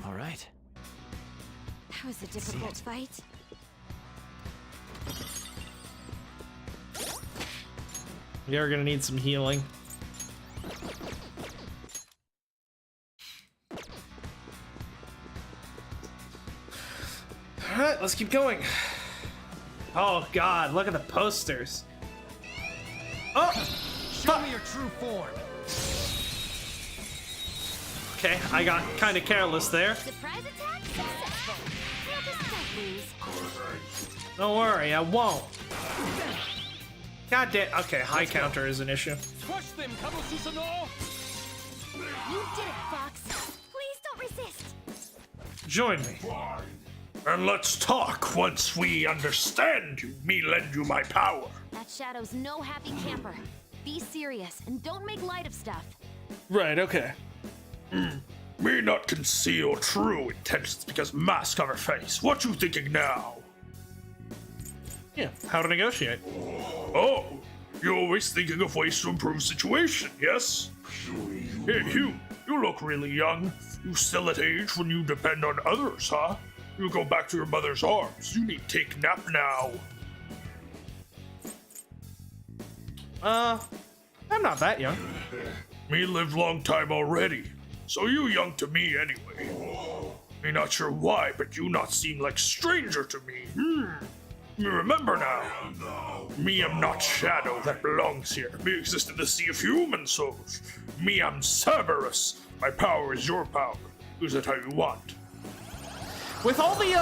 All right. That was a difficult fight. We are gonna need some healing. Alright, let's keep going. Oh god, look at the posters. Oh! Show me your true form. Okay, I got kind of careless there. Surprise attack successful. Now just don't lose. Don't worry, I won't. God damn. Okay, high counter is an issue. Crush them, Kabususano! You did it, Fox. Please don't resist. Join me. And let's talk once we understand you. Me lend you my power. That Shadow's no happy camper. Be serious and don't make light of stuff. Right, okay. Me not conceal true intentions because mask cover face. What you thinking now? Yeah, how to negotiate. Oh, you're always thinking of ways to improve situation, yes? Hey, you look really young. You still at age when you depend on others, huh? You go back to your mother's arms. You need take nap now. I'm not that young. Me lived long time already, so you young to me anyway. Me not sure why, but you not seem like stranger to me. Me remember now. Me am not Shadow that belongs here. Me exist in the sea of human souls. Me am Cerberus. My power is your power. Use it how you want. With all the,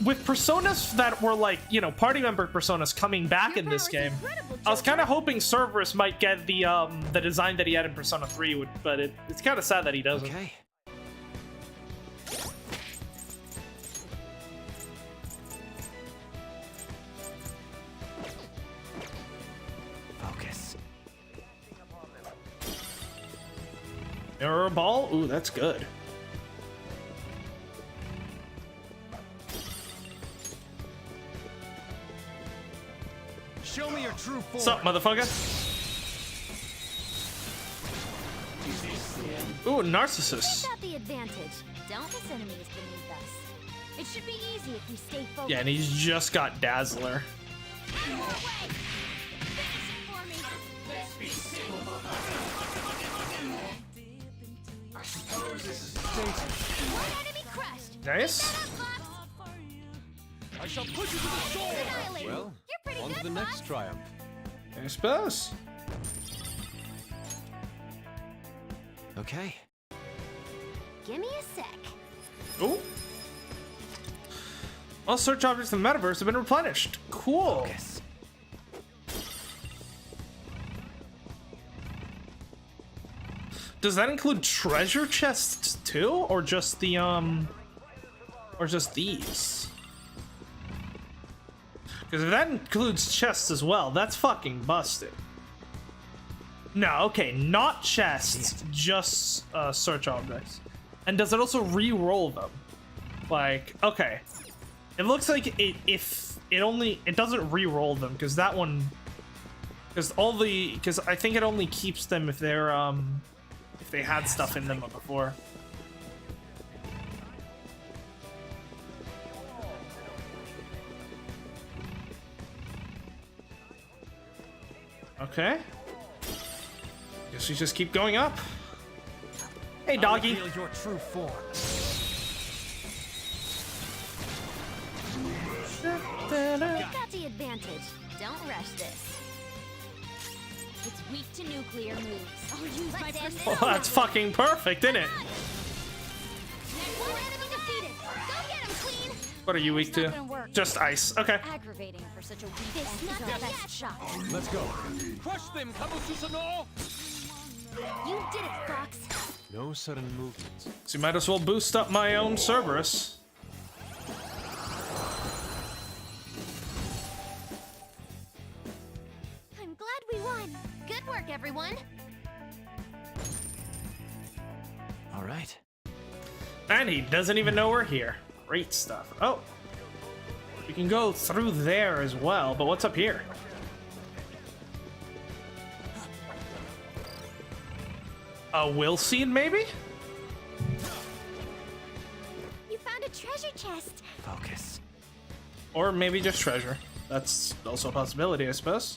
with personas that were like, you know, party member personas coming back in this game, I was kind of hoping Cerberus might get the design that he had in Persona 3, but it's kind of sad that he doesn't. Okay. Focus. Mirror ball? Ooh, that's good. Show me your true form. What's up, motherfucker? Ooh, narcissist. Got the advantage. Don't miss enemies beneath us. It should be easy if we stay focused. Yeah, and he's just got Dazzler. One enemy crushed. Nice. I shall put you to the sword. Well, on to the next triumph. I suppose. Okay. Give me a sec. Oh. All search objects in the metaverse have been replenished. Cool. Focus. Does that include treasure chests too, or just the or just these? Because if that includes chests as well, that's fucking busted. No, okay, not chests, just search objects. And does it also re-roll them? Like, okay, it looks like it doesn't re-roll them because that one, because I think it only keeps them if they're if they had stuff in them before. Okay. Guess we just keep going up. Hey, doggy. Reveal your true form. Got the advantage. Don't rush this. It's weak to nuclear moves. I'll use my first. Oh, that's fucking perfect, isn't it? One enemy defeated. Go get him, Queen. What are you weak to? Just ice. Okay. Aggravating for such a weak This not our the best best shot. Let's go. Crush them, Kabususano! You did it, Fox. No sudden movements. So you might as well boost up my own Cerberus. I'm glad we won. Good work, everyone. All right. And he doesn't even know we're here. Great stuff. Oh. We can go through there as well, but what's up here? A will seed, maybe? You found a treasure chest. Focus. Or maybe just treasure. That's also a possibility, I suppose.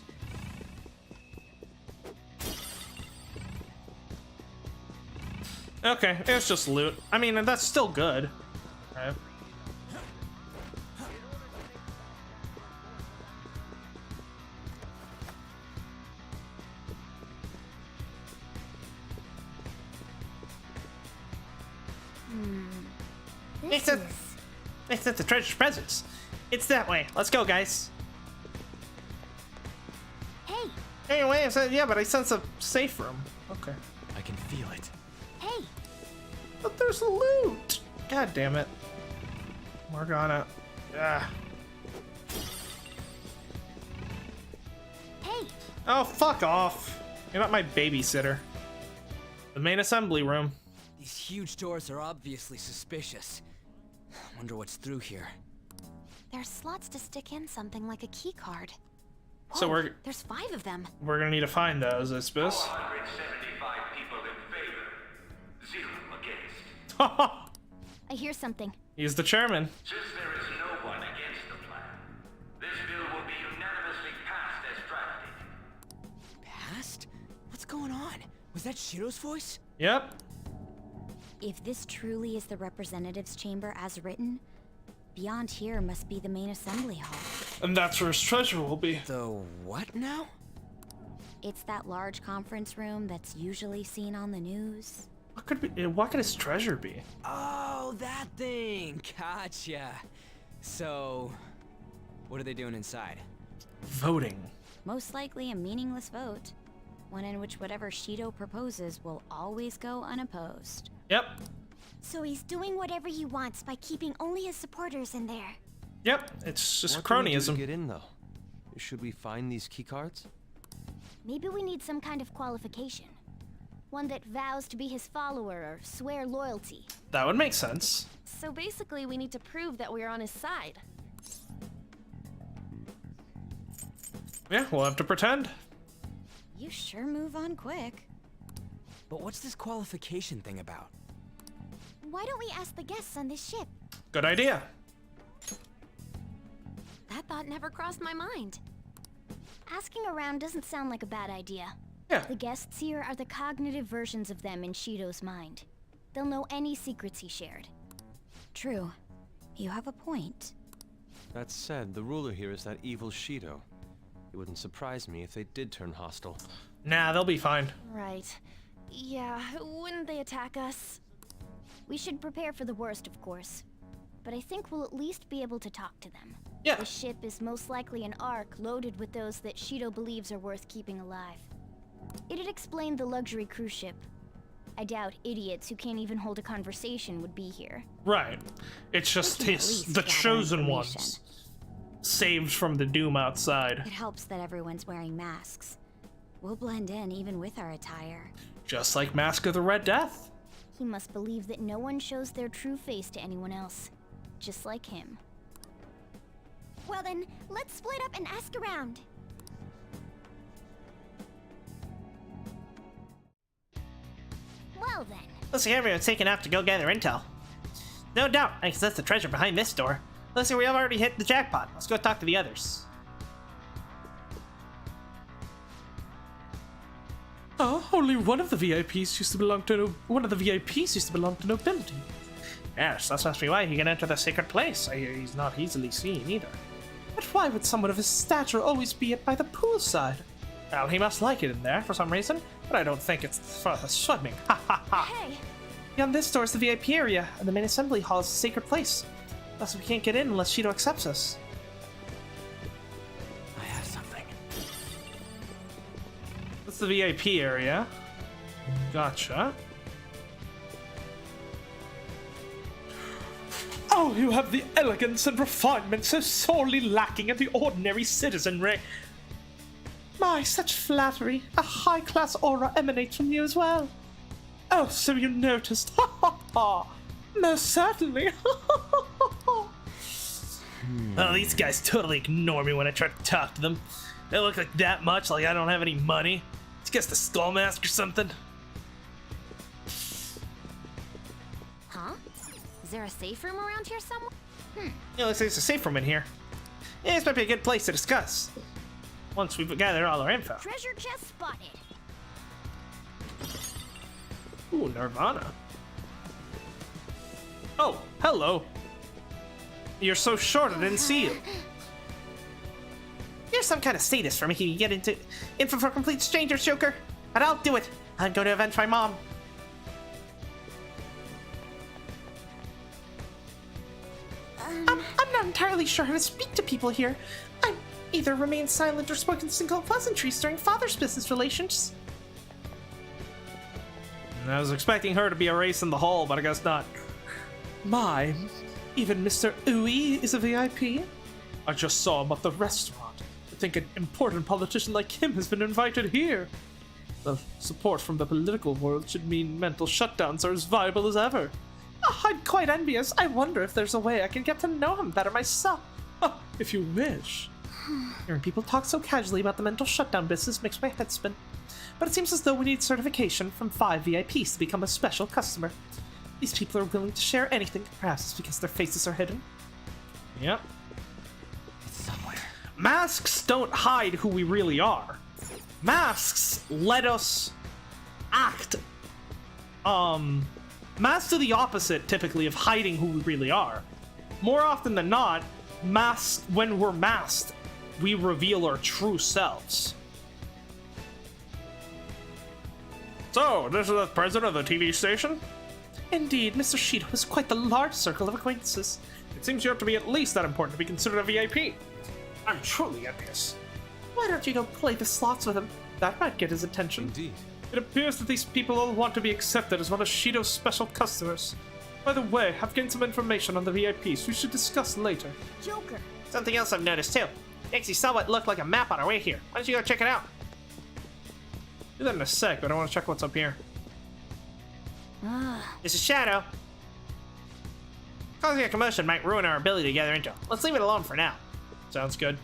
Okay, it's just loot. I mean, that's still good. Right. It's the treasure presents. It's that way. Let's go, guys. Hey. Anyway, I said, yeah, but I sense a safe room. Okay. I can feel it. Hey. But there's loot. God damn it. Morgana. Ah. Hey. Oh, fuck off. You're not my babysitter. The main assembly room. These huge doors are obviously suspicious. Wonder what's through here. There's slots to stick in something like a key card. So There's 5 of them. we're gonna need to find those, I suppose. 475 people in favor, 0 against. I hear something. He's the chairman. Since there is no one against the plan, this bill will be unanimously passed as drafted. Passed? What's going on? Was that Shiro's voice? Yep. If this truly is the representatives' chamber as written, beyond here must be the main assembly hall. And that's where his treasure will be. The what now? It's that large conference room that's usually seen on the news. What could his treasure be? Oh, that thing! Gotcha. So, what are they doing inside? Voting. Most likely a meaningless vote. One in which whatever Shido proposes will always go unopposed. Yep. So he's doing whatever he wants by keeping only his supporters in there. Yep, it's just What can we do to cronyism. get in though? Should we find these keycards? Maybe we need some kind of qualification. One that vows to be his follower or swear loyalty. That would make sense. So basically, we need to prove that we are on his side. Yeah, we'll have to pretend. You sure move on quick. But what's this qualification thing about? Why don't we ask the guests on this ship? Good idea. That thought never crossed my mind. Asking around doesn't sound like a bad idea. Yeah. The guests here are the cognitive versions of them in Shido's mind. They'll know any secrets he shared. True. You have a point. That said, the ruler here is that evil Shido. It wouldn't surprise me if they did turn hostile. Nah, they'll be fine. Right. Yeah, wouldn't they attack us? We should prepare for the worst, of course. But I think we'll at least be able to talk to them. Yeah. The ship is most likely an Ark loaded with those that Shido believes are worth keeping alive. It'd explain the luxury cruise ship. I doubt idiots who can't even hold a conversation would be here. Right. It's just the chosen ones. Saved from the doom outside. It helps that everyone's wearing masks. We'll blend in even with our attire. Just like Mask of the Red Death. He must believe that no one shows their true face to anyone else. Just like him. Well then, let's split up and ask around. Well then. Looks like everyone's taken off to go gather intel. No doubt, I guess that's the treasure behind this door. Looks like we have already hit the jackpot. Let's go talk to the others. Oh, only one of the VIPs used to belong to nobility. Yes, that must be why he can enter the sacred place. I hear he's not easily seen either. But why would someone of his stature always be by the poolside? Well, he must like it in there for some reason, but I don't think it's for the swimming. Ha ha ha! Hey! Beyond this door is the VIP area, and the main assembly hall is a sacred place. Thus we can't get in unless Shido accepts us. I have something. That's the VIP area. Gotcha. Oh, you have the elegance and refinement so sorely lacking in the ordinary citizenry. My, such flattery. A high-class aura emanates from you as well. Oh, so you noticed. Ha ha ha. Most certainly. Oh, these guys totally ignore me when I try to talk to them. They look like that much, like I don't have any money. It's just the skull mask or something. Huh? Is there a safe room around here somewhere? Yeah, looks like there's a safe room in here. Yeah, this might be a good place to discuss. Once we've gathered all our info. Treasure chest spotted. Ooh, Nirvana. Oh, hello. You're so short I didn't see you. You're some kind of sadist for making me get into info for complete strangers, Joker. But I'll do it. I'm going to avenge my mom. I'm not entirely sure how to speak to people here. I either remain silent or spoken single pleasantries during father's business relations. I was expecting her to be a race in the hall, but I guess not. My, even Mr. Ooey is a VIP? I just saw him at the restaurant. I think an important politician like him has been invited here. The support from the political world should mean mental shutdowns are as viable as ever. Oh, I'm quite envious. I wonder if there's a way I can get to know him better myself. Oh, if you wish. Hearing people talk so casually about the mental shutdown business makes my head spin. But it seems as though we need certification from 5 VIPs to become a special customer. These people are willing to share anything, perhaps it's because their faces are hidden. Yep. It's somewhere. Masks don't hide who we really are. Masks let us act. Masks do the opposite, typically, of hiding who we really are. More often than not, when we're masked, we reveal our true selves. So, this is the president of the TV station? Indeed, Mr. Shido has quite the large circle of acquaintances. It seems you have to be at least that important to be considered a VIP. I'm truly envious. Why don't you go play the slots with him? That might get his attention. Indeed. It appears that these people all want to be accepted as one of Shido's special customers. By the way, I've gained some information on the VIPs we should discuss later. Joker. Something else I've noticed too. We actually saw what looked like a map on our way here. Why don't you go check it out? Do that in a sec, but I want to check what's up here. This is Shadow. Causing a commotion might ruin our ability to gather intel. Let's leave it alone for now. Sounds good.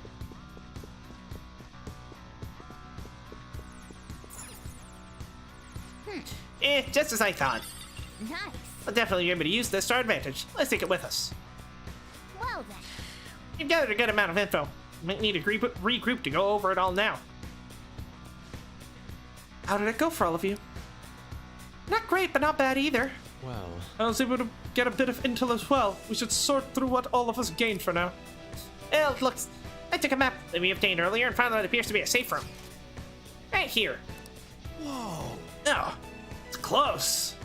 Just as I thought. Nice. We'll definitely be able to use this to our advantage. Let's take it with us. Well then. You've gathered a good amount of info. You might need to regroup to go over it all now. How did it go for all of you? Not great, but not bad either. Well, I was able to get a bit of intel as well. We should sort through what all of us gained for now. Well, it looks... I took a map that we obtained earlier and found that it appears to be a safe room. Right here. Whoa. Oh, it's close.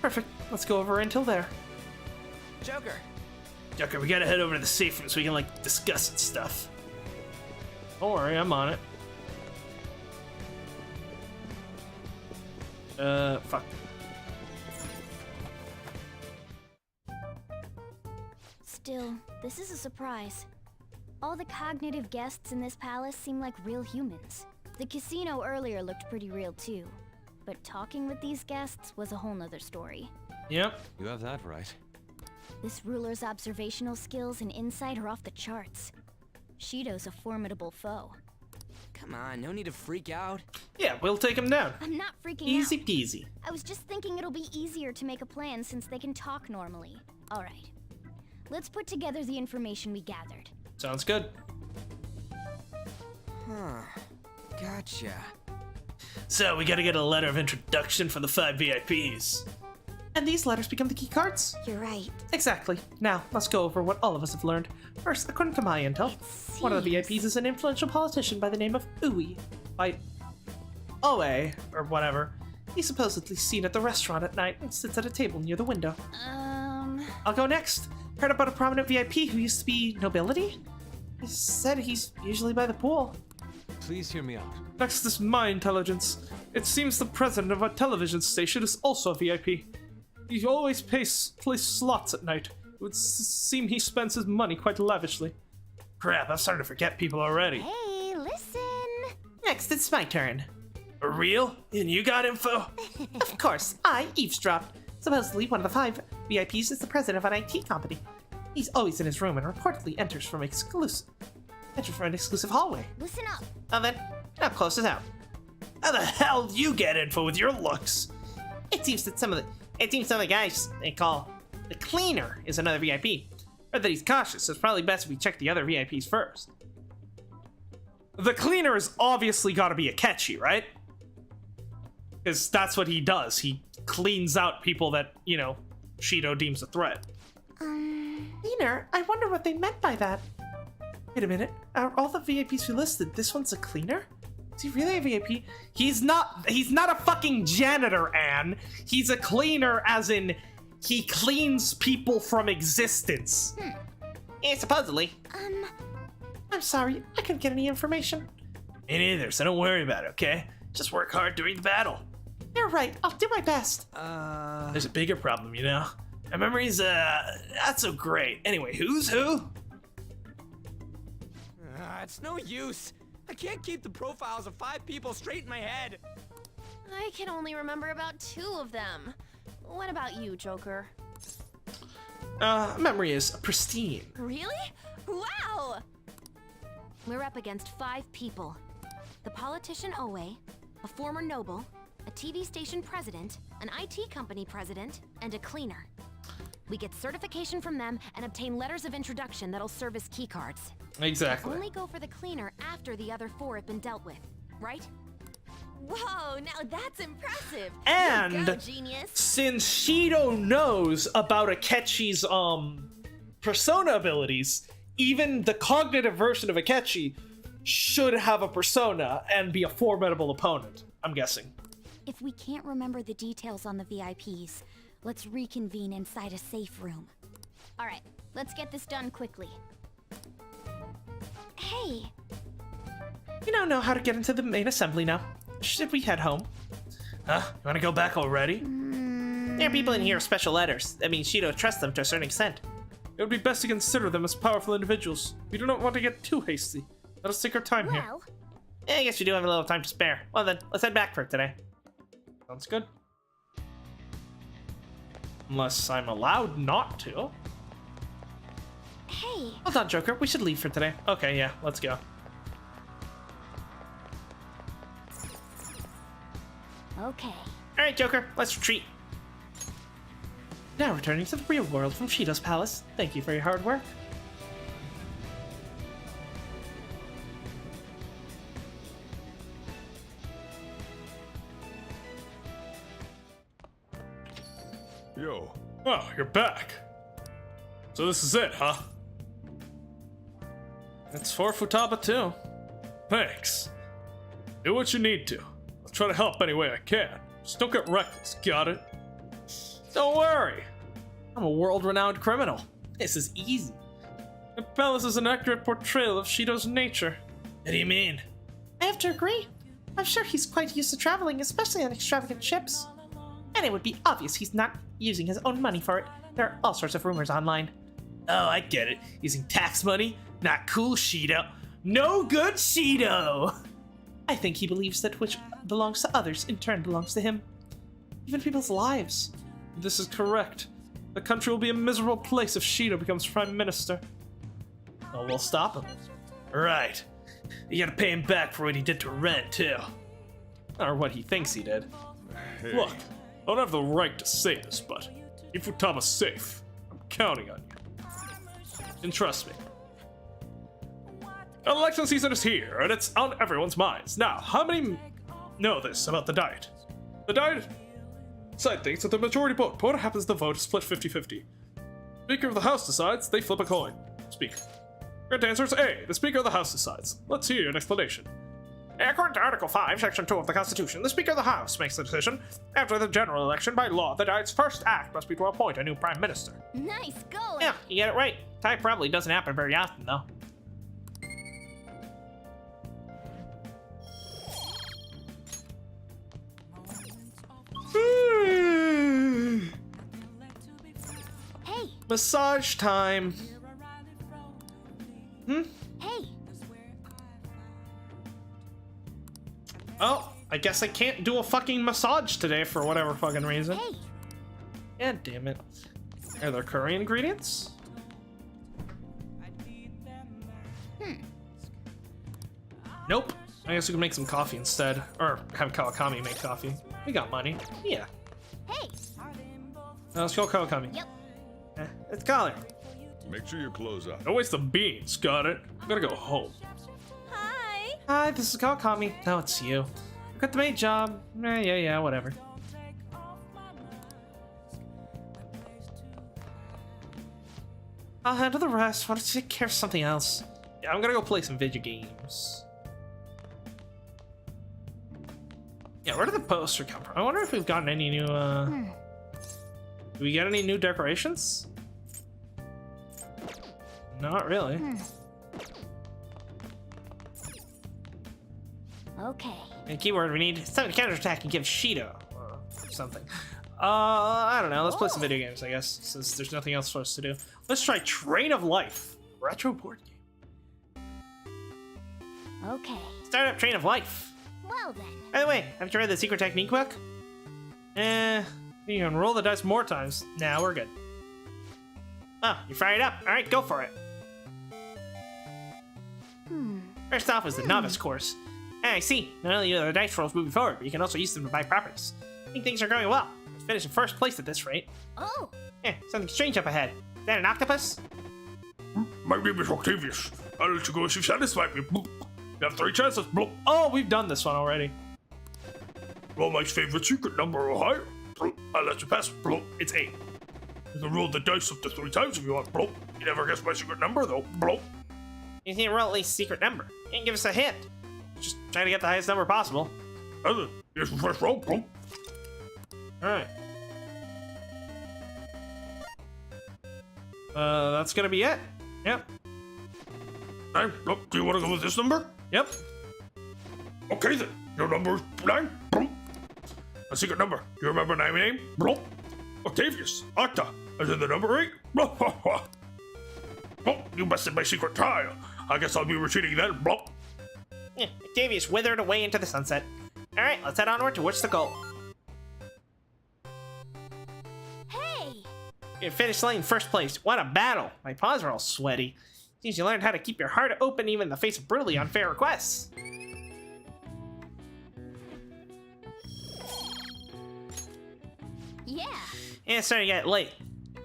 Perfect. let's go over until there. Joker. Joker, we gotta head over to the safe room so we can, like, discuss and stuff. Don't worry, I'm on it. Fuck. Still, this is a surprise. All the cognitive guests in this palace seem like real humans. The casino earlier looked pretty real too. But talking with these guests was a whole nother story. Yep. You have that right. This ruler's observational skills and insight are off the charts. Shido's a formidable foe. Come on, no need to freak out. Yeah, we'll take him down. I'm not freaking Easy out. peasy. I was just thinking it'll be easier to make a plan since they can talk normally. Alright. Let's put together the information we gathered. Sounds good. Huh. Gotcha. So, we gotta get a letter of introduction for the 5 VIPs. And these letters become the key cards? You're right. Exactly. Now, let's go over what all of us have learned. First, according to my intel, one of the VIPs is an influential politician by the name of Uwe. By Oe, or whatever. He's supposedly seen at the restaurant at night and sits at a table near the window. I'll go next. Heard about a prominent VIP who used to be nobility? He said he's usually by the pool. Please hear me out. Next is my intelligence. It seems the president of a television station is also a VIP. He always plays slots at night. It would seem he spends his money quite lavishly. Crap, I'm starting to forget people already. Hey, listen! Next, it's my turn. For real? And you got info? Of course, I eavesdropped. Supposedly, one of the 5 VIPs is the president of an IT company. He's always in his room and reportedly enters from an exclusive hallway. Listen up. Well then, now close this out. How the hell do you get info with your looks? It seems some of the guys they call the cleaner is another VIP. Heard that he's cautious, so it's probably best if we check the other VIPs first. The cleaner has obviously got to be Akechi, right? Because that's what he does. He cleans out people that, you know, Shido deems a threat. Cleaner? I wonder what they meant by that. Wait a minute. Are all the VIPs we listed, this one's a cleaner? Is he really a VIP? He's not a fucking janitor, Anne. He's a cleaner as in he cleans people from existence. Yeah, supposedly. I'm sorry, I couldn't get any information. Me neither, so don't worry about it, okay? Just work hard during the battle. You're right, I'll do my best. There's a bigger problem, you know? My memory's, not so great. Anyway, who's who? It's no use. I can't keep the profiles of 5 people straight in my head. I can only remember about 2 of them. What about you, Joker? Memory is pristine. Really? Wow! We're up against 5 people. The politician Oe, a former noble, a TV station president, an IT company president, and a cleaner. We get certification from them and obtain letters of introduction that'll serve as keycards. Exactly. Only go for the cleaner after the other 4 have been dealt with, right? Whoa, now that's impressive. And You go, genius. since Shido knows about Akechi's persona abilities, even the cognitive version of Akechi should have a persona and be a formidable opponent, I'm guessing. If we can't remember the details on the VIPs, let's reconvene inside a safe room. Alright, let's get this done quickly. Hey! You now know how to get into the main assembly now. Should we head home? Huh? You wanna go back already? There are people in here with special letters. That means Shido trusts them to a certain extent. It would be best to consider them as powerful individuals. We do not want to get too hasty. Let us take our time here. Yeah, I guess we do have a little time to spare. Well then, let's head back for today. Sounds good. Unless I'm allowed not to. Hey! Hold on, Joker. We should leave for today. Okay, yeah, let's go. Okay. Alright, Joker, let's retreat. Now returning to the real world from Shido's palace. Thank you for your hard work. Yo. Oh, you're back. So this is it, huh? It's for Futaba too. Thanks. Do what you need to. I'll try to help any way I can. Just don't get reckless, got it? Don't worry. I'm a world-renowned criminal. This is easy. The palace is an accurate portrayal of Shido's nature. What do you mean? I have to agree. I'm sure he's quite used to traveling, especially on extravagant ships. And it would be obvious he's not using his own money for it. There are all sorts of rumors online. Oh, I get it. Using tax money? Not cool, Shido. No good, Shido! I think he believes that which belongs to others in turn belongs to him. Even people's lives. This is correct. The country will be a miserable place if Shido becomes prime minister. Well, we'll stop him. Right. You gotta pay him back for what he did to Ren, too. Or what he thinks he did. Hey. Look, I don't have the right to say this, but keep Futama safe. I'm counting on you. And trust me. Election season is here, and it's on everyone's minds. Now, how many know this about the Diet? The Diet side thinks that the majority vote, but what happens if the vote is split 50-50? Speaker of the House decides, they flip a coin. Speaker. Correct answer is A. The Speaker of the House decides. Let's hear an explanation. According to Article 5, Section 2 of the Constitution, the Speaker of the House makes the decision. After the general election, by law, the Diet's first act must be to appoint a new Prime Minister. Nice going. Yeah, you get it right. Type probably doesn't happen very often, though. Hey. Massage time. Hey. Oh, I guess I can't do a fucking massage today for whatever fucking reason. Hey. God damn it. Are there curry ingredients? Nope. I guess we can make some coffee instead. Or have Kawakami make coffee. We got money. Yeah. Hey. Let's call Kawakami. Yep. Let's call her. Make sure your clothes up. Don't waste the beans, got it? I gotta go home. Hi, this is Kawakami. No, it's you. I got the maid job. Yeah, whatever. I'll handle the rest. Why don't you take care of something else? Yeah, I'm gonna go play some video games. Yeah, where did the poster come from? I wonder if we've gotten any new, Do we get any new decorations? Not really. Okay. And keyword we need something to counterattack and give Shido something. I don't know. Let's play some video games, I guess, since there's nothing else for us to do. Let's try Train of Life, retro board game. Okay. Start up Train of Life. Well then. By the way, have you read the secret technique book? You can roll the dice more times. Nah, we're good. Oh, you fry it up. All right, go for it. First off is the novice course. I see. Not only are the dice rolls moving forward, but you can also use them to buy properties. I think things are going well. Let's finish in first place at this rate. Oh. Yeah, something strange up ahead. Is that an octopus? My name is Octavius. I'll let you go if you satisfy me. You have 3 chances. Oh, we've done this one already. Roll my favorite secret number or higher. I'll let you pass. It's 8. You can roll the dice up to 3 times if you want. You never guess my secret number though. You can't roll at least a secret number. You can give us a hint. Just try to get the highest number possible. Here's the first roll. Alright. That's gonna be it. Yep. Do you want to go with this number? Yep. Okay then. Your number is 9. A secret number. Do you remember my name? Octavius. Octa. As in the number 8. You busted my secret tile. I guess I'll be retreating then. Yeah, Octavius withered away into the sunset. Alright, let's head onward towards the goal. Hey! You finished laying first place. What a battle. My paws are all sweaty. Seems you learned how to keep your heart open even in the face of brutally unfair requests. Yeah. Yeah, it's starting to get late.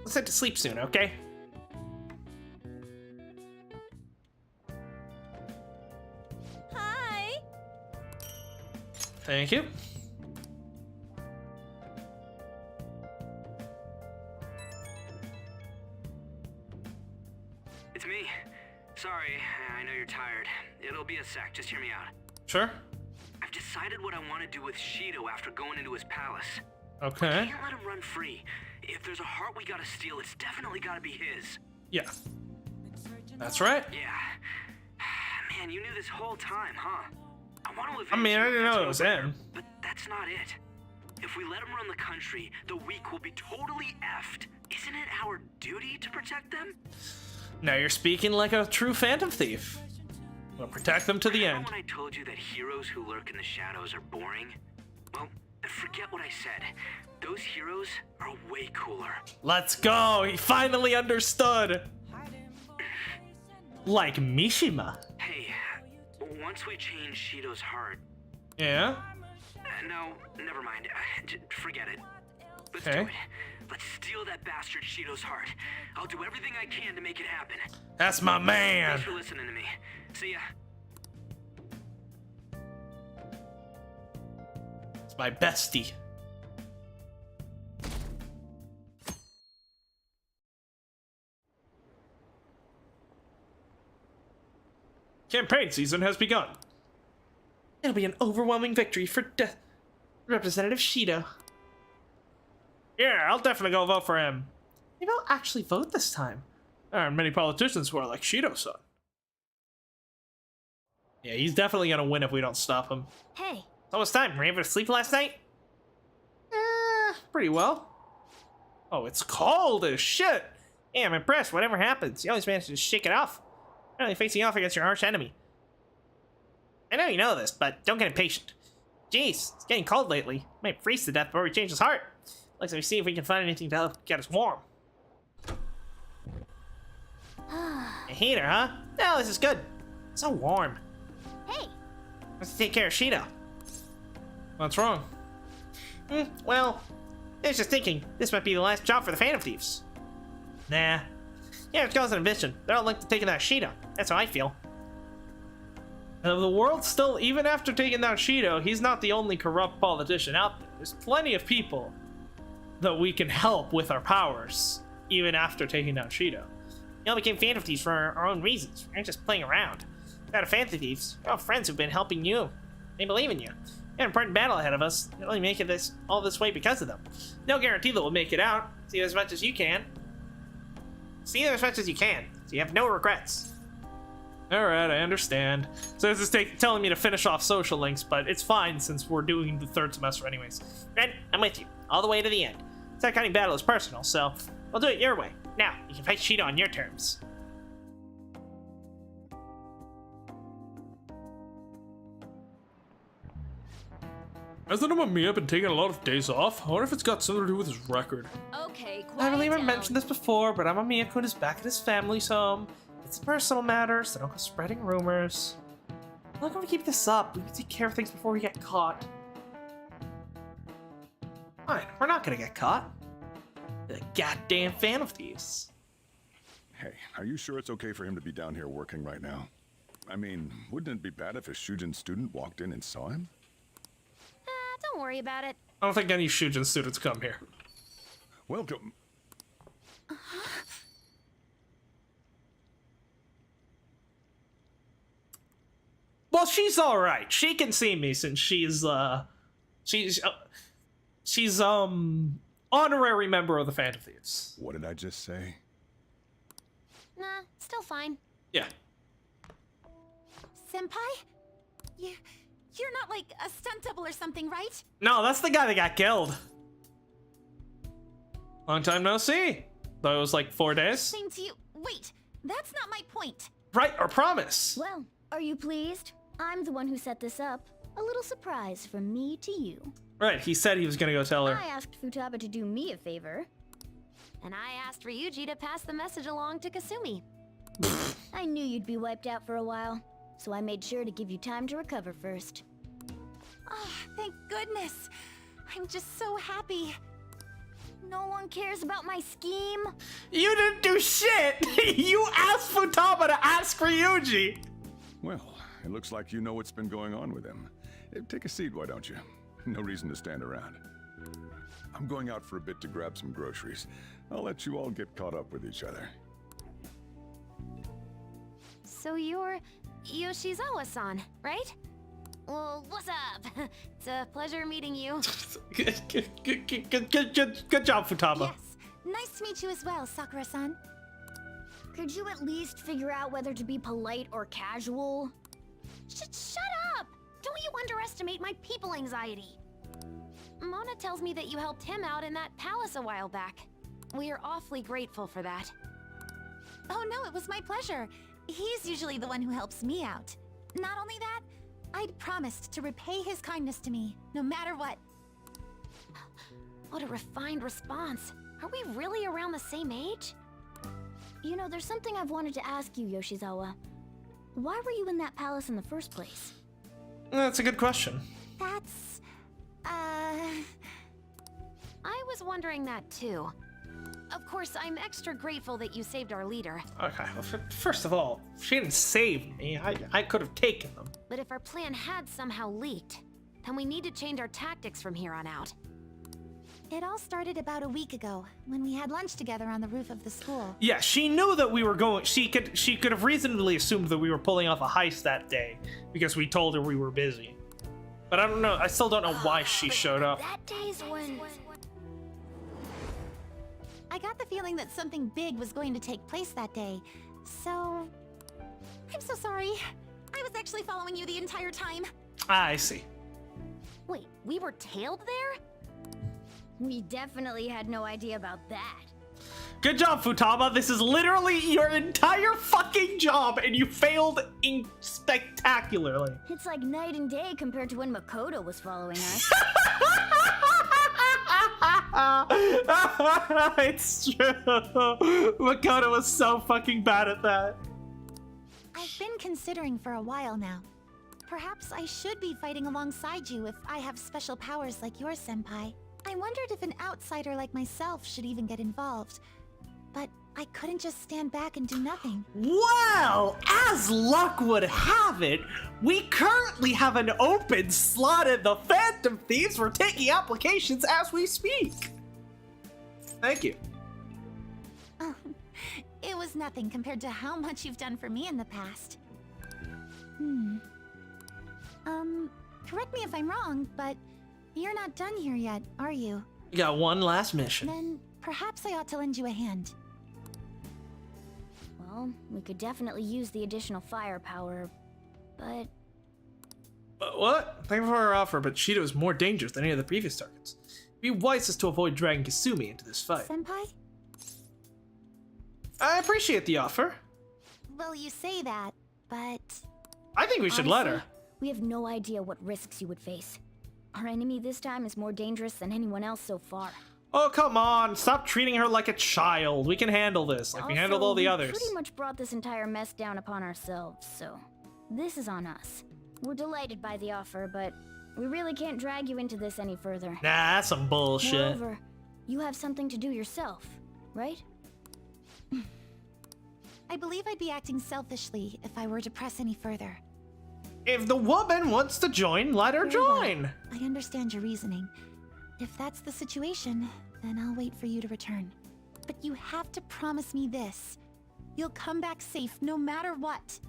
Let's head to sleep soon, okay? Hi. Thank you. It's me. Sorry, I know you're tired. It'll be a sec, just hear me out. Sure. I've decided what I want to do with Shido after going into his palace. Okay. I can't let him run free. If there's a heart we gotta steal, it's definitely gotta be his. Yeah. That's right. Yeah. Man, you knew this whole time, huh? I want to I mean, I didn't know it avenge was you, him. but that's not it. If we let him run the country, the weak will be totally effed. Isn't it our duty to protect them? Now you're speaking like a true phantom thief. We'll protect them to the end. Remember when I told you that heroes who lurk in the shadows are boring? Well, forget what I said. Those heroes are way cooler. Let's go! He finally understood! Like Mishima. Hey, once we change Shido's heart... Yeah? No, never mind. Forget it. Let's Okay. do it. Let's steal that bastard Shido's heart. I'll do everything I can to make it happen. That's my man! Thanks for listening to me. See ya. It's my bestie. Campaign season has begun. It'll be an overwhelming victory for Representative Shido. Yeah, I'll definitely go vote for him. Maybe I'll actually vote this time. There aren't many politicians who are like Shido-san. Yeah, he's definitely gonna win if we don't stop him. Hey. It's almost time. Were you able to sleep last night? Pretty well. Oh, it's cold as shit. Yeah, I'm impressed. Whatever happens, you always manage to shake it off. You're only facing off against your arch enemy. I know you know this, but don't get impatient. Jeez, it's getting cold lately. Might freeze to death before we change his heart. Let's see if we can find anything to help get us warm. A heater, huh? No, this is good. It's so warm. Hey. Let's take care of Shido. What's wrong? Well, I was just thinking, this might be the last job for the Phantom Thieves. Nah. Yeah, it's causing a vision. They're all linked to taking out Shido. That's how I feel. The world still, even after taking down Shido, he's not the only corrupt politician out there. There's plenty of people that we can help with our powers, even after taking down Shido. We all became Phantom Thieves for our own reasons. We aren't just playing around. Without a Phantom Thieves, we all have friends who've been helping you. They believe in you. We have an important battle ahead of us. You'll only make it all this way because of them. No guarantee that we'll make it out. See as much as you can. See as much as you can, so you have no regrets. Alright, I understand. So this is telling me to finish off social links, but it's fine since we're doing the third semester anyways. Red, I'm with you, all the way to the end. That kind of battle is personal, so I'll do it your way. Now, you can fight Shido on your terms. Hasn't Amamiya been taking a lot of days off? I wonder if it's got something to do with his record. Okay, quiet I believe I down. mentioned this before, but Amamiya-kun is back at his family's home. It's a personal matter, so don't go spreading rumors. I'm not going to keep this up. We can take care of things before we get caught. Fine, we're not going to get caught. The goddamn Phantom Thieves. Hey, are you sure it's okay for him to be down here working right now? I mean, wouldn't it be bad if a Shujin student walked in and saw him? Don't worry about it. I don't think any Shujin students come here. Welcome. Well, she's all right. She can see me since she's honorary member of the Phantom Thieves. What did I just say? Nah, still fine. Yeah. Senpai? You're not like a stunt double or something, right? No, that's the guy that got killed. Long time no see. Though it was like 4 days. Same to you. Wait, that's not my point. Right, or promise. Well, are you pleased? I'm the one who set this up. A little surprise from me to you. Right, he said he was gonna go tell her. I asked Futaba to do me a favor. And I asked Ryuji to pass the message along to Kasumi. I knew you'd be wiped out for a while, so I made sure to give you time to recover first. Oh, thank goodness. I'm just so happy. No one cares about my scheme. You didn't do shit! You asked Futaba to ask Ryuji! Well, it looks like you know what's been going on with him. Take a seat, why don't you? No reason to stand around. I'm going out for a bit to grab some groceries. I'll let you all get caught up with each other. So you're Yoshizawa-san, right? Well, what's up? It's a pleasure meeting you. Good job, Futaba. Yes, Nice to meet you as well, Sakura-san. Could you at least figure out whether to be polite or casual? Shut up! Don't you underestimate my people anxiety. Mona tells me that you helped him out in that palace a while back. We are awfully grateful for that. Oh no, it was my pleasure. He's usually the one who helps me out. Not only that, I'd promised to repay his kindness to me, no matter what. What a refined response. Are we really around the same age? You know, there's something I've wanted to ask you, Yoshizawa. Why were you in that palace in the first place? That's a good question. That's... I was wondering that too. Of course, I'm extra grateful that you saved our leader. Okay, well, first of all, she didn't save me. I could have taken them. But if our plan had somehow leaked, then we need to change our tactics from here on out. It all started about a week ago, when we had lunch together on the roof of the school. Yeah, she knew that we were going. She could have reasonably assumed that we were pulling off a heist that day because we told her we were busy. But I don't know. I still don't know why she showed up. That day's when... I got the feeling that something big was going to take place that day, so... I'm so sorry. I was actually following you the entire time. I see. Wait, we were tailed there? We definitely had no idea about that. Good job, Futaba. This is literally your entire fucking job, and you failed spectacularly. It's like night and day compared to when Makoto was following us. It's true. Makoto was so fucking bad at that. I've been considering for a while now. Perhaps I should be fighting alongside you if I have special powers like yours, Senpai. I wondered if an outsider like myself should even get involved. But I couldn't just stand back and do nothing. Well, as luck would have it, we currently have an open slot in the Phantom Thieves. We're taking applications as we speak. Thank you. Oh, it was nothing compared to how much you've done for me in the past. Correct me if I'm wrong, but you're not done here yet, are you? You got one last mission. Then perhaps I ought to lend you a hand. Well, we could definitely use the additional firepower, but... What? Thank you for her offer, but Shido is more dangerous than any of the previous targets. It'd be wisest to avoid dragging Kasumi into this fight. Senpai? I appreciate the offer. Well, you say that, but... I think we should let her. We have no idea what risks you would face. Our enemy this time is more dangerous than anyone else so far. Oh, come on. Stop treating her like a child. We can handle this, like we handled all the others. We pretty much brought this entire mess down upon ourselves, so this is on us. We're delighted by the offer, but we really can't drag you into this any further. Nah, that's some bullshit. Moreover, you have something to do yourself, right? I believe I'd be acting selfishly if I were to press any further. If the woman wants to join, let her join. Well, I understand your reasoning. If that's the situation, then I'll wait for you to return. But you have to promise me this. You'll come back safe no matter what.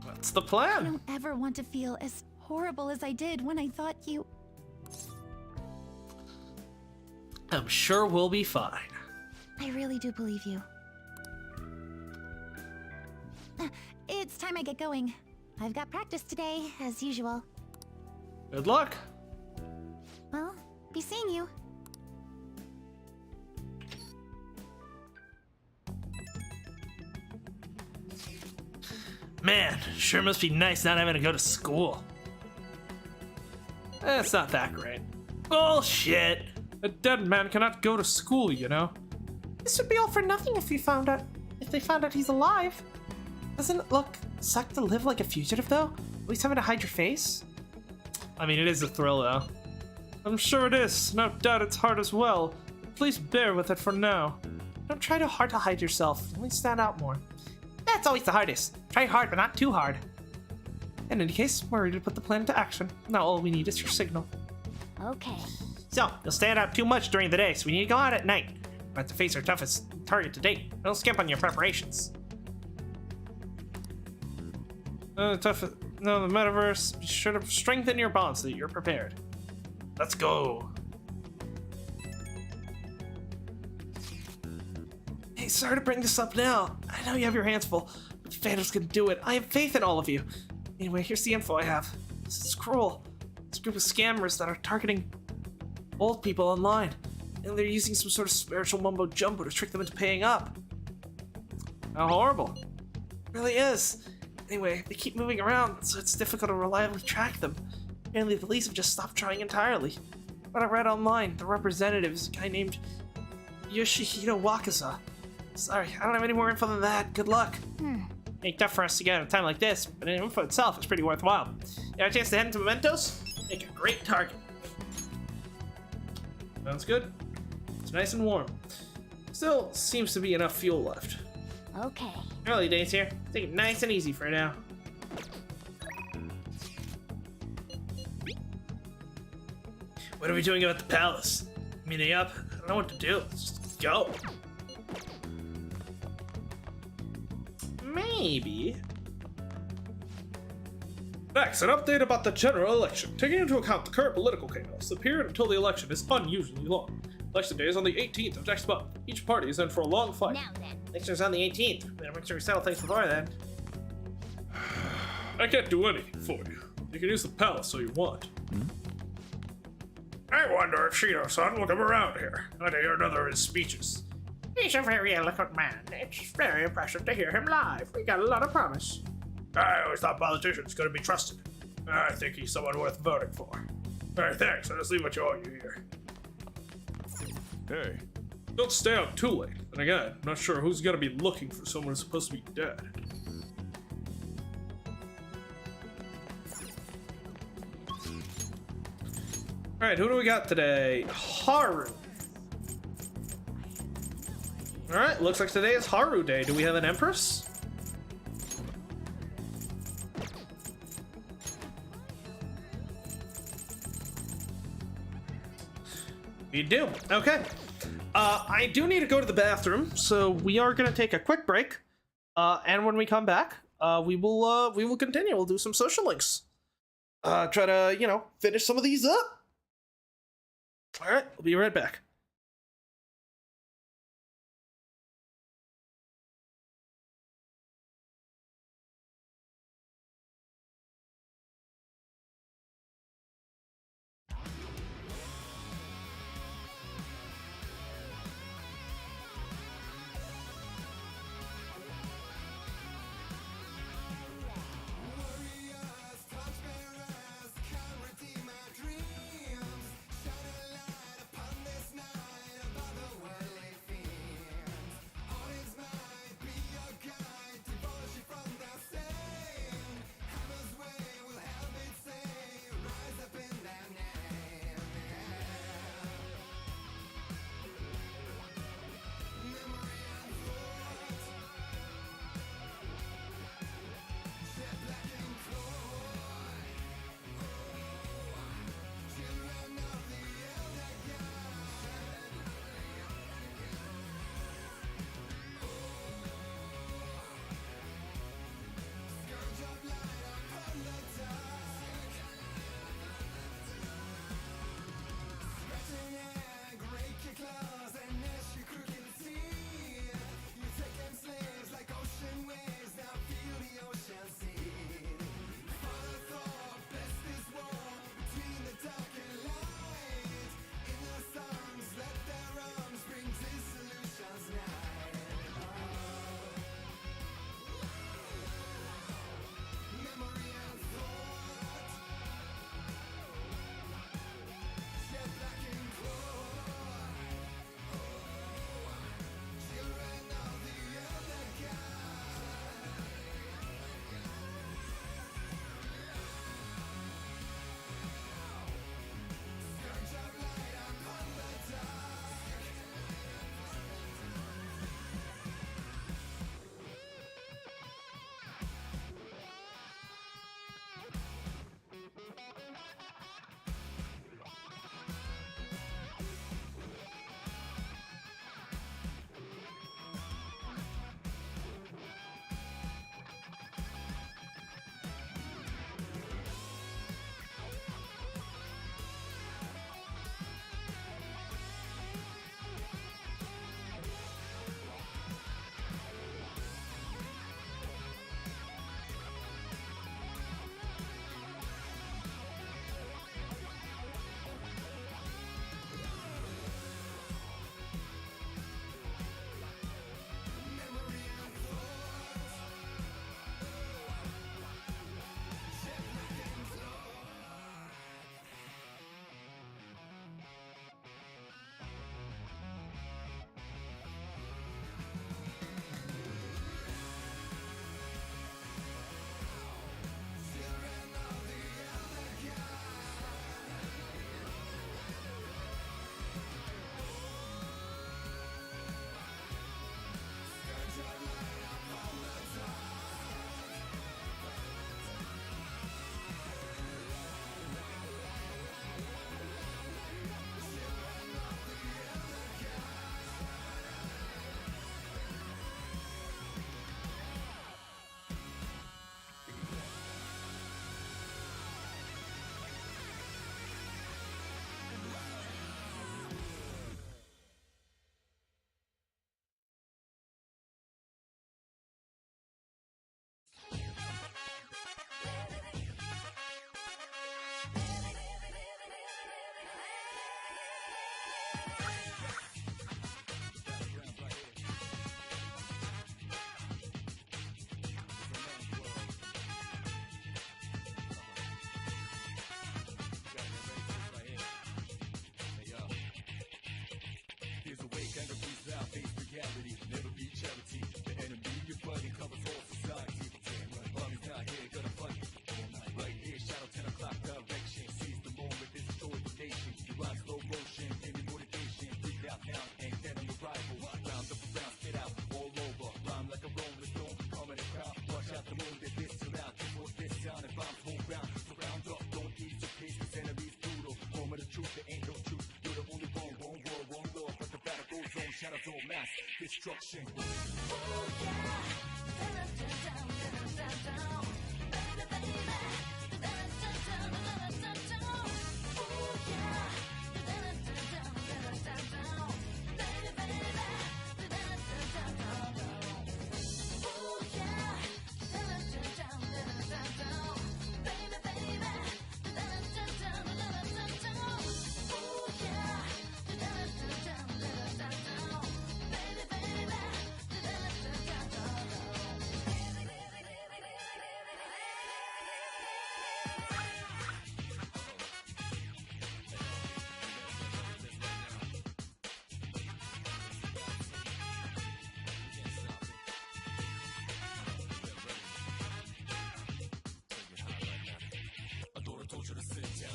That's the plan. I don't ever want to feel as horrible as I did when I thought you... I'm sure we'll be fine. I really do believe you. It's time I get going. I've got practice today, as usual. Good luck. Well, be seeing you. Man, sure must be nice not having to go to school. It's not that great. Bullshit. A dead man cannot go to school, you know? This would be all for nothing if they found out he's alive. Doesn't it suck to live like a fugitive, though? At least having to hide your face? I mean, it is a thrill, though. I'm sure it is. No doubt it's hard as well. Please bear with it for now. Don't try too hard to hide yourself. Only stand out more. That's always the hardest. Try hard, but not too hard. In any case, we're ready to put the plan into action. Now all we need is your signal. Okay. So, you'll stand out too much during the day, so we need to go out at night. We're about to face our toughest target to date. Don't skimp on your preparations. The metaverse. Be sure to strengthen your bonds so that you're prepared. Let's go. sorry to bring this up now. I know you have your hands full, but the Phantoms can do it. I have faith in all of you. Anyway, here's the info I have. This is cruel. It's a group of scammers that are targeting old people online, and they're using some sort of spiritual mumbo-jumbo to trick them into paying up. How horrible. It really is. Anyway, they keep moving around, so it's difficult to reliably track them. Apparently, the police have just stopped trying entirely. What I read online, the representative is a guy named Yoshihiro Wakaza. Sorry, I don't have any more info than that. Good luck. It's tough for us to get at a time like this, but the info itself is pretty worthwhile. You have a chance to head into Mementos? Make a great target. Sounds good. It's nice and warm. Still seems to be enough fuel left. Okay. Early days here. Take it nice and easy for now. What are we doing about the palace? Meeting up? I don't know what to do. Let's just go. Maybe. Next, an update about the general election. Taking into account the current political chaos, the period until the election is unusually long. Election day is on the 18th of next month. Each party is in for a long fight. Now then. Election's on the 18th. Better make sure we settle things before then. I can't do anything for you. You can use the palace all you want. I wonder if Shido-san will come around here. I had to hear another of his speeches. He's a very eloquent man. It's very impressive to hear him live. We got a lot of promise. I always thought politicians couldn't be trusted. I think he's someone worth voting for. Alright, thanks. I'll just leave what you all you here. Hey. Don't stay out too late. And again, I'm not sure who's gonna be looking for someone who's supposed to be dead. Alright, who do we got today? Haru. Alright, looks like today is Haru Day. Do we have an Empress? We do. Okay. I do need to go to the bathroom, so we are gonna take a quick break. And when we come back, we will continue. We'll do some social links. Try to, finish some of these up. Alright, we'll be right back.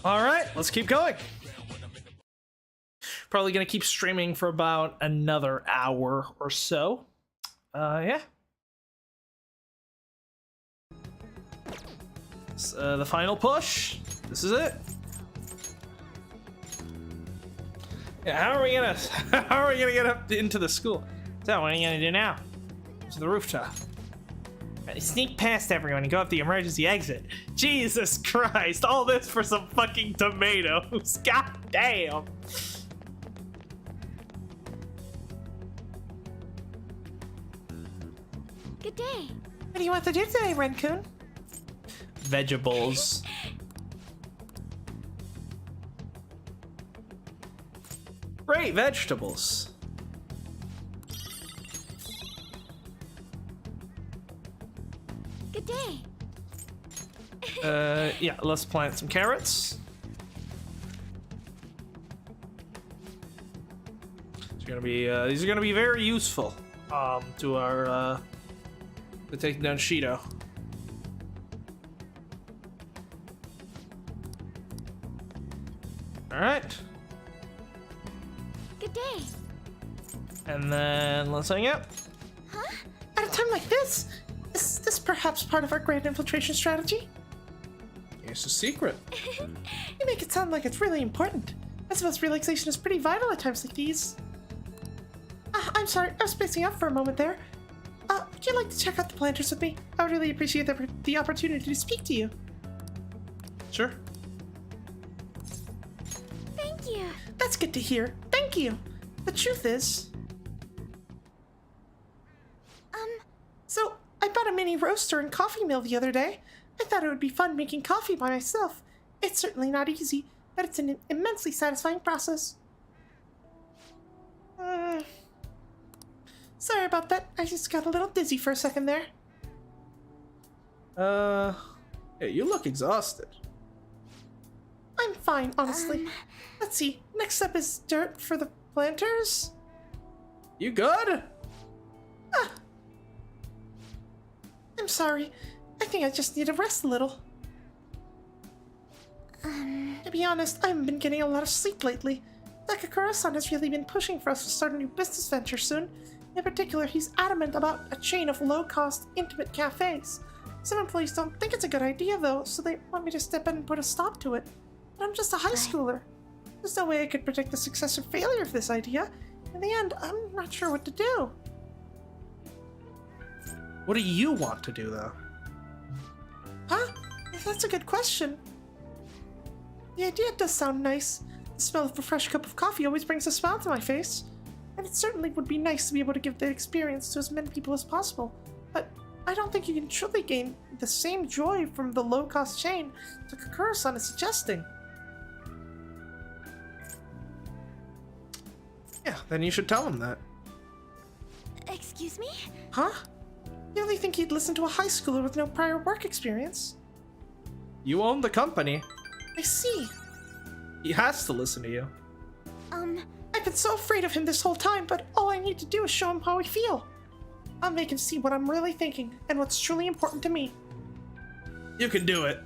All right, let's keep going. Probably gonna keep streaming for about another hour or so. Yeah. It's, the final push. This is it. Yeah, how are we gonna get up into the school? So what are you gonna do now? To the rooftop. Sneak past everyone and go up the emergency exit. Jesus Christ, all this for some fucking tomatoes. God damn. Good day. What do you want to do today, Rencoon? Vegetables. Great vegetables. Good day. Yeah, let's plant some carrots. It's gonna be these are gonna be very useful to our to take down Shido. All right. Good day. And then let's hang out. Huh? At a time like this? Is this perhaps part of our grand infiltration strategy? It's a secret. You make it sound like it's really important. I suppose relaxation is pretty vital at times like these. I'm sorry, I was spacing out for a moment there. Would you like to check out the planters with me? I would really appreciate the opportunity to speak to you. Sure. Thank you. That's good to hear. Thank you. The truth is... So, I bought a mini roaster and coffee mill the other day. I thought it would be fun making coffee by myself. It's certainly not easy, but it's an immensely satisfying process. Sorry about that. I just got a little dizzy for a second there. Hey, you look exhausted. I'm fine, honestly. Let's see. Next up is dirt for the planters. You good? I'm sorry. I think I just need to rest a little. To be honest, I haven't been getting a lot of sleep lately. Takakura-san has really been pushing for us to start a new business venture soon. In particular, he's adamant about a chain of low-cost, intimate cafes. Some employees don't think it's a good idea, though, so they want me to step in and put a stop to it. But I'm just a high schooler. There's no way I could predict the success or failure of this idea. In the end, I'm not sure what to do. What do you want to do, though? Huh? That's a good question. The idea does sound nice. The smell of a fresh cup of coffee always brings a smile to my face. And it certainly would be nice to be able to give the experience to as many people as possible. But I don't think you can truly gain the same joy from the low-cost chain Takakura-san is suggesting. Yeah, then you should tell him that. Excuse me? Huh? You really think he'd listen to a high schooler with no prior work experience? You own the company. I see. He has to listen to you. I've been so afraid of him this whole time, but all I need to do is show him how I feel. I'll make him see what I'm really thinking and what's truly important to me. You can do it.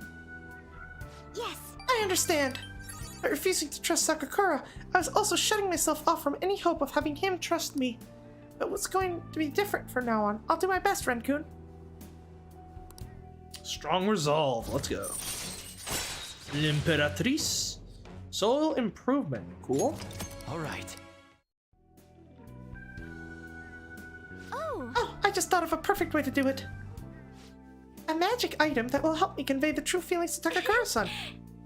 Yes, I understand. By refusing to trust Sakakura, I was also shutting myself off from any hope of having him trust me. But what's going to be different from now on? I'll do my best, Rencoon. Strong resolve. Let's go. L'Imperatrice. Soul improvement. Cool. All right. just thought of a perfect way to do it. A magic item that will help me convey the true feelings to Takakura-san.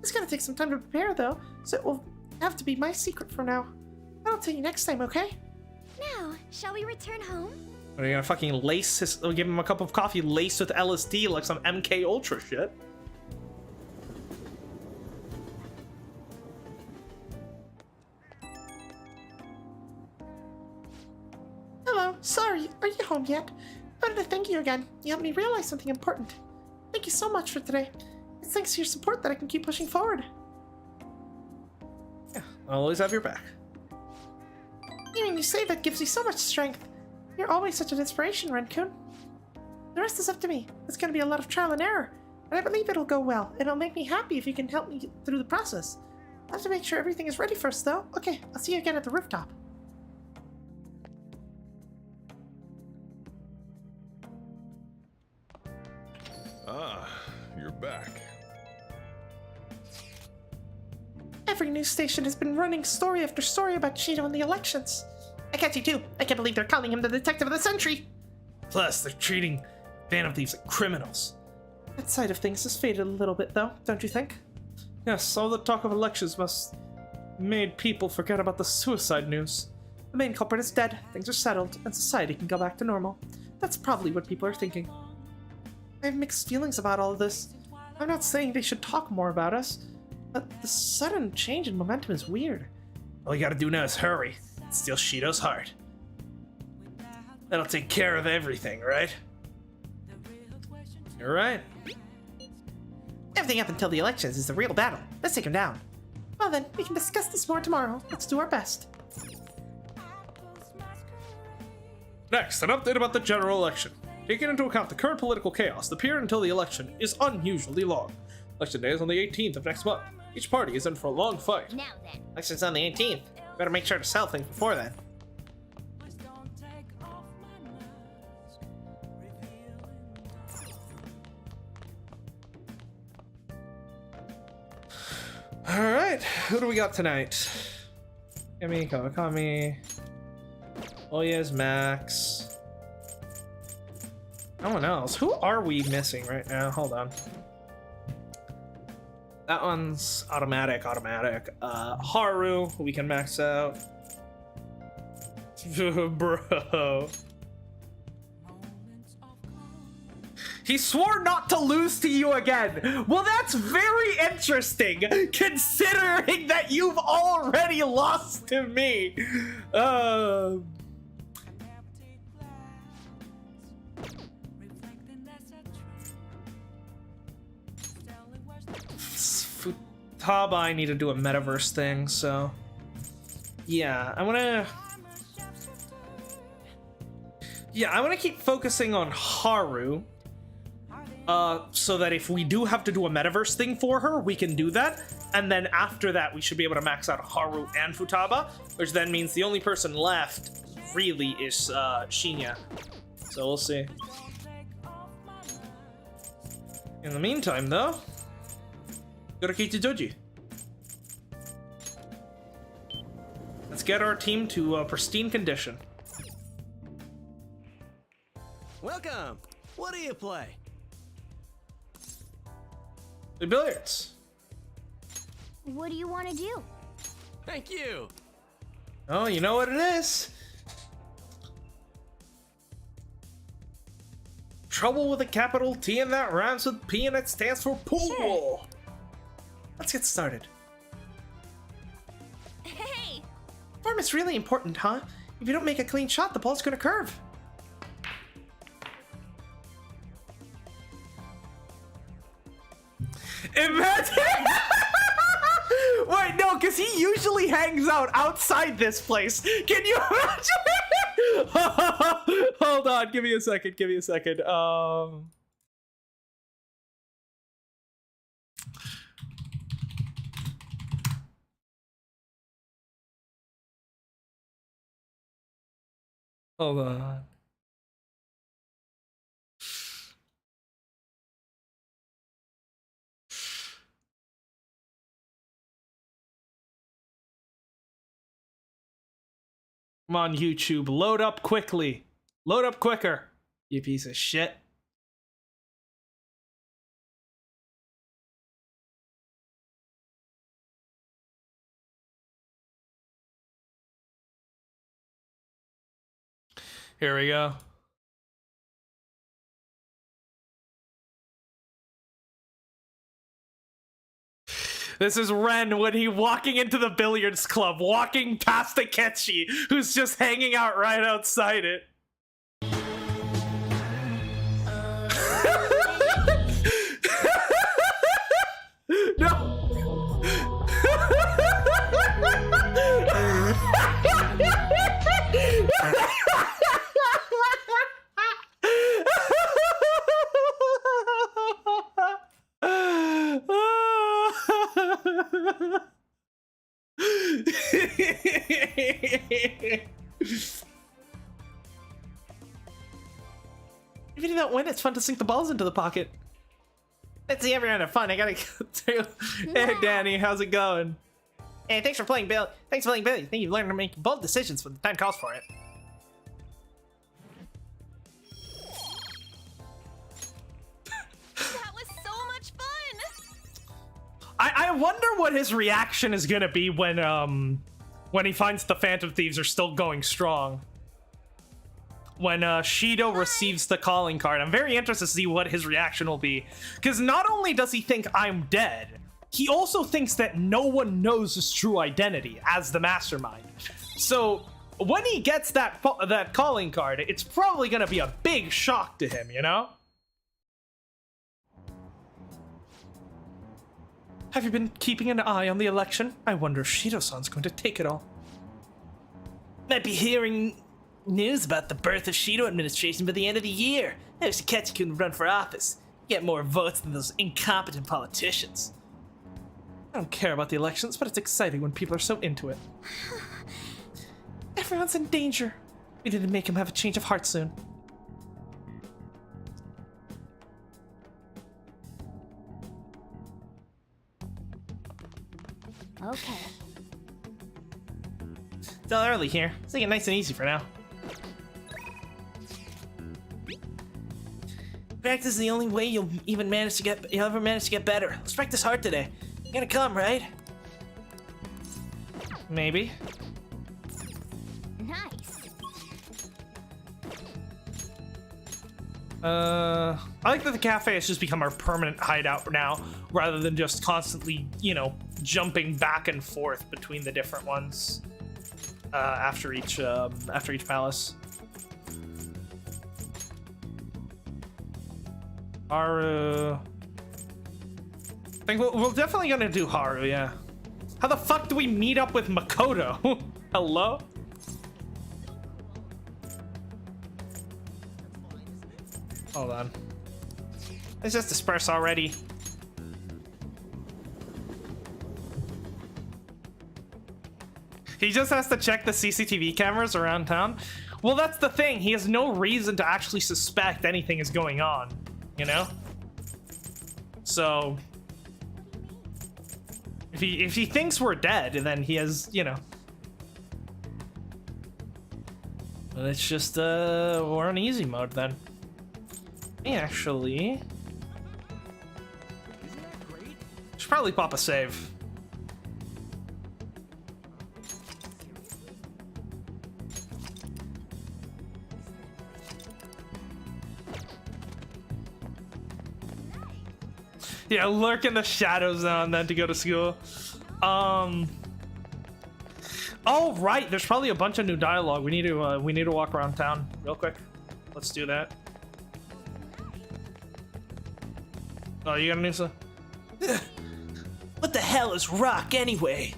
It's gonna take some time to prepare, though, so it will have to be my secret for now. I'll tell you next time, okay? Now, shall we return home? Are you gonna fucking lace his... give him a cup of coffee laced with LSD like some MK Ultra shit? Hello, sorry, are you home yet? I wanted to thank you again. You helped me realize something important. Thank you so much for today. It's thanks to your support that I can keep pushing forward. Yeah, I'll always have your back. Hearing you say that gives me so much strength. You're always such an inspiration, Ren-kun. The rest is up to me. It's gonna be a lot of trial and error, but I believe it'll go well. It'll make me happy if you can help me through the process. I have to make sure everything is ready first, though. Okay, I'll see you again at the rooftop. Ah, you're back. Every news station has been running story after story about Shido and the elections. I catch you too. I can't believe they're calling him the detective of the century. Plus, they're treating Phantom Thieves like criminals. That side of things has faded a little bit, though, don't you think? Yes, all the talk of elections must made people forget about the suicide news. The main culprit is dead, things are settled, and society can go back to normal. That's probably what people are thinking. I have mixed feelings about all of this. I'm not saying they should talk more about us, but the sudden change in momentum is weird. All you gotta do now is hurry. Steal Shido's heart. That'll take care of everything, right? You're right. Everything up until the elections is the real battle. Let's take him down. Well then, we can discuss this more tomorrow. Let's do our best. Next, an update about the general election. Taking into account the current political chaos, the period until the election is unusually long. Election day is on the 18th of next month. Each party is in for a long fight. Now then. Election's on the 18th. Better make sure to sell things before then. Alright, who do we got tonight? Kami, Kawakami. Oh yes, Max. No one else. Who are we missing right now? Hold on. That one's automatic. Haru, we can max out. Bro. He swore not to lose to you again. Well, that's very interesting, considering that you've already lost to me. Futaba, I need to do a metaverse thing, so yeah, I want to keep focusing on Haru. So that if we do have to do a metaverse thing for her, we can do that. And then after that, we should be able to max out Haru and Futaba, which then means the only person left really is Shinya. So we'll see. In the meantime, though, go to Kichijoji. Let's get our team to pristine condition. Welcome. What do you play? The billiards. What do you want to do? Thank you. Oh, you know what it is. Trouble with a capital T and that rhymes with P and it stands for pool. Sure. Let's get started. Hey! Form is really important, huh? If you don't make a clean shot, the ball's gonna curve. Imagine. Wait, no, because he usually hangs out outside this place. Can you imagine? Hold on, give me a second. Hold on. Come on, YouTube, load up quickly. Load up quicker. You piece of shit. Here we go. This is Ren when he walking into the billiards club, walking past Akechi, who's just hanging out right outside it. No. Even if you don't win, it's fun to sink the balls into the pocket. Let's see everyone have fun. I gotta go too. Hey, Danny, how's it going? Hey, thanks for playing Bill. Thanks for playing Billy. I think you've learned to make bold decisions when the time calls for it. That was so much fun! I wonder what his reaction is gonna be when he finds the Phantom Thieves are still going strong. When Shido receives the calling card, I'm very interested to see what his reaction will be. Because not only does he think I'm dead, he also thinks that no one knows his true identity as the mastermind. So when he gets that calling card, it's probably gonna be a big shock to him, you know? Have you been keeping an eye on the election? I wonder if Shido-san's going to take it all. Might be hearing news about the birth of Shido administration by the end of the year. I wish Akechi couldn't run for office. Get more votes than those incompetent politicians. I don't care about the elections, but it's exciting when people are so into it. Everyone's in danger. We need to make him have a change of heart soon. Okay. Still early here. Let's take it nice and easy for now. Practice is the only way you'll ever manage to get better. Let's practice hard today. You're gonna come, right? Maybe. Nice. I like that the cafe has just become our permanent hideout now, rather than just constantly, you know, jumping back and forth between the different ones after each palace. Haru. I think we're definitely gonna do Haru, yeah. How the fuck do we meet up with Makoto? Hello? Hold on. Let's just disperse already. He just has to check the CCTV cameras around town. Well, that's the thing. He has no reason to actually suspect anything is going on, you know? So if he thinks we're dead, then he has, you know. Well, it's just we're on easy mode then. Actually, should probably pop a save. Yeah, lurk in the shadows now and then to go to school. Oh right, there's probably a bunch of new dialogue. We need to walk around town real quick. Let's do that. Oh, you got a new song? What the hell is rock anyway?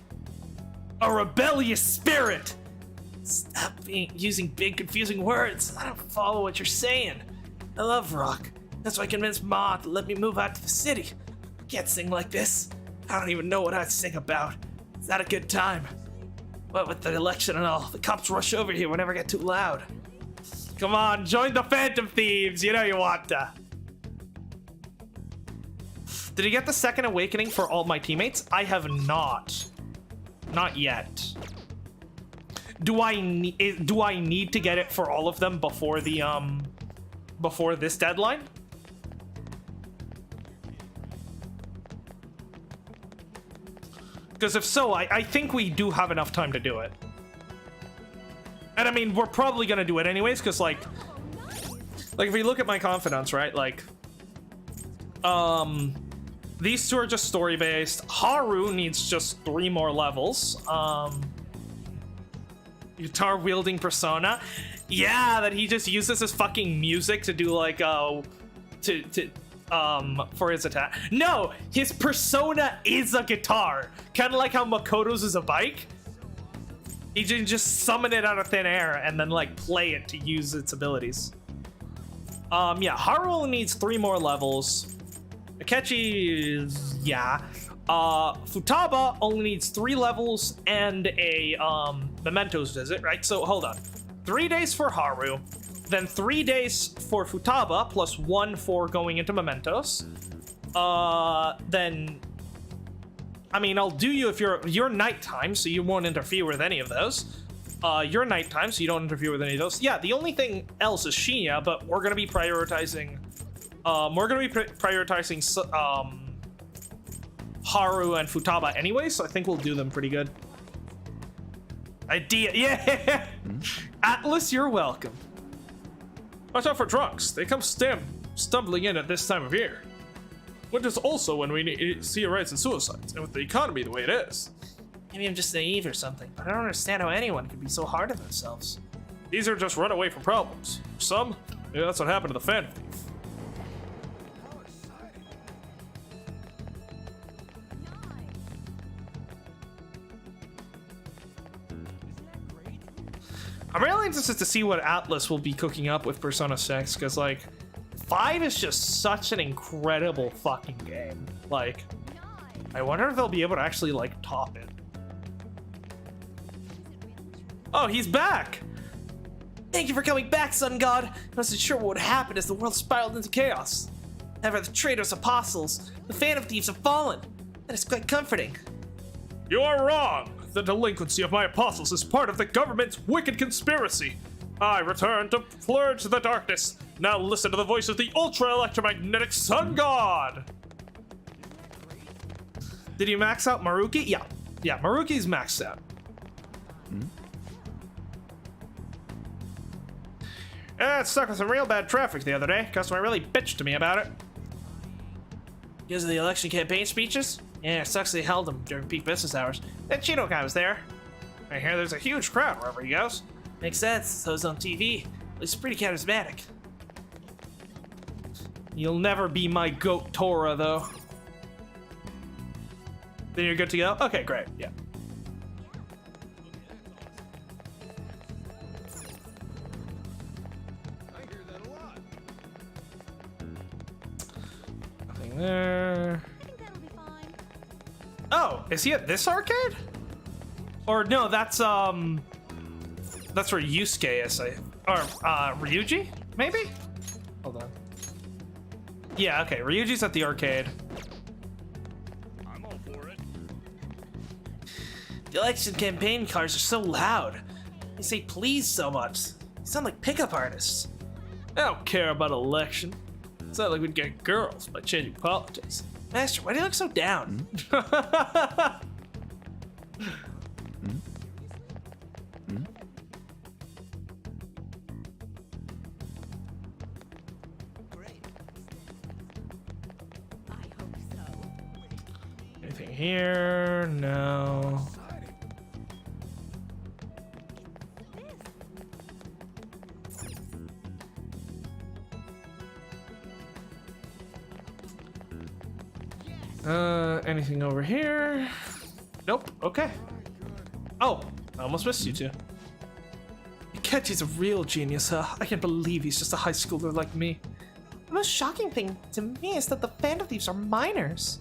A rebellious spirit. Stop using big confusing words. I don't follow what you're saying. I love rock. That's why I convinced Ma to let me move out to the city. I can't sing like this. I don't even know what I'd sing about. It's not a good time. What with the election and all, the cops rush over here whenever I get too loud. Come on, join the Phantom Thieves. You know you want to. Did he get the second awakening for all my teammates? I have not. Not yet. Do I need to get it for all of them before the before this deadline. Because if so, I think we do have enough time to do it. And I mean, we're probably gonna do it anyways, because like if we look at my confidence, right? Like, these two are just story-based. Haru needs just 3 more levels. Guitar-wielding persona. Yeah, that he just uses his fucking music to do like, for his attack. No, his persona is a guitar. Kind of like how Makoto's is a bike. He can just summon it out of thin air and then like play it to use its abilities. Yeah, Haru only needs 3 more levels. Akechi is, yeah. Futaba only needs 3 levels and a Mementos visit, right? So hold on. 3 days for Haru, then 3 days for Futaba, plus 1 for going into Mementos. Then, I mean, I'll do you if you're nighttime, so you won't interfere with any of those. You're nighttime, so you don't interfere with any of those. Yeah, the only thing else is Shinya, but we're gonna be prioritizing. Haru and Futaba anyway, so I think we'll do them pretty good. Idea, yeah. Atlas, you're welcome. Watch out for drunks. They come stumbling in at this time of year. Winter's also when we see a rise in suicides, and with the economy the way it is. Maybe I'm just naive or something, but I don't understand how anyone could be so hard on themselves. These are just run away from problems. For some, maybe that's what happened to the Phantom Thief. I'm really interested to see what Atlas will be cooking up with Persona 6, because, like, 5 is just such an incredible fucking game. Like, I wonder if they'll be able to actually, like, top it. Oh, he's back! Thank you for coming back, Sun God! I wasn't sure what would happen as the world spiraled into chaos. However, the traitors, apostles, the Phantom Thieves have fallen. That is quite comforting. You are wrong! The delinquency of my apostles is part of the government's wicked conspiracy. I return to purge the darkness. Now listen to the voice of the ultra-electromagnetic Sun God! Did you max out Maruki? Yeah. Yeah, Maruki's maxed out. I stuck with some real bad traffic the other day. Customer really bitched to me about it. Because of the election campaign speeches? Yeah, it sucks they held them during peak business hours. That Cheeto guy was there. I hear there's a huge crowd wherever he goes. Makes sense, so it's on TV. At least pretty charismatic. You'll never be my goat Tora, though. Then you're good to go? Okay, great, yeah. Nothing there. Oh, is he at this arcade? Or no, that's where Yusuke is, or Ryuji, maybe? Hold on. Yeah, okay, Ryuji's at the arcade. I'm all for it. The election campaign cars are so loud. They say please so much. They sound like pickup artists. I don't care about election. It's not like we'd get girls by changing politics. Master, why do you look so down? Anything here? No. Anything over here? Nope. Okay. Oh, I almost missed you two. Akechi's a real genius, huh? I can't believe he's just a high schooler like me. The most shocking thing to me is that the Phantom Thieves are minors.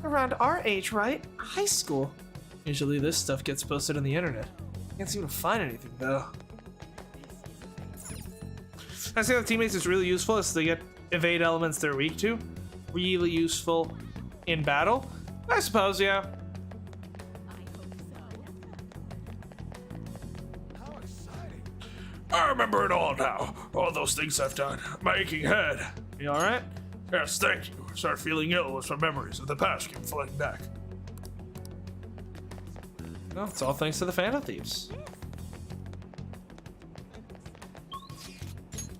Around our age, right? High school. Usually this stuff gets posted on the internet. Can't seem to find anything, though. I say that teammates is really useful as they get evade elements they're weak to. Really useful in battle? I suppose, yeah. I remember it all now. All those things I've done. My aching head. You alright? Yes, thank you. I started feeling ill as my memories of the past came flooding back. No, it's all thanks to the Phantom Thieves.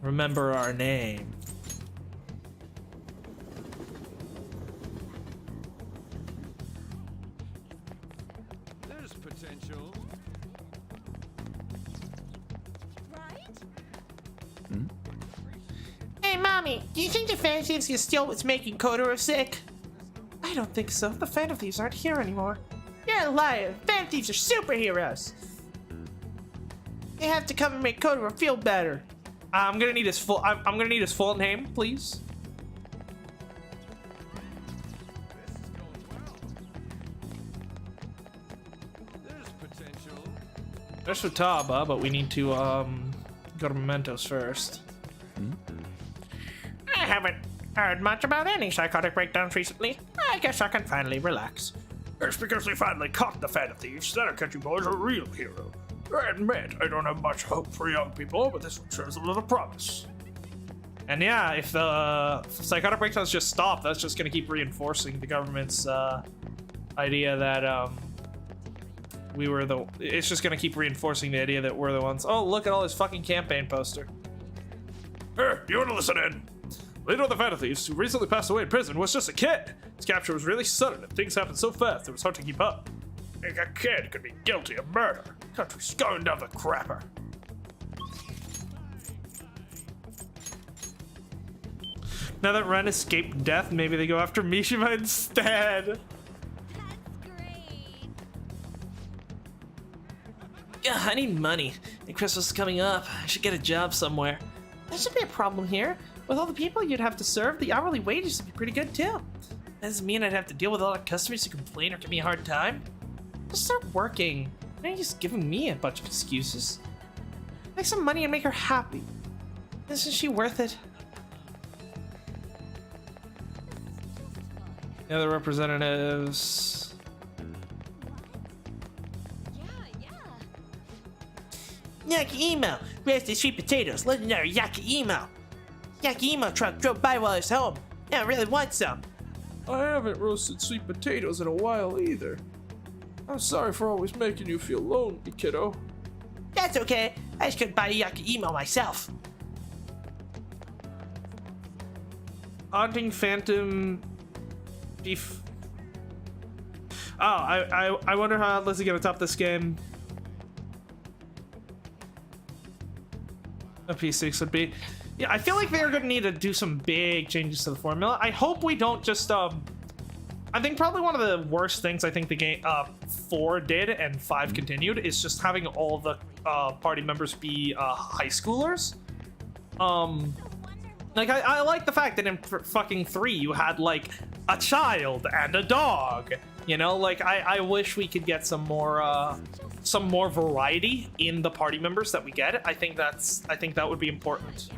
Remember our name. There's potential. Hey, Mommy, do you think the Phantom Thieves can steal what's making Kotaro sick? I don't think so. The Phantom Thieves aren't here anymore. You're a liar. Phantom Thieves are superheroes. They have to come and make Kotaro feel better. I'm gonna need his full. I'm gonna need his full name, please. There's potential. There's Futaba, but we need to go to Mementos first. I haven't heard much about any psychotic breakdowns recently. I guess I can finally relax. It's because they finally caught the Phantom Thieves. That Boy's a real hero. I admit, I don't have much hope for young people, but this one shows a little promise. And yeah, if the psychotic breakdowns just stop, that's just gonna keep reinforcing the government's idea that we were the. It's just gonna keep reinforcing the idea that we're the ones. Oh, look at all this fucking campaign poster. Here, you wanna listen in? Leader of the Phantom Thieves, who recently passed away in prison, was just a kid. His capture was really sudden and things happened so fast it was hard to keep up. Think a kid could be guilty of murder. Country's going down the crapper. Now that Ren escaped death, maybe they go after Mishima instead. Yeah, I need money. And Christmas is coming up. I should get a job somewhere. That should be a problem here. With all the people you'd have to serve, the hourly wages would be pretty good too. That doesn't mean I'd have to deal with a lot of customers who complain or give me a hard time. Just start working. Why are you just giving me a bunch of excuses? Make some money and make her happy. Isn't she worth it? The other representatives. Yaki email. Roasted sweet potatoes. Legendary Yaki email. Yaki email truck drove by while I was home. Yeah, I really want some. I haven't roasted sweet potatoes in a while either. I'm sorry for always making you feel lonely, kiddo. That's okay. I just couldn't buy a Yaki email myself. Haunting Phantom Beef. Oh, I wonder how Lizzie gonna top this game. A P6 would be. Yeah, I feel like they're gonna need to do some big changes to the formula. I hope we don't just I think probably one of the worst things I think the game 4 did and 5 continued is just having all the party members be high schoolers. Like I like the fact that in fucking 3 you had like a child and a dog. You know, like I wish we could get some more variety in the party members that we get. I think that would be important.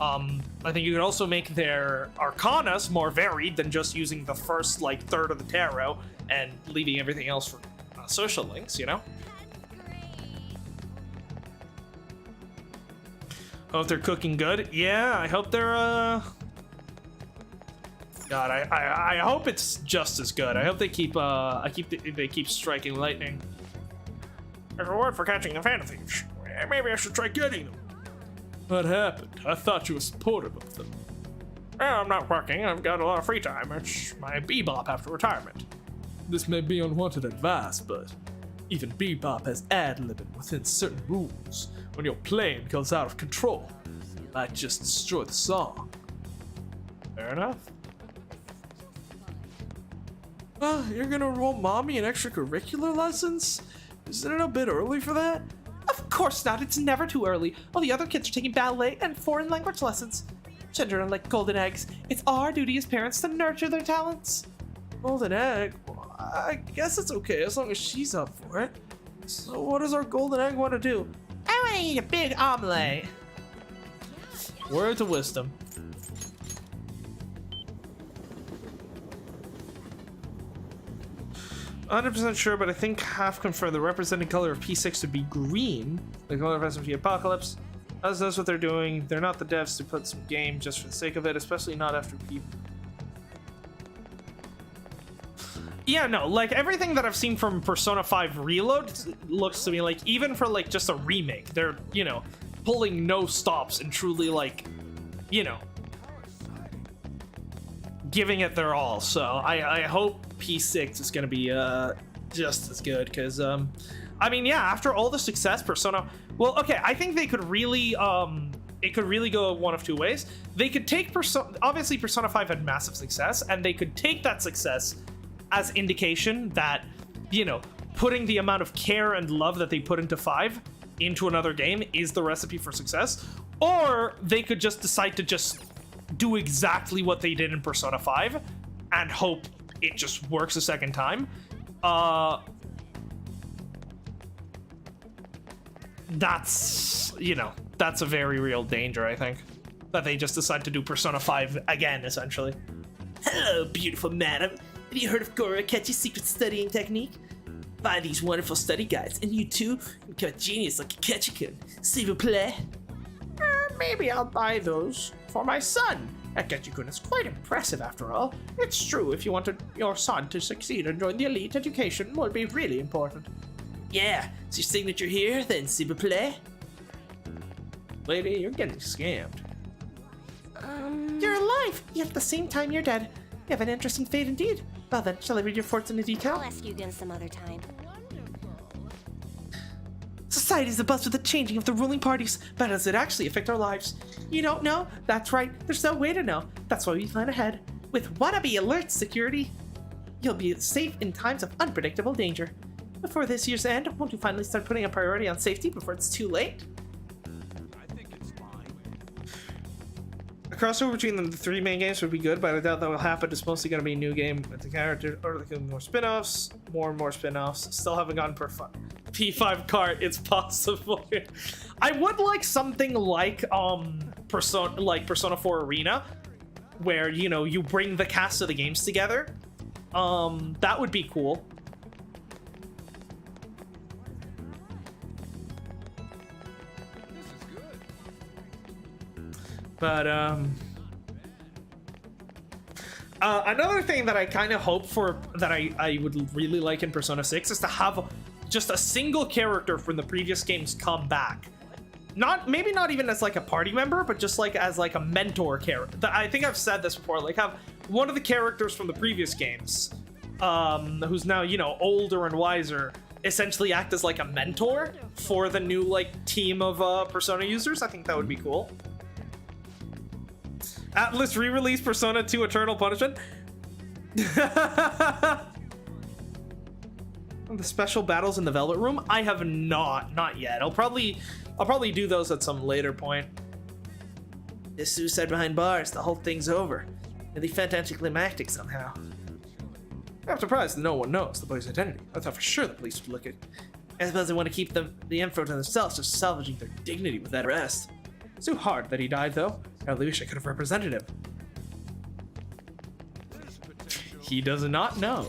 I think you could also make their arcanas more varied than just using the first like third of the tarot and leaving everything else for social links, you know? Hope they're cooking good. Yeah, I hope they're God, I hope it's just as good. I hope they keep they keep striking lightning. As a reward for catching the Phantom Thieves, maybe I should try getting them. What happened? I thought you were supportive of them. Well, I'm not working. I've got a lot of free time. It's my bebop after retirement. This may be unwanted advice, but even bebop has ad-libbing within certain rules. When your playing goes out of control, you might just destroy the song. Fair enough. You're gonna enroll mommy in extracurricular lessons? Isn't it a bit early for that? Of course not. It's never too early. All the other kids are taking ballet and foreign language lessons. Children are like golden eggs. It's our duty as parents to nurture their talents. Golden egg? Well, I guess it's okay as long as she's up for it. So what does our golden egg want to do? I want to eat a big omelet. Words of wisdom. I'm 100% sure, but I think half confirmed the representing color of P6 to be green. The color of SMP Apocalypse. That's what they're doing. They're not the devs to put some game just for the sake of it, especially not after people. Yeah, no, like everything that I've seen from Persona 5 Reload looks to me like, even for like just a remake, they're, you know, pulling no stops and truly like, you know, giving it their all. So I hope P6 is gonna be just as good, because I mean, yeah, after all the success Persona, well, okay, I think they could really it could really go one of two ways. They could take obviously Persona 5 had massive success, and they could take that success as indication that, you know, putting the amount of care and love that they put into 5 into another game is the recipe for success. Or they could just decide to just do exactly what they did in Persona 5 and hope it just works a second time. That's, you know, that's a very real danger, I think, that they just decide to do Persona 5 again, essentially. Hello, beautiful madam. Have you heard of Goro Akechi's secret studying technique? Buy these wonderful study guides, and you too can become a genius like Akechi-kun. S'il vous plaît? Maybe I'll buy those for my son. Akechi-kun is quite impressive after all. It's true, if you wanted your son to succeed and join the elite, education would be really important. Yeah, is your signature here, then s'il vous plaît? Lady, you're getting scammed. You're alive, yet at the same time you're dead. You have an interesting fate indeed. Well then, shall I read your fortune in detail? I'll ask you again some other time. Society's abuzz with the changing of the ruling parties, but does it actually affect our lives? You don't know? That's right, there's no way to know. That's why we plan ahead. With wannabe alert security, you'll be safe in times of unpredictable danger. Before this year's end, won't you finally start putting a priority on safety before it's too late? A crossover between the 3 main games would be good, but I doubt that will happen. It's mostly going to be a new game with the character, or like more spin-offs, more and more spin-offs. Still haven't gotten P5 cart. It's possible. I would like something like Persona 4 Arena, where, you know, you bring the cast of the games together. That would be cool. But another thing that I kind of hope for, that I would really like in Persona 6, is to have just a single character from the previous games come back. Maybe not even as like a party member, but just like as like a mentor character. I think I've said this before, like have one of the characters from the previous games, who's now, you know, older and wiser, essentially act as like a mentor for the new like team of Persona users. I think that would be cool. Atlas re-release Persona 2 Eternal Punishment. The special battles in the Velvet Room? I have not yet. I'll probably do those at some later point. This suicide behind bars, the whole thing's over. Really anticlimactic somehow. I'm surprised that no one knows the boy's identity. I thought for sure the police would look at. I suppose they want to keep the info to themselves, just salvaging their dignity with that arrest. It's too hard that he died, though. I really wish I could have represented him. He does not know.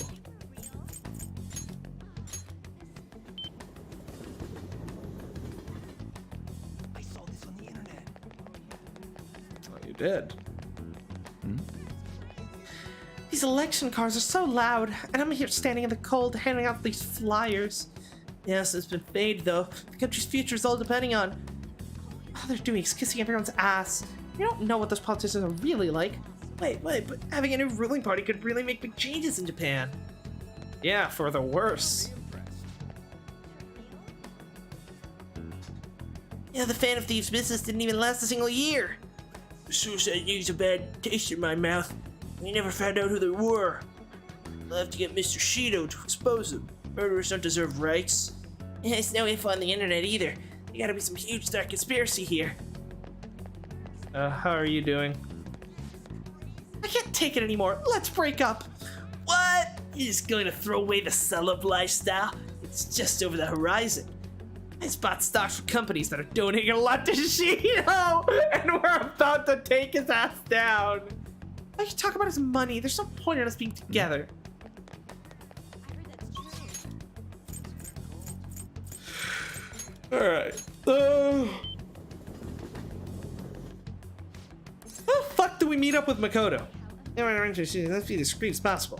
I saw this on the internet. Oh, you did? These election cars are so loud, and I'm here standing in the cold handing out these flyers. Yes, it's been paid though. The country's future is all depending on. All they're doing is kissing everyone's ass. You don't know what those politicians are really like. Wait, but having a new ruling party could really make big changes in Japan. Yeah, for the worse. Yeah, the Phantom Thieves business didn't even last a single year. The suicide news a bad taste in my mouth. We never found out who they were. I'll have to get Mr. Shido to expose them. Murderers don't deserve rights. Yeah, it's no info on the internet either. There gotta be some huge dark conspiracy here. How are you doing? I can't take it anymore. Let's break up. What? You're just going to throw away the sell-up lifestyle? It's just over the horizon. I just bought stocks for companies that are donating a lot to Shido, and we're about to take his ass down. Why you talk about his money? There's no point in us being together. All right. do we meet up with Makoto? Let's be discreet as possible.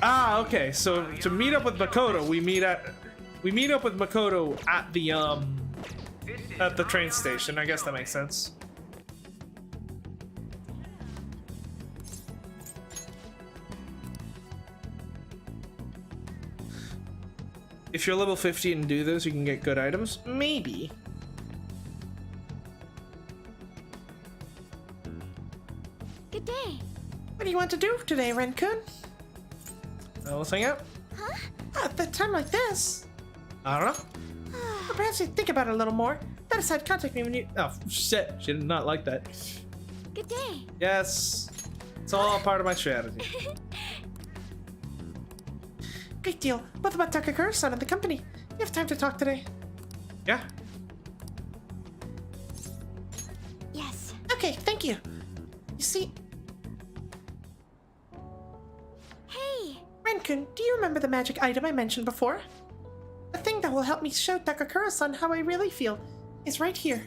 Ah, okay. So to meet up with Makoto, we meet up with Makoto at the train station. I guess that makes sense. If you're level 50 and do this, you can get good items. Maybe. Good day. What do you want to do today, Ren-kun? Let's hang out. Huh? At a time like this? I don't know. Or perhaps you think about it a little more. That aside, contact me when you... Oh, shit. She did not like that. Good day. Yes. It's all part of my strategy. Great deal. What about Takakura-san and the company? You have time to talk today? Yeah. Yes. Okay, thank you. You see... Hey! Ren-kun, do you remember the magic item I mentioned before? The thing that will help me show Takakura-san how I really feel is right here.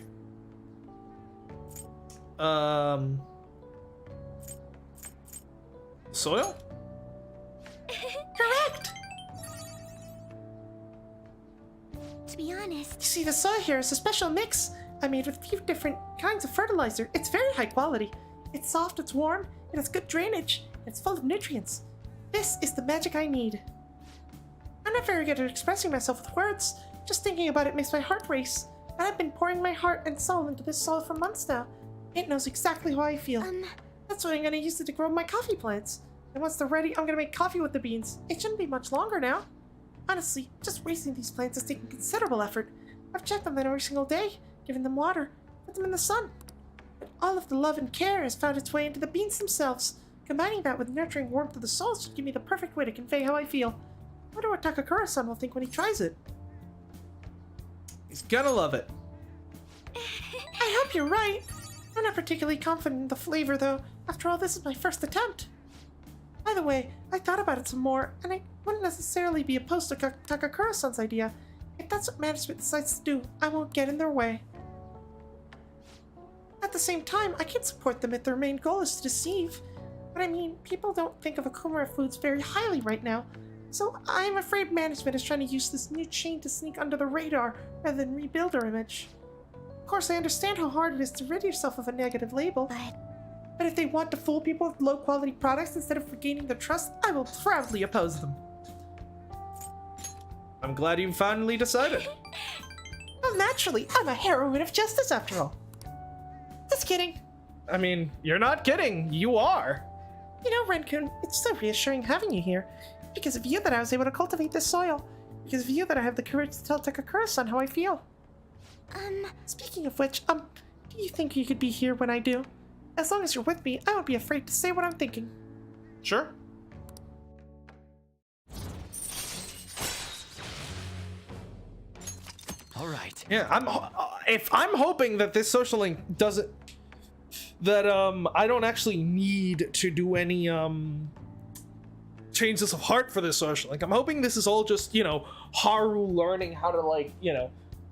Soil? Correct! To be honest... You see, the soil here is a special mix I made with a few different kinds of fertilizer. It's very high quality. It's soft, it's warm, it has good drainage, it's full of nutrients. This is the magic I need. I'm not very good at expressing myself with words. Just thinking about it makes my heart race. And I've been pouring my heart and soul into this soil for months now. It knows exactly how I feel. That's why I'm gonna use it to grow my coffee plants. And once they're ready, I'm gonna make coffee with the beans. It shouldn't be much longer now. Honestly, just raising these plants has taken considerable effort. I've checked on them every single day, given them water, put them in the sun. But all of the love and care has found its way into the beans themselves. Combining that with nurturing warmth of the soul should give me the perfect way to convey how I feel. I wonder what Takakura-san will think when he tries it. He's gonna love it. I hope you're right. I'm not particularly confident in the flavor, though. After all, this is my first attempt. By the way, I thought about it some more, and I wouldn't necessarily be opposed to Takakura-san's idea. If that's what management decides to do, I won't get in their way. At the same time, I can support them if their main goal is to deceive. But I mean, people don't think of Akumara Foods very highly right now, so I'm afraid management is trying to use this new chain to sneak under the radar rather than rebuild our image. Of course, I understand how hard it is to rid yourself of a negative label, but if they want to fool people with low-quality products instead of regaining their trust, I will proudly oppose them. I'm glad you finally decided. Well, naturally, I'm a heroine of justice after all. Just kidding. I mean, you're not kidding. You are. You know, Ren-kun, it's so reassuring having you here. Because of you that I was able to cultivate this soil. Because of you that I have the courage to tell Takakura-san how I feel. Speaking of which, do you think you could be here when I do? As long as you're with me, I won't be afraid to say what I'm thinking. Sure. All right. Yeah, I'm hoping that this social link doesn't, that I don't actually need to do any changes of heart for this social link. I'm hoping this is all just, you know, Haru learning how to, like, you know,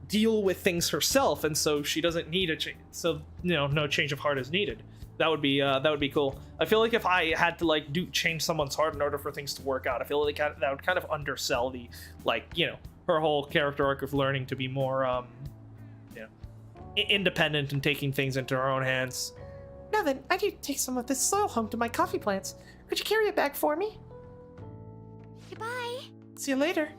deal with things herself, and so she doesn't need a change. So, you know, no change of heart is needed. That would be cool. I feel like if I had to, like, change someone's heart in order for things to work out, I feel like that would kind of undersell the, like, you know, her whole character arc of learning to be more, you know, independent and taking things into her own hands. Now then, I need to take some of this soil home to my coffee plants. Could you carry it back for me? Goodbye. See you later.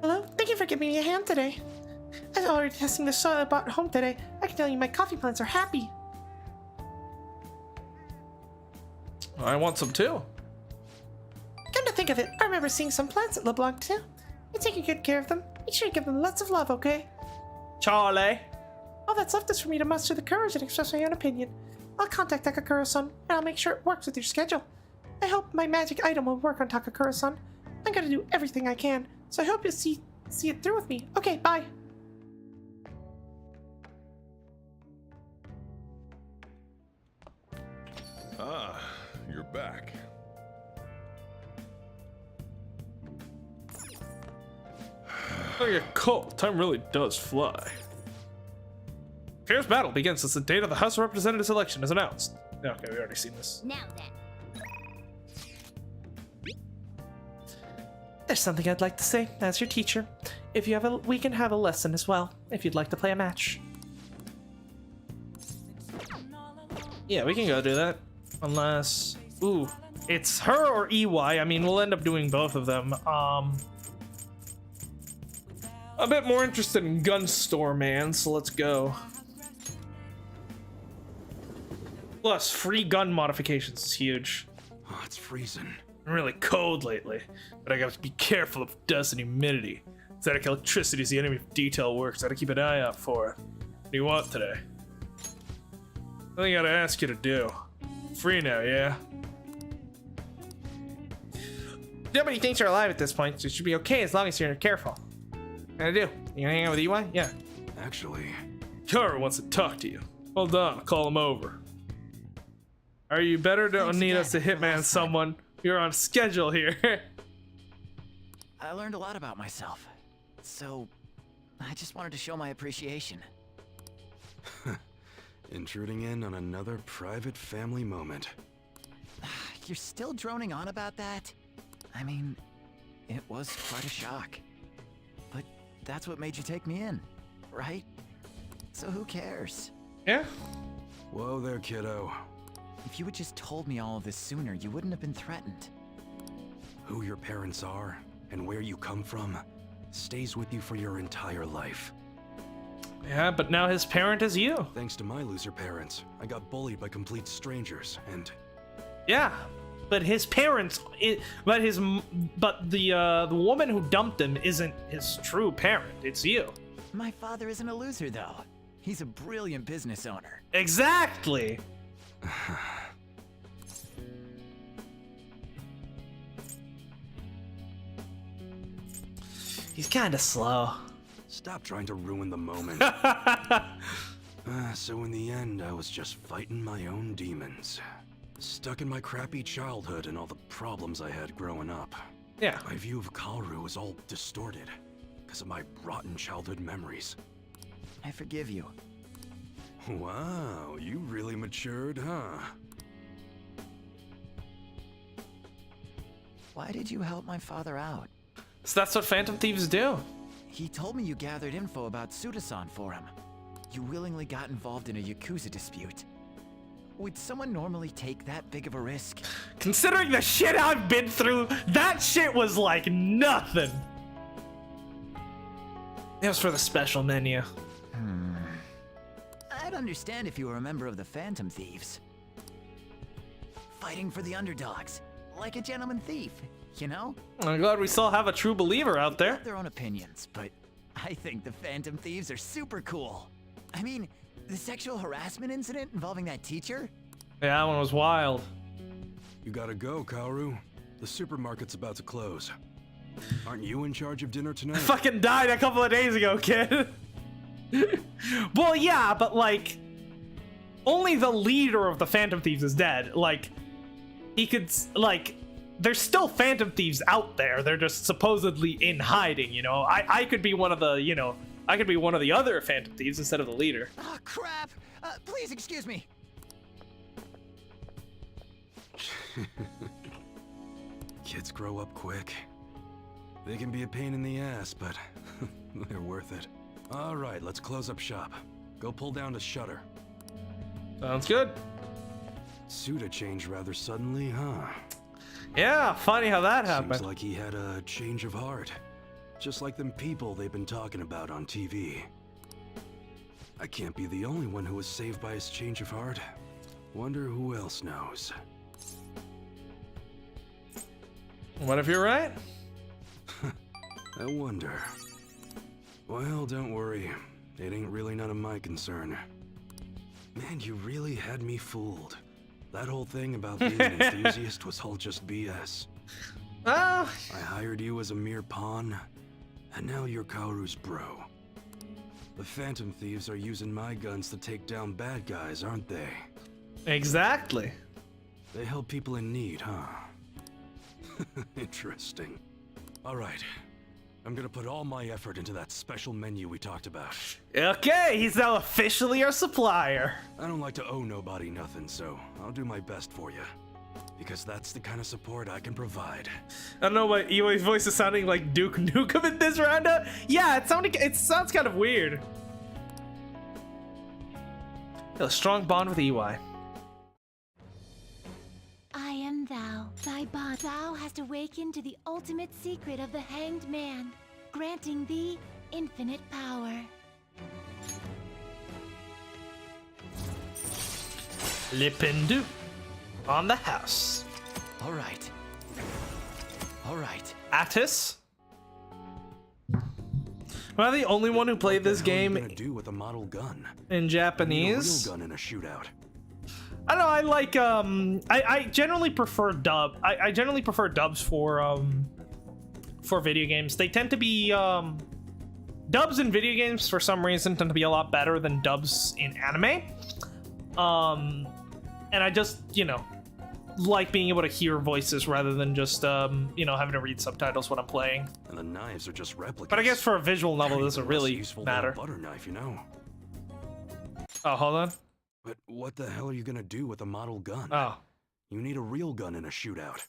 Hello? Thank you for giving me a hand today. I'm already testing the soil I bought at home today. I can tell you my coffee plants are happy. I want some too. Come to think of it, I remember seeing some plants at LeBlanc too. You're taking good care of them. Make sure you give them lots of love, okay? Charlie. All that's left is for me to muster the courage and express my own opinion. I'll contact Takakura-san, and I'll make sure it works with your schedule. I hope my magic item will work on Takakura-san. I'm gonna do everything I can, so I hope you'll see it through with me. Okay, bye. Ah, you're back. Oh yeah, cold. Time really does fly. Fierce battle begins as the date of the House of Representatives election is announced. Okay, we already seen this. Now then. There's something I'd like to say as your teacher. If you have we can have a lesson as well, if you'd like to play a match. Yeah, we can go do that. Unless... Ooh. It's her or EY. I mean, we'll end up doing both of them. A bit more interested in gun store, man, so let's go. Plus, free gun modifications is huge. Oh, it's freezing. I'm really cold lately, but I gotta be careful of dust and humidity. Static electricity is the enemy of detail work, so I gotta keep an eye out for it. What do you want today? Nothing I gotta ask you to do. Free now, yeah? Nobody thinks you're alive at this point, so it should be okay as long as you're careful. What I do? You gonna hang out with EY? Yeah. Actually... Kara wants to talk to you. Hold on, I'll call him over. Are you better? Don't need us to hitman someone. You're on schedule here. I learned a lot about myself, so I just wanted to show my appreciation. Intruding in on another private family moment. You're still droning on about that? I mean, it was quite a shock. But that's what made you take me in, right? So who cares? Yeah. Whoa there, kiddo. If you had just told me all of this sooner, you wouldn't have been threatened. Who your parents are and where you come from stays with you for your entire life. Yeah, but now his parent is you. Thanks to my loser parents, I got bullied by complete strangers, and... Yeah, but his parents, but the woman who dumped him isn't his true parent. It's you. My father isn't a loser, though. He's a brilliant business owner. Exactly. He's kind of slow. Stop trying to ruin the moment. So in the end, I was just fighting my own demons. Stuck in my crappy childhood and all the problems I had growing up. Yeah. My view of Kaoru is all distorted because of my rotten childhood memories. I forgive you. Wow, you really matured, huh? Why did you help my father out? So that's what Phantom Thieves do. He told me you gathered info about Suda-san for him. You willingly got involved in a Yakuza dispute. Would someone normally take that big of a risk? Considering the shit I've been through, that shit was like nothing. It was for the special menu. I'd understand if you were a member of the Phantom Thieves. Fighting for the underdogs, like a gentleman thief, you know? I'm glad we still have a true believer out there. They have their own opinions, but I think the Phantom Thieves are super cool. I mean, the sexual harassment incident involving that teacher? Yeah, that one was wild. You gotta go, Kaoru. The supermarket's about to close. Aren't you in charge of dinner tonight? I fucking died a couple of days ago, kid. Well, yeah, but like, only the leader of the Phantom Thieves is dead. Like, he could, like, there's still Phantom Thieves out there. They're just supposedly in hiding, you know? I could be one of the, you know, I could be one of the other Phantom Thieves instead of the leader. Oh, crap! Please excuse me. Kids grow up quick. They can be a pain in the ass, but they're worth it. All right, let's close up shop. Go pull down the shutter. Sounds good. Suda changed rather suddenly, huh? Yeah, funny how that happened. Seems like he had a change of heart. Just like them people they've been talking about on TV. I can't be the only one who was saved by his change of heart. Wonder who else knows. What if you're right? I wonder. Well, don't worry. It ain't really none of my concern. Man, you really had me fooled. That whole thing about being an enthusiast was all just BS. I hired you as a mere pawn, and now you're Kaoru's bro. The Phantom Thieves are using my guns to take down bad guys, aren't they? Exactly. They help people in need, huh? Interesting. All right. I'm gonna put all my effort into that special menu we talked about. Okay, he's now officially our supplier. I don't like to owe nobody nothing, so I'll do my best for you. Because that's the kind of support I can provide. I don't know why Iwai's voice is sounding like Duke Nukem in this roundup. Yeah, it sounds kind of weird. A strong bond with Iwai. I am thou. Thy bond. Thou hast awakened to the ultimate secret of the Hanged Man, granting thee infinite power. Lipindu on the house. All right. All right. Attis? Am I the only one who played this game do with a model gun? in Japanese? A real gun in a shootout. I don't know, I like I generally prefer dub. I generally prefer dubs for video games. They tend to be dubs in video games for some reason tend to be a lot better than dubs in anime. And I just, you know, like being able to hear voices rather than just you know, having to read subtitles when I'm playing. And the knives are just replicas. But I guess for a visual novel, it doesn't really matter. Butter knife, you know. Oh, hold on. But what the hell are you gonna do with a model gun? Oh. You need a real gun in a shootout.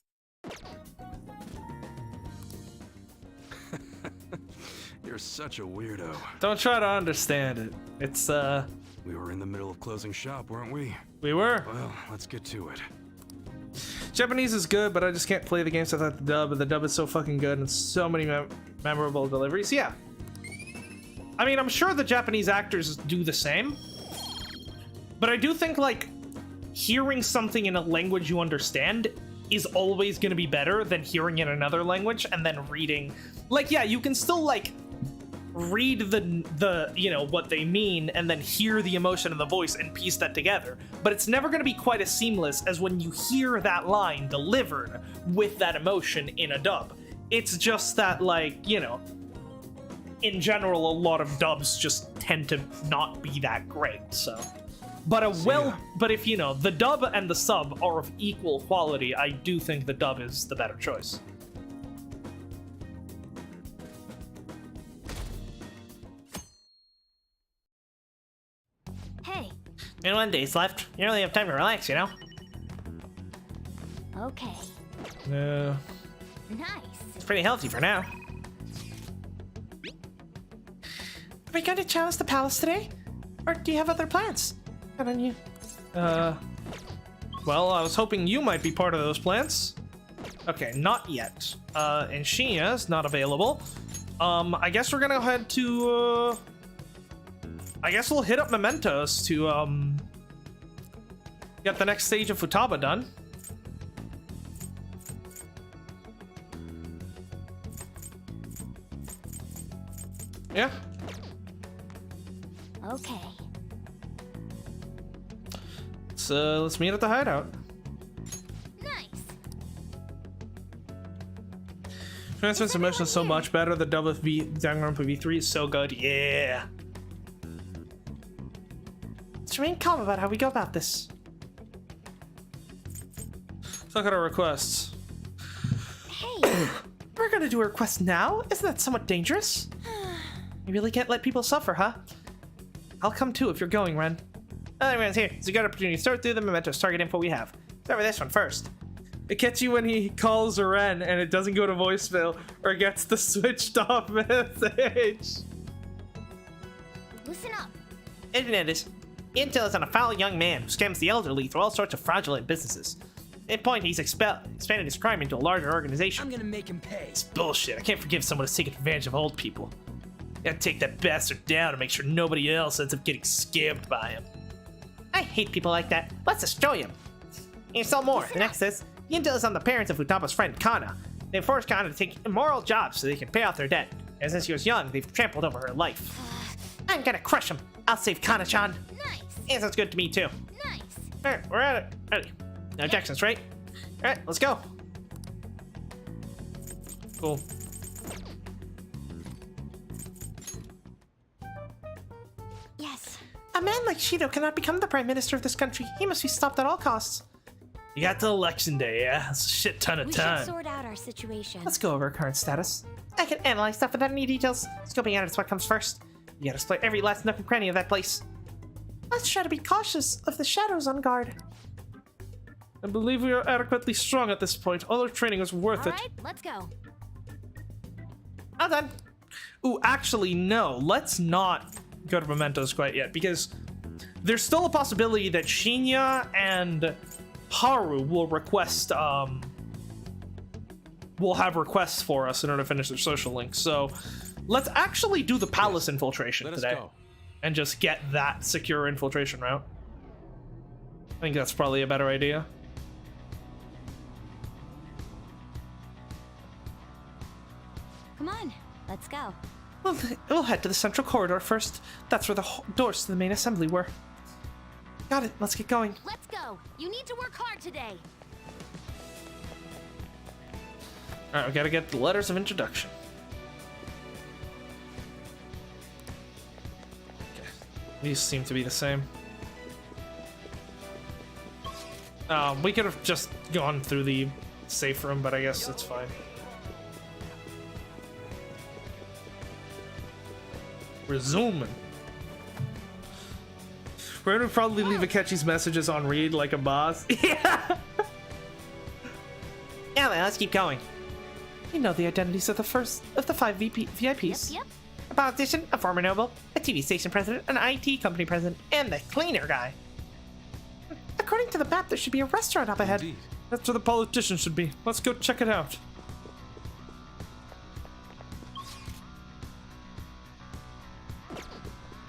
You're such a weirdo. Don't try to understand it. It's We were in the middle of closing shop, weren't we? We were. Well, let's get to it. Japanese is good, but I just can't play the games without the dub, and the dub is so fucking good and so many memorable deliveries. Yeah. I mean, I'm sure the Japanese actors do the same, but I do think, like, hearing something in a language you understand is always going to be better than hearing in another language and then reading. Like, yeah, you can still, like, read the you know, what they mean and then hear the emotion in the voice and piece that together, but it's never going to be quite as seamless as when you hear that line delivered with that emotion in a dub. It's just that, like, you know, in general, a lot of dubs just tend to not be that great, so. But but if, you know, the dub and the sub are of equal quality, I do think the dub is the better choice. Hey. 21 days left. You really have time to relax, you know? Okay. Yeah. Nice. It's pretty healthy for now. Are we going to challenge the palace today? Or do you have other plans? How about you? Well, I was hoping you might be part of those plans. Okay, not yet. And Shia's not available. I guess we're gonna head to, I guess we'll hit up Mementos to, get the next stage of Futaba done. Yeah. Okay. So let's meet at the hideout. Nice. Transference emotion is so much better. The double Danganronpa V3 is so good. Yeah. Let's remain calm about how we go about this. Let's look at our requests. Hey, we're gonna do a request now? Isn't that somewhat dangerous? You really can't let people suffer, huh? I'll come too if you're going, Ren. Everyone's here. It's a good opportunity to sort through the Mementos target info we have. Start with this one first. It gets you when he calls Ren and it doesn't go to voicemail or gets the switched off message. Listen up. Hernandez. Intel is on a foul young man who scams the elderly through all sorts of fraudulent businesses. At point, he's expanded his crime into a larger organization. I'm gonna make him pay. It's bullshit. I can't forgive someone who's taking advantage of old people. Gotta take that bastard down to make sure nobody else ends up getting scammed by him. I hate people like that. Let's destroy him. And still more. The next is, the intel is on the parents of Futaba's friend Kana. They forced Kana to take immoral jobs so they can pay off their debt. And since she was young, they've trampled over her life. I'm gonna crush him. I'll save Kana-chan. Nice. And sounds good to me too. Nice. Alright, we're at it. Ready. No objections, right? Alright, let's go. Cool. Yes. A man like Shido cannot become the prime minister of this country. He must be stopped at all costs. You got till election day, yeah? That's a shit ton of We time. should sort out our situation. Let's go over our current status. I can analyze stuff without any details. Scoping out is what comes first. You gotta explore every last nook and cranny of that place. Let's try to be cautious of the shadows on guard. I believe we are adequately strong at this point. All our training was worth it. Alright, let's go. All done. Ooh, actually, no. Let's not go to Mementos quite yet, because there's still a possibility that Shinya and Haru will request, will have requests for us in order to finish their social links. So let's actually do the palace infiltration today. And just get that secure infiltration route. I think that's probably a better idea. Come on, let's go. Well, we'll head to the central corridor first. That's where the doors to the main assembly were. Got it. Let's get going. Let's go. You need to work hard today. Alright, we gotta get the letters of introduction. Okay. These seem to be the same. We could have just gone through the safe room, but I guess it's fine. Resuming. We're gonna probably leave Akechi's messages on read like a boss. Yeah, man, let's keep going. You know the identities of the first of the 5 VIPs. Yep. A politician, a former noble, a TV station president, an IT company president, and the cleaner guy. According to the map, there should be a restaurant up ahead. Indeed. That's where the politician should be. Let's go check it out.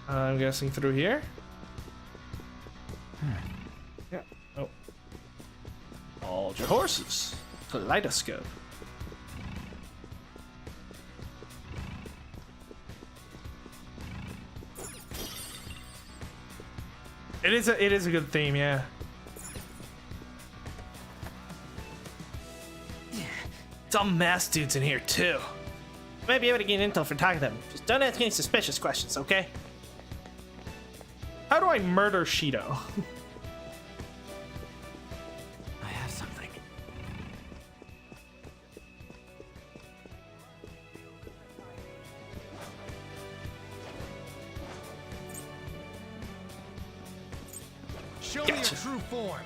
I'm guessing through here. Yeah. Oh. Hold your horses. Kaleidoscope. It is a good theme, yeah. Some masked dudes in here too. Might be able to gain intel for talking to them. Just don't ask any suspicious questions, okay? How do I murder Shido? I have something. Show me your true form.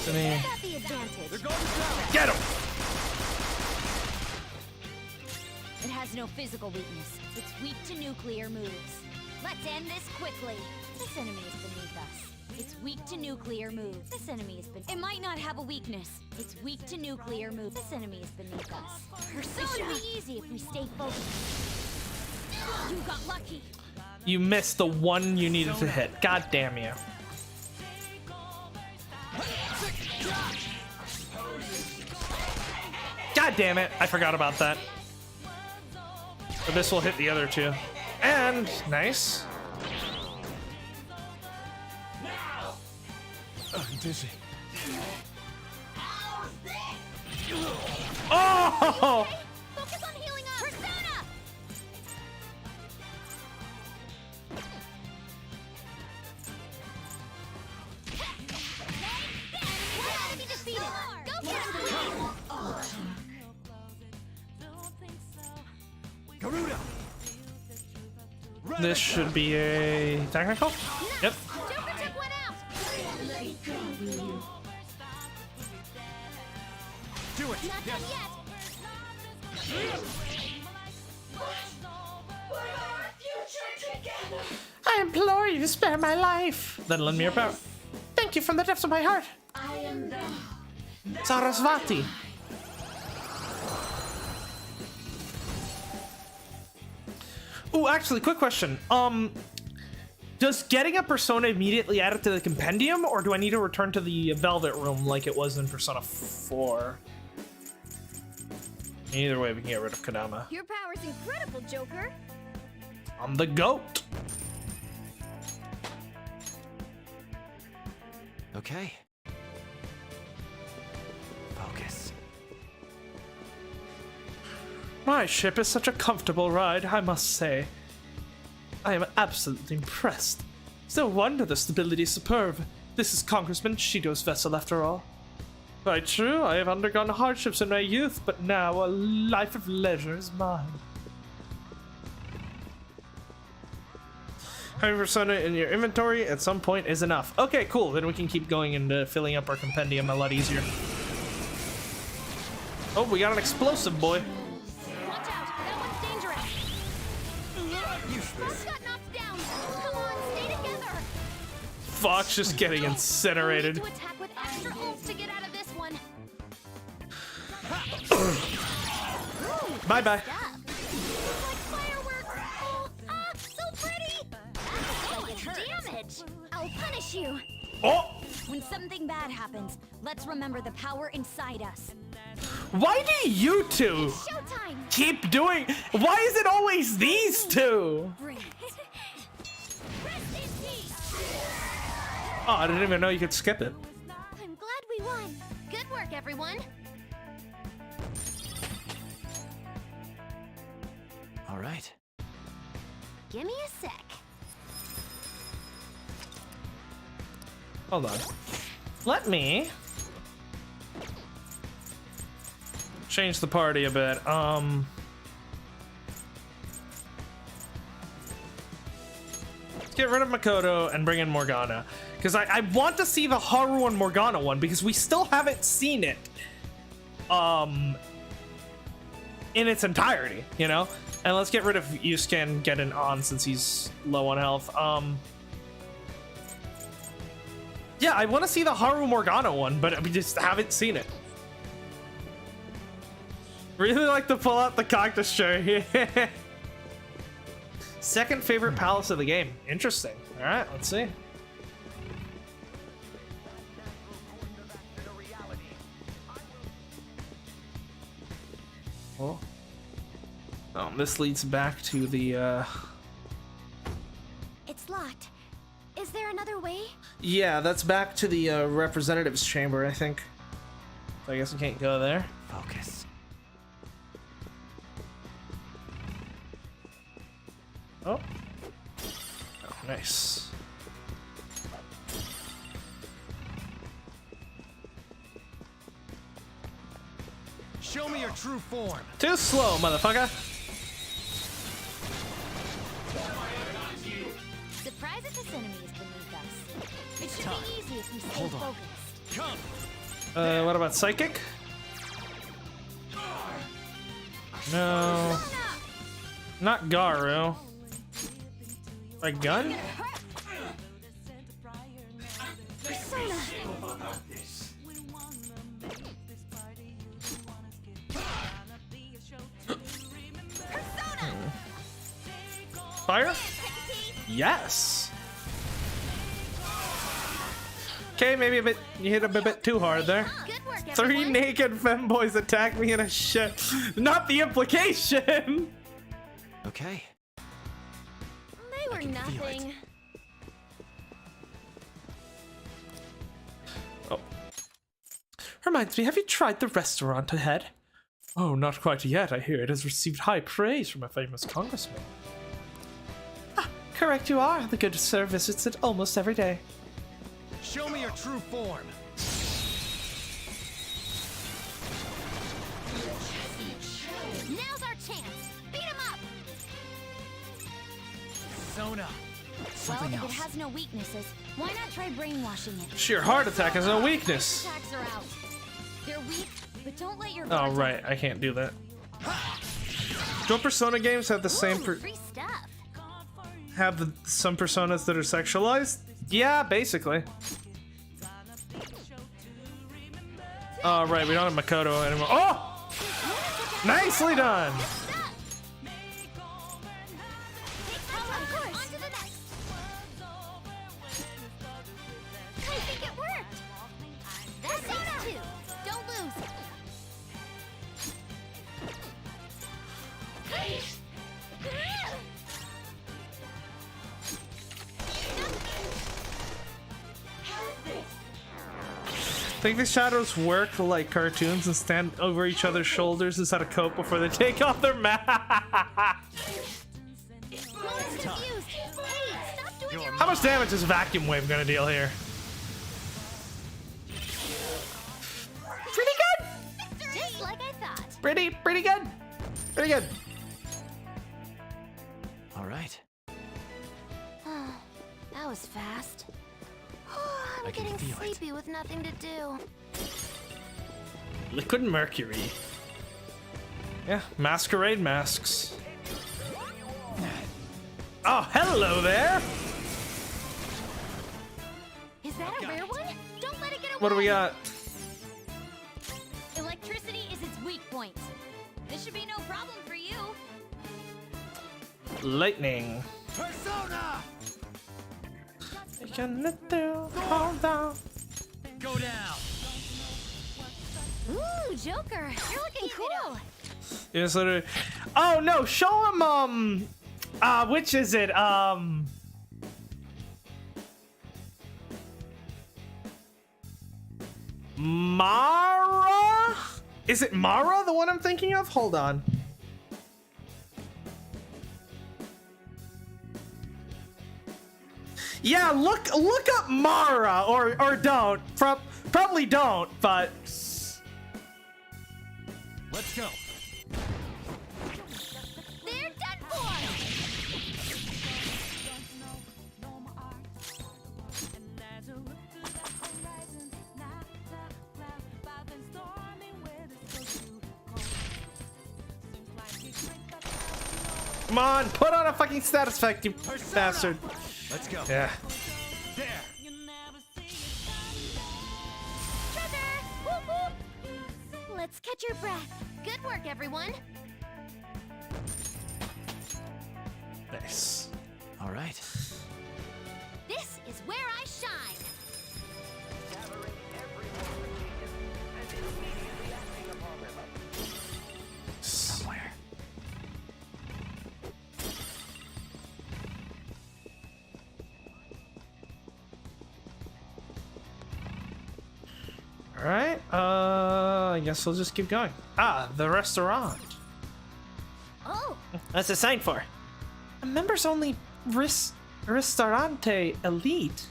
The advantage. Get him! It has no physical weakness. It's weak to nuclear moves. Let's end this quickly. This enemy is beneath us. It's weak to nuclear moves. This enemy is beneath. It might not have a weakness. It's weak to nuclear moves. This enemy is beneath us. It would be easy if we stay focused. You got lucky. You missed the one you needed to hit. God damn you. God damn it. I forgot about that. But this will hit the other two. And nice. I'm dizzy. Oh! Focus on healing up. Persona! Enemy defeated. Go get him! Garuda! This should be a technical? Yep. Joker took one out! Do it! Not done yet! I implore you to spare my life. Then lend me your power. Thank you from the depths of my heart. Sarasvati. Ooh, actually, quick question. Does getting a persona immediately add it to the compendium, or do I need to return to the Velvet Room like it was in Persona 4? Either way, we can get rid of Kodama. Your power's incredible, Joker. I'm the GOAT. Okay. Focus. My ship is such a comfortable ride, I must say. I am absolutely impressed. It's no wonder the stability is superb. This is Congressman Shido's vessel, after all. Quite true, I have undergone hardships in my youth, but now a life of leisure is mine. Having persona in your inventory at some point is enough. Okay, cool, then we can keep going into filling up our compendium a lot easier. Oh, we got an explosive boy. Watch out, that one's dangerous. First got knocked down. Come on, stay together. Fox just getting incinerated. To attack with extra oomph to get out of this one. Bye-bye. Like fireworks. Oh, so pretty. That's like damage. I'll punish you. Oh! When something bad happens, let's remember the power inside us. Why do you two Showtime. keep doing? Why is it always these two? Oh, I didn't even know you could skip it. I'm glad we won. Good work, everyone. All right. Give me a sec. Hold on. Let me change the party a bit. Let's get rid of Makoto and bring in Morgana. Because I want to see the Haru and Morgana one, because we still haven't seen it in its entirety, you know? And let's get rid of Yusuke and get an On since he's low on health. Yeah, I want to see the Haru Morgana one, but we just haven't seen it. Really like to pull out the cactus cherry. Second favorite palace of the game. Interesting. All right, let's see. Oh. Oh, this leads back to the, It's locked. Is there another way? Yeah, that's back to the representatives chamber, I think. So I guess we can't go there. Focus. Oh. Oh, nice. Show me your true form. Too slow, motherfucker. Surprise if this enemy is beneath us. It should be easy if we stay Hold on. focused. Come. What about psychic? No. Not Garu. Like gun? Persona. Fire? Yes. Okay, maybe a bit. You hit him a bit too hard there. Good work, 3 everyone. naked femboys attack me in a shit. Not the implication. Okay. They were nothing. Oh. Reminds me, have you tried the restaurant ahead? Oh, not quite yet. I hear it has received high praise from a famous congressman. Ah, correct you are. The good sir visits it almost every day. Show me your true form. Now's our chance. Beat him up. Sona. Something well, if else. it has no weaknesses, why not try brainwashing it? Sheer heart attack has no weakness. Attacks are out. They're weak, but don't let your Oh, guard right. I can't do that. Don't Persona games have the same Free stuff. some personas that are sexualized? Yeah, basically. Oh, right. We don't have Makoto anymore. Oh! Nicely done! I think it worked. That's it too. Don't lose. Think the shadows work like cartoons and stand over each other's shoulders instead of cope before they take off their mask? How much damage is Vacuum Wave gonna deal here? Pretty good. Pretty good. All right. That was fast. I'm I can getting feel it. sleepy with nothing to do. Liquid mercury. Yeah, masquerade masks. Oh, hello there. Is that a rare one? Don't let it get away. What do we got? Electricity is its weak point. This should be no problem for you. Lightning. Persona! Hold down. Go down. Ooh, Joker, you're looking cool. Yes, literally. Oh no, show him which is it? Mara? Is it Mara, the one I'm thinking of? Hold on. Yeah, look up Mara or don't. Probably don't, but Let's go. They're done for. come on, put on a fucking status effect, you bastard. Let's go. Yeah. There. Trigger! Whoop, whoop. Let's catch your breath. Good work, everyone. Nice. All right. This is where I shine. Somewhere. All right. I guess we'll just keep going. Ah, the restaurant. Oh, What's the sign for? A members only Ristorante Elite.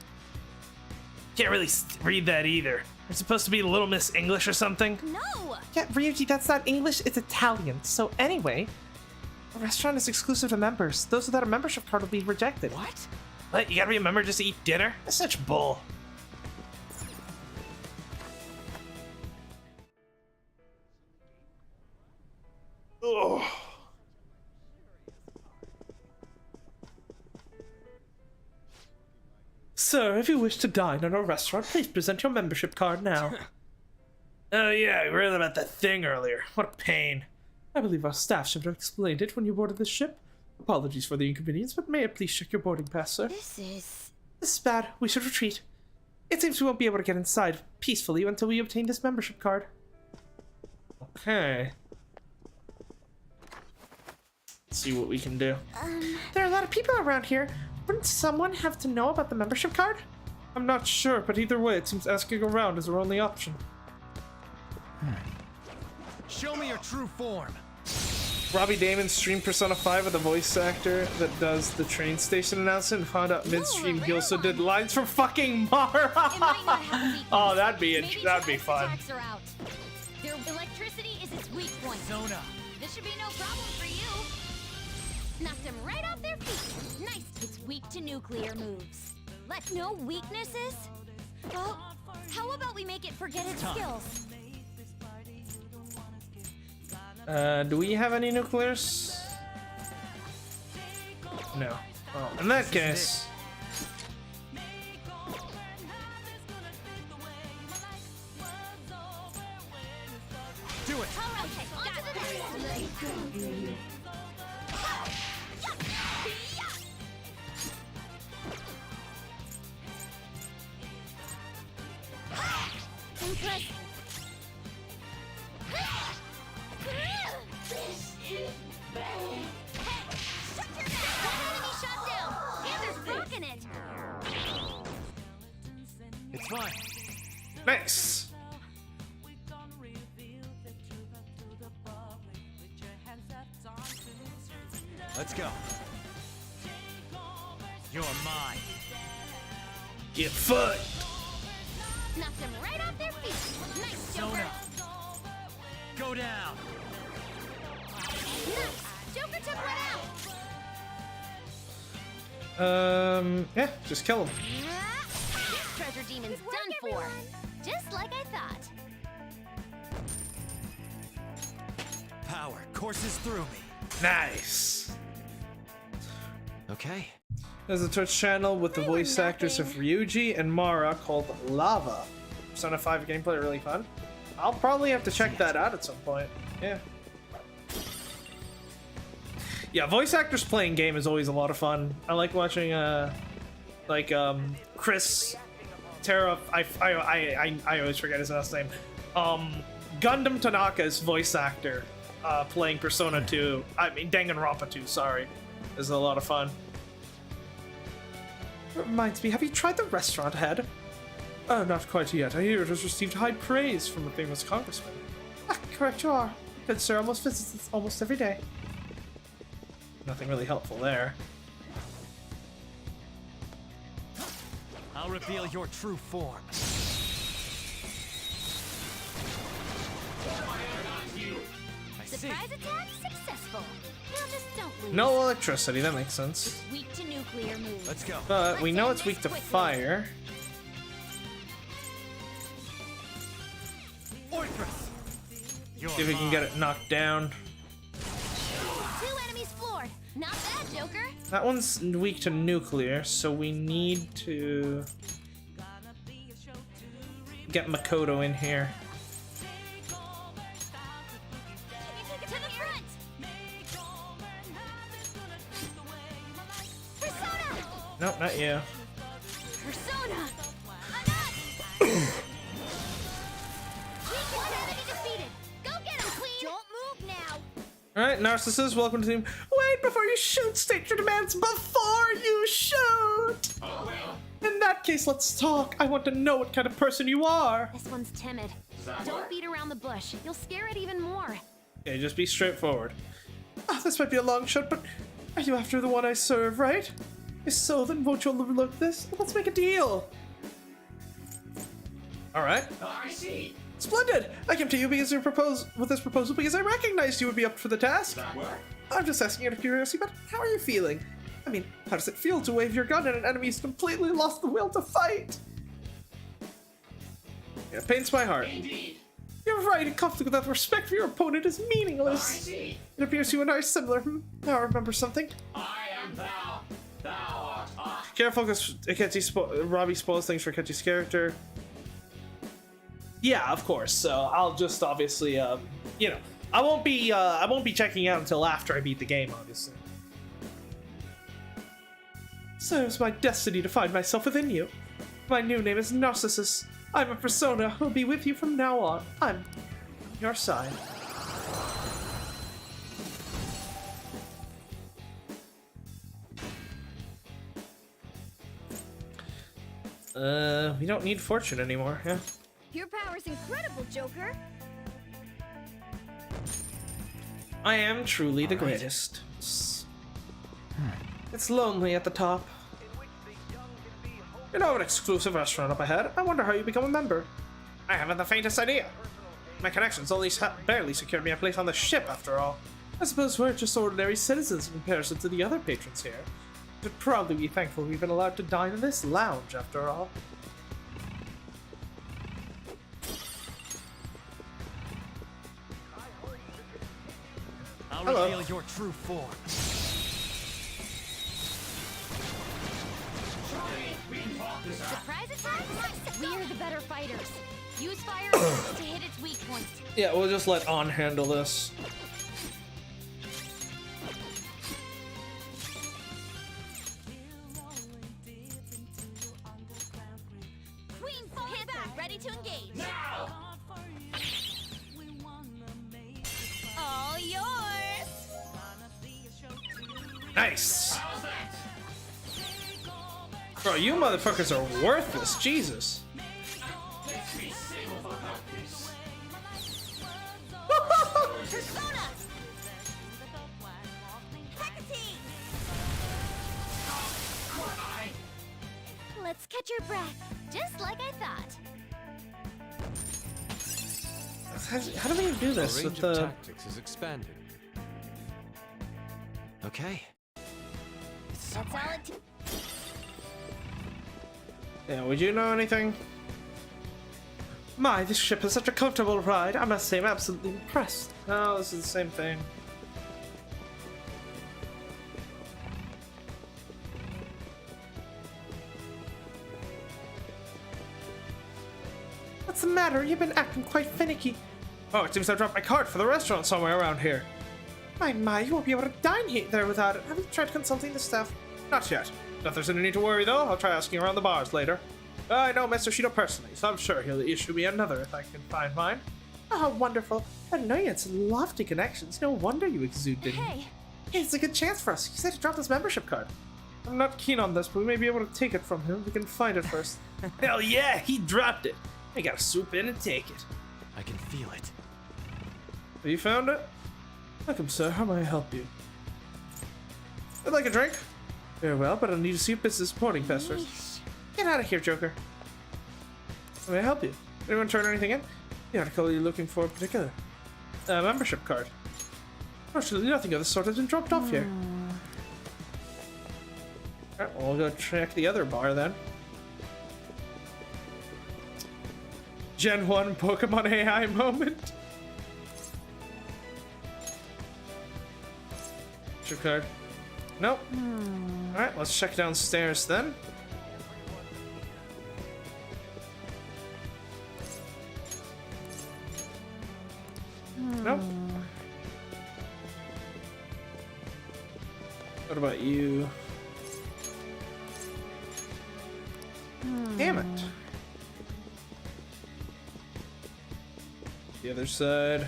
Can't really read that either. It's supposed to be Little Miss English or something. no. Yeah, Ryuji, that's not English, it's Italian. So anyway, the restaurant is exclusive to members. Those without a membership card will be rejected. What? What? You gotta be a member just to eat dinner? That's such bull. Ugh. Sir, if you wish to dine in our restaurant, please present your membership card now. Oh yeah, we read about that thing earlier. What a pain. I believe our staff should have explained it when you boarded this ship. Apologies for the inconvenience, but may I please check your boarding pass, sir? This is bad. We should retreat. It seems we won't be able to get inside peacefully until we obtain this membership card. Okay. Let's see what we can do. There are a lot of people around here. Wouldn't someone have to know about the membership card? I'm not sure, but either way, it seems asking around is our only option. Show me your true form. Robbie Damon streamed Persona 5 with a voice actor that does the train station announcement and found out midstream he also did lines from fucking Mara. Oh, that'd be fun. Are out. Their electricity is its weak point. Zona. This should be no problem for you. knocked them right off their feet. Nice. It's weak to nuclear moves. No weaknesses? Well, how about we make it forget its skills? Do we have any nuclears? No. Oh, in that case. Do it. Impressive. It's fine. Nice. Let's go. You're mine. Get fucked. Knocked them right off their feet. Nice, Joker. Zona. Go down. Joker took one out! Yeah, just kill him. This treasure demon's done for. Just like I thought. Power courses through me. Nice. Okay. There's a Twitch channel with the voice actors of Ryuji and Mara called Lava. Persona 5 gameplay really fun. I'll probably have to check that out at some point. Yeah. Yeah, voice actors playing game is always a lot of fun. I like watching Chris Terra. I always forget his last name. Gundam Tanaka's voice actor playing Persona 2. I mean Danganronpa 2. Sorry, is a lot of fun. That reminds me, have you tried the restaurant head? Oh, not quite yet. I hear it has received high praise from the famous congressman. Ah, correct you are. Good sir almost visits it almost every day. Nothing really helpful there. I'll reveal your true form. Surprise attack successful. Now just don't lose. No electricity, that makes sense. Weak to nuclear moves. Let's go. But we know it's weak to fire. See if we can get it knocked down. 2 enemies floored. Not bad, Joker. That one's weak to nuclear, so we need to get Makoto in here. To the front. Persona. Nope, not you. Persona. One enemy defeated. Go get him, Queen. Don't move now. Alright, Narcissus, welcome to the team. Wait before you shoot! State your demands before you shoot! In that case, let's talk. I want to know what kind of person you are. This one's timid. Don't beat around the bush. You'll scare it even more. Okay, just be straightforward. This might be a long shot, but are you after the one I serve, right? If so, then won't you overlook this? Let's make a deal. Alright. I see. Splendid! I came to you because with this proposal because I recognized you would be up for the task. That work? I'm just asking out of curiosity, but how are you feeling? I mean, how does it feel to wave your gun at an enemy who's completely lost the will to fight? Yeah, it pains my heart. Indeed. You're right, in conflict without respect for your opponent is meaningless. I see. It appears you and I are similar. Now I remember something. I am thou. Thou art I. Careful, because Robbie spoils things for Akechi's character. Yeah, of course. So I'll just obviously, you know, I won't be checking out until after I beat the game, obviously. So it's my destiny to find myself within you. My new name is Narcissus. I'm a persona who'll be with you from now on. I'm on your side. We don't need fortune anymore, yeah. Your power's incredible, Joker. I am truly the greatest. It's lonely at the top. You know of an exclusive restaurant up ahead. I wonder how you become a member. I haven't the faintest idea. My connections only barely secured me a place on the ship, after all. I suppose we're just ordinary citizens in comparison to the other patrons here. Should probably be thankful we've been allowed to dine in this lounge, after all. I'll Hello. reveal your true form. Surprise attack? We're the better fighters. Use fire to hit its weak point. Yeah, we'll just let On handle this. Queen, hit back, ready to engage. Now. All yours. Nice. How's that? Bro, you motherfuckers are worthless, Jesus. Let's be civil about this. Persona. Hecate. Let's catch your breath. Just like I thought. How do they do The this range with of the... tactics is expanding. Okay. That's all it Yeah, would you know anything? My, this ship is such a comfortable ride. I must say I'm absolutely impressed. No, this is the same thing. What's the matter? You've been acting quite finicky. Oh, it seems I dropped my card for the restaurant somewhere around here. My, you won't be able to dine there without it. Have you tried consulting the staff? Not yet. Not there's any need to worry, though. I'll try asking around the bars later. I know Mr. Shido personally, so I'm sure he'll issue me another if I can find mine. Oh, wonderful. I know you had some lofty connections. No wonder you exude dignity. Hey. It's a good chance for us. He said he dropped his membership card. I'm not keen on this, but we may be able to take it from him. We can find it first. Hell yeah, he dropped it. I gotta swoop in and take it. I can feel it. Have you found it? Welcome, sir. How may I help you? I'd like a drink. Very well, but I'll need to see if business boarding pass first. Get out of here, Joker. How may I help you? Anyone turn anything in? The article you're looking for in particular. A membership card. Fortunately, nothing of the sort has been dropped off here. Alright, well, we'll go check the other bar then. Gen 1 Pokemon AI moment. Your card. Nope. Alright, let's check downstairs then. Nope. What about you? Damn it. The other side.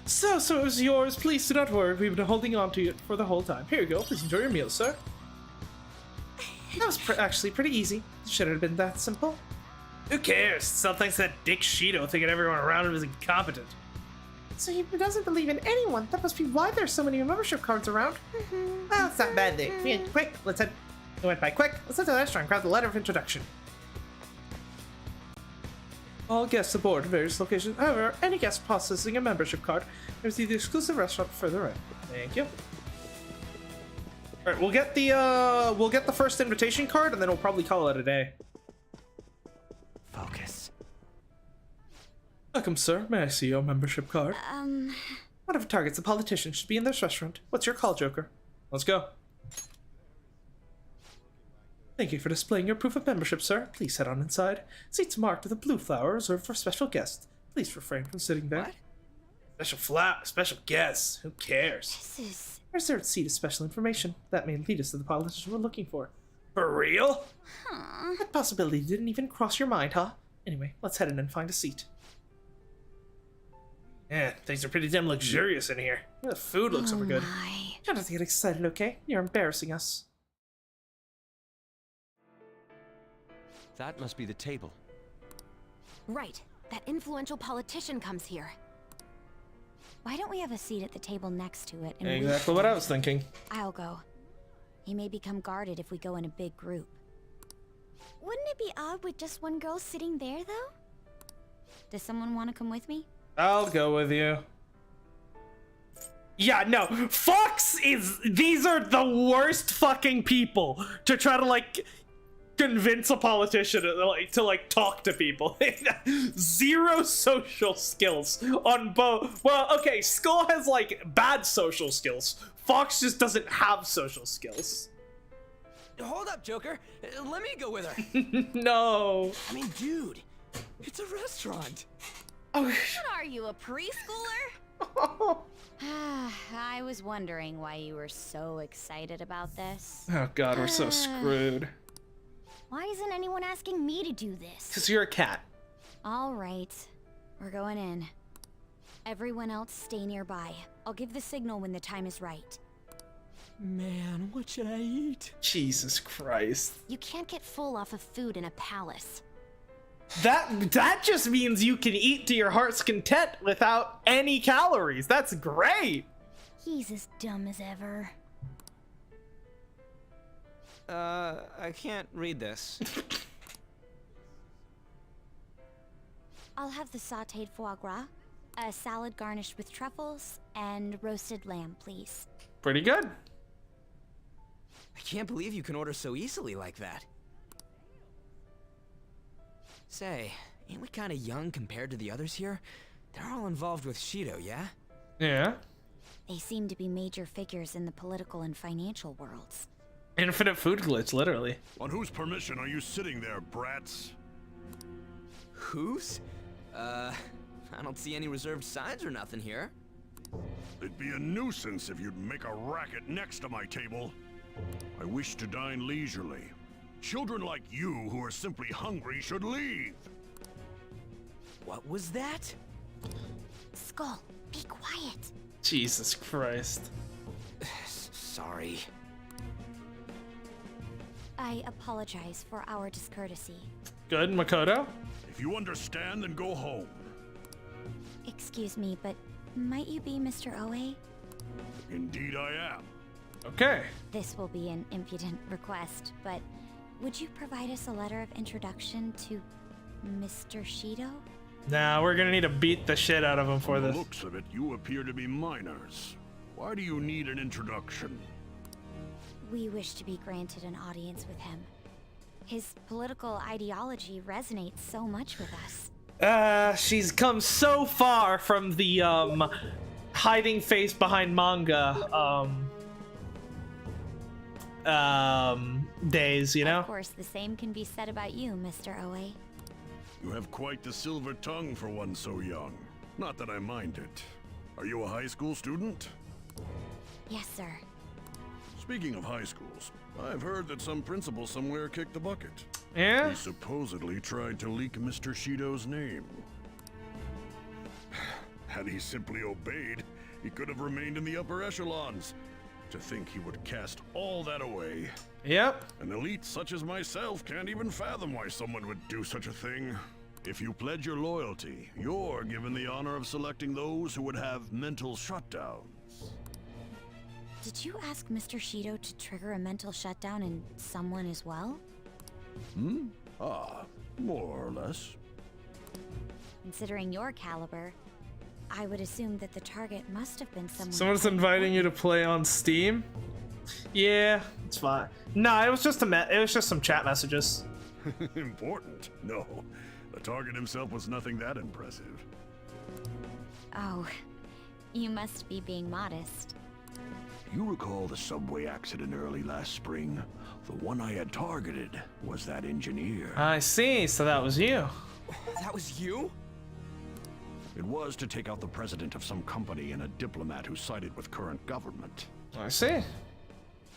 So it was yours. Please do not worry. We've been holding on to it for the whole time. Here you go. Please enjoy your meal, sir. That was actually pretty easy. Should it have been that simple? Who cares? Still thinks that Dick Shido thinking everyone around him is incompetent. So he doesn't believe in anyone. That must be why there's so many membership cards around. Well, it's not bad there. We went quick. Let's head. We went by quick. Let's head to the restaurant and grab the letter of introduction. All guests aboard various locations. However, any guest processing a membership card receive the exclusive restaurant further in. Thank you. All right, we'll get the first invitation card, and then we'll probably call it a day. Focus. Welcome, sir. May I see your membership card? Whatever targets a politician should be in this restaurant. What's your call, Joker? Let's go. Thank you for displaying your proof of membership, sir. Please head on inside. Seats marked with a blue flower reserved for special guests. Please refrain from sitting there. What? Special guests. Who cares? This is... Reserved seat is special information. That may lead us to the politician we're looking for. For real? That possibility didn't even cross your mind, huh? Anyway, let's head in and find a seat. Yeah, things are pretty damn luxurious in here. The food looks over good. Try not to get excited, okay? You're embarrassing us. That must be the table. Right. That influential politician comes here. Why don't we have a seat at the table next to it? And Exactly what I was thinking. I'll go. He may become guarded if we go in a big group. Wouldn't it be odd with just one girl sitting there, though? Does someone want to come with me? I'll go with you. Yeah, no. These are the worst fucking people to try to, like, convince a politician to talk to people. Zero social skills on both. Well, okay, Skull has, like, bad social skills. Fox just doesn't have social skills. Hold up, Joker. Let me go with her. No. I mean, dude, it's a restaurant. Oh. What are you, a preschooler? I was wondering why you were so excited about this. Oh god, we're so screwed. Why isn't anyone asking me to do this? Because you're a cat. All right, we're going in. Everyone else stay nearby. I'll give the signal when the time is right. Man, what should I eat? Jesus Christ. You can't get full off of food in a palace. That just means you can eat to your heart's content without any calories. That's great. He's as dumb as ever. I can't read this. I'll have the sautéed foie gras. A salad garnished with truffles and roasted lamb, please. Pretty good. I can't believe you can order so easily like that. Say, ain't we kinda young compared to the others here? They're all involved with Shido, yeah? Yeah. They seem to be major figures in the political and financial worlds. Infinite food glitch, literally. On whose permission are you sitting there, brats? Whose? I don't see any reserved signs or nothing here. It'd be a nuisance if you'd make a racket next to my table. I wish to dine leisurely. Children like you who are simply hungry should leave. What was that? Skull, be quiet. Jesus Christ. Sorry. I apologize for our discourtesy. Good, Makoto. If you understand, then go home. Excuse me, but might you be Mr. Oe? Indeed I am. Okay. This will be an impudent request, but would you provide us a letter of introduction to Mr. Shido? Nah, we're gonna need to beat the shit out of him for From this. the looks of it, you appear to be minors. Why do you need an introduction? We wish to be granted an audience with him. His political ideology resonates so much with us. She's come so far from the, hiding face behind manga, days, you know? Of course, the same can be said about you, Mr. Oe. You have quite the silver tongue for one so young. Not that I mind it. Are you a high school student? Yes, sir. Speaking of high schools, I've heard that some principal somewhere kicked the bucket. Yeah? He supposedly tried to leak Mr. Shido's name. Had he simply obeyed, he could have remained in the upper echelons. To think he would cast all that away. Yep. An elite such as myself can't even fathom why someone would do such a thing. If you pledge your loyalty, you're given the honor of selecting those who would have mental shutdowns. Did you ask Mr. Shido to trigger a mental shutdown in someone as well? Hmm? Ah, more or less. Considering your caliber, I would assume that the target must have been someone. Someone's inviting you to play on Steam? Yeah, it's fine. No, it was just it was just some chat messages. Important? No. The target himself was nothing that impressive. Oh, you must be being modest. You recall the subway accident early last spring? The one I had targeted was that engineer. I see, so that was you. That was you? It was to take out the president of some company and a diplomat who sided with current government. I see.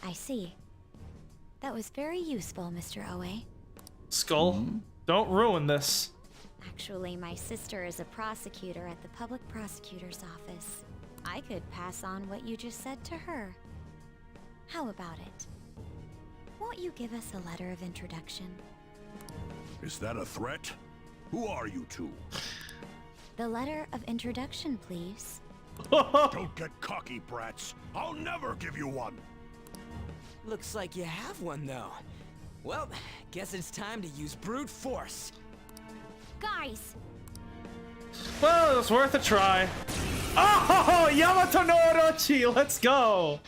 I see. That was very useful, Mr. Oe. Skull, don't ruin this. Actually, my sister is a prosecutor at the public prosecutor's office. I could pass on what you just said to her. How about it? Won't you give us a letter of introduction? Is that a threat? Who are you two? The letter of introduction, please. Don't get cocky, brats. I'll never give you one. Looks like you have one, though. Well, guess it's time to use brute force. Guys! Well, it was worth a try. Oh, Yamato no Orochi, let's go.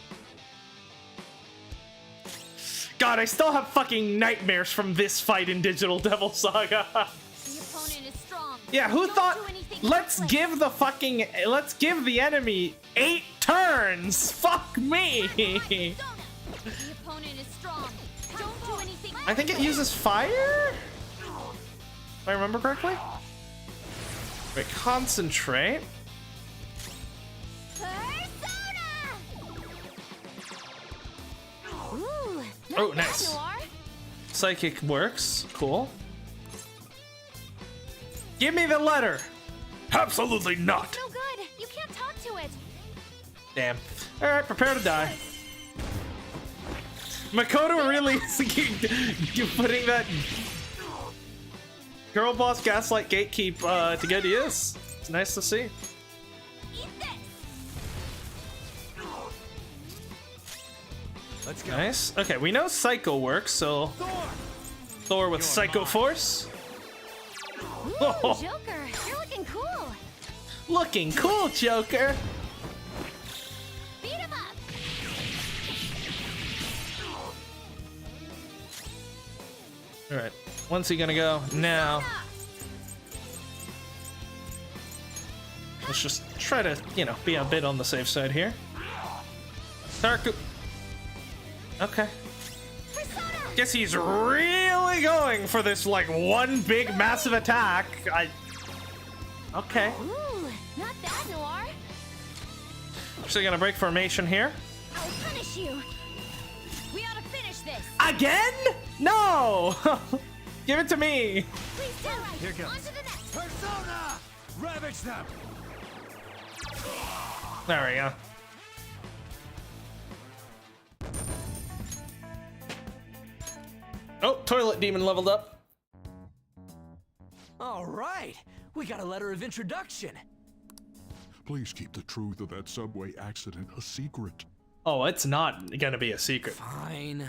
God, I still have fucking nightmares from this fight in Digital Devil Saga. The opponent is strong. Yeah, who thought, let's give the enemy 8 turns. Fuck me. The opponent is strong. Don't do anything. I think it uses fire? If I remember correctly? Wait, concentrate? Ooh, Oh, nice. Psychic works. Cool. Give me the letter. Absolutely not. no good. You can't talk to it. Damn. Alright, prepare to die. Makoto really is putting that girl boss gaslight gatekeep to good use. It's nice to see. Let's go. Nice. Okay, we know Psycho works, so Thor with Psycho Force. Ooh, Joker, you're looking cool. Looking cool, Joker. Beat him up. All right, when's he gonna go? Now. Let's just try to, you know, be a bit on the safe side here. Tarku. Okay. Guess he's really going for this, like, one big massive attack. Okay. Ooh, not bad, Noir. So gonna break formation here. I'll punish you. We ought to finish this. Again? No! Give it to me. Please do. Here goes. On to the next. Persona! Ravage them! There we go. Oh, toilet demon leveled up. All right, we got a letter of introduction. Please keep the truth of that subway accident a secret. Oh, it's not gonna be a secret. Fine.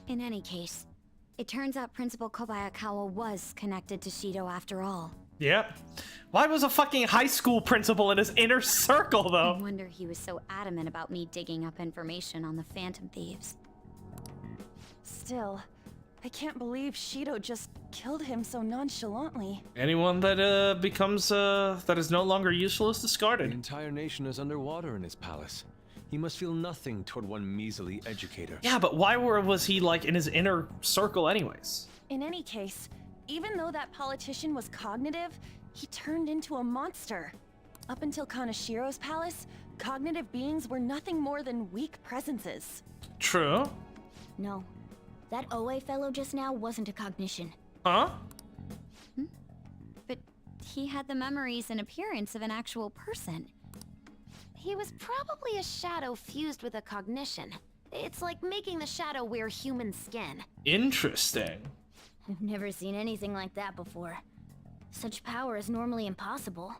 In any case, it turns out Principal Kobayakawa was connected to Shido after all. Yep. Why was a fucking high school principal in his inner circle, though? No wonder he was so adamant about me digging up information on the Phantom Thieves. Still, I can't believe Shido just killed him so nonchalantly. Anyone that becomes that is no longer useful is The discarded. entire nation is underwater in his palace. He must feel nothing toward one measly educator. Yeah, but why was he like in his inner circle anyways? In any case, even though that politician was cognitive, he turned into a monster. Up until Kanashiro's palace, cognitive beings were nothing more than weak presences. True. No. That Oe fellow just now wasn't a cognition. Huh? But he had the memories and appearance of an actual person. He was probably a shadow fused with a cognition. It's like making the shadow wear human skin. Interesting. I've never seen anything like that before. Such power is normally impossible.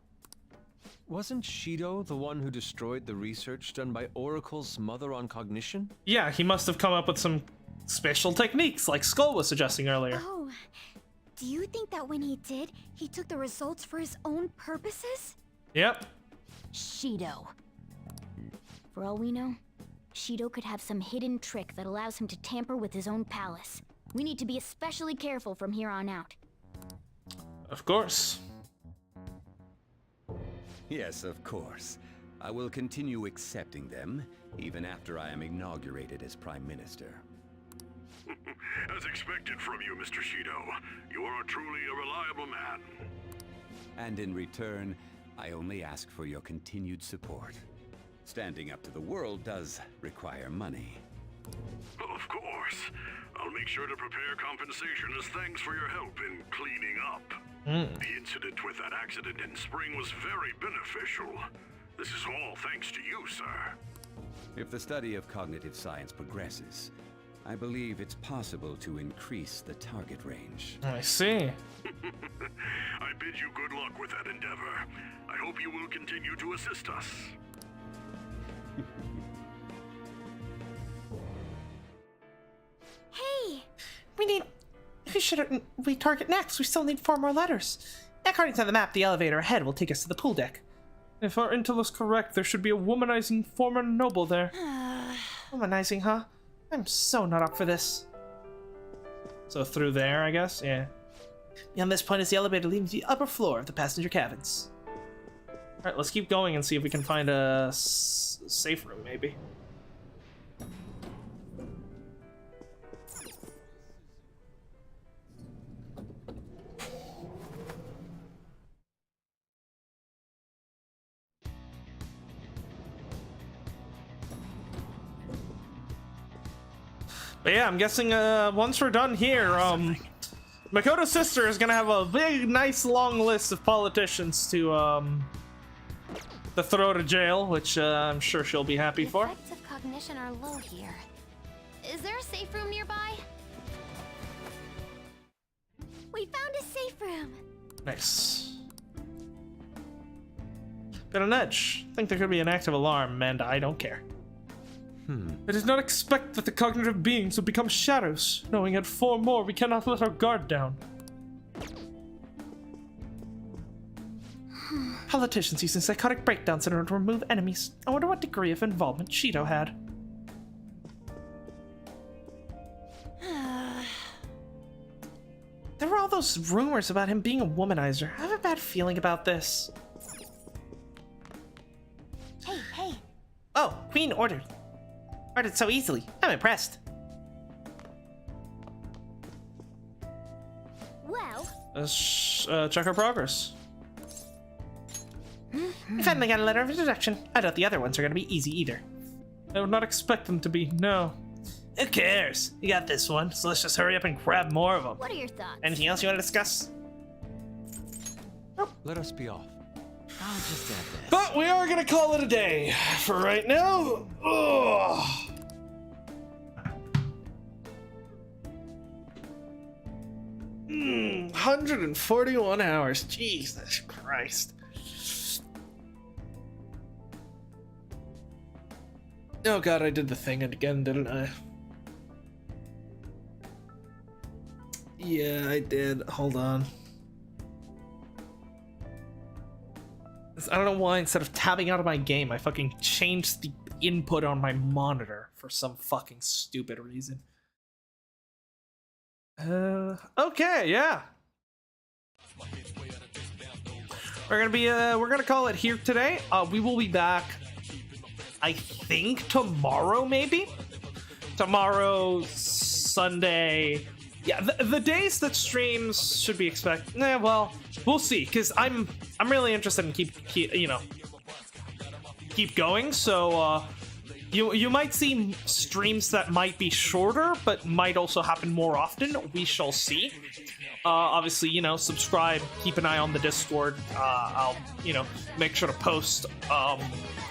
Wasn't Shido the one who destroyed the research done by Oracle's mother on cognition? Yeah, he must have come up with some special techniques, like Skull was suggesting earlier. Oh, do you think that when he did, he took the results for his own purposes? Yep. Shido. For all we know, Shido could have some hidden trick that allows him to tamper with his own palace. We need to be especially careful from here on out. Of course. Yes, of course. I will continue accepting them, even after I am inaugurated as Prime Minister. As expected from you, Mr. Shido. You are truly a reliable man. And in return, I only ask for your continued support. Standing up to the world does require money. Of course. I'll make sure to prepare compensation as thanks for your help in cleaning up. The incident with that accident in spring was very beneficial. This is all thanks to you, sir. If the study of cognitive science progresses, I believe it's possible to increase the target range. I see. I bid you good luck with that endeavor. I hope you will continue to assist us. Hey! Who should we target next? We still need 4 more letters. According to the map, the elevator ahead will take us to the pool deck. If our intel is correct, there should be a womanizing former noble there. Womanizing, huh? I'm so not up for this. So through there, I guess? Yeah. Beyond this point is the elevator leading to the upper floor of the passenger cabins. Alright, let's keep going and see if we can find a safe room, maybe. But yeah, I'm guessing once we're done here, Makoto's sister is gonna have a big, nice, long list of politicians to throw to jail, which I'm sure she'll be happy for. Effects of cognition are low here. Is there a safe room nearby? We found a safe room. Nice. Got an edge. Think there could be an active alarm, and I don't care. I did not expect that the cognitive beings would become shadows. Knowing at 4 more, we cannot let our guard down. Politicians using psychotic breakdowns in order to remove enemies. I wonder what degree of involvement Shido had. There were all those rumors about him being a womanizer. I have a bad feeling about this. Hey. Oh, Queen ordered so easily. I'm impressed. Well, Let's check our progress. We finally got a letter of introduction. I doubt the other ones are gonna be easy either. I would not expect them to be, no. Who cares? You got this one, so let's just hurry up and grab more of them. what are your thoughts? Anything else you want to discuss? Let us be off. I'll just add this. But we are gonna call it a day for right now. Ugh. Mm, 141 hours. Jesus Christ. Oh god, I did the thing again, didn't I? Yeah, I did. Hold on. I don't know why instead of tabbing out of my game, I fucking changed the input on my monitor for some fucking stupid reason. Okay, yeah. We're gonna call it here today. We will be back, I think tomorrow, maybe? Tomorrow, Sunday. Yeah, the days that streams should be expected. Well, we'll see, because I'm really interested in keep going. So you might see streams that might be shorter, but might also happen more often. We shall see. Obviously, subscribe, keep an eye on the Discord. I'll make sure to post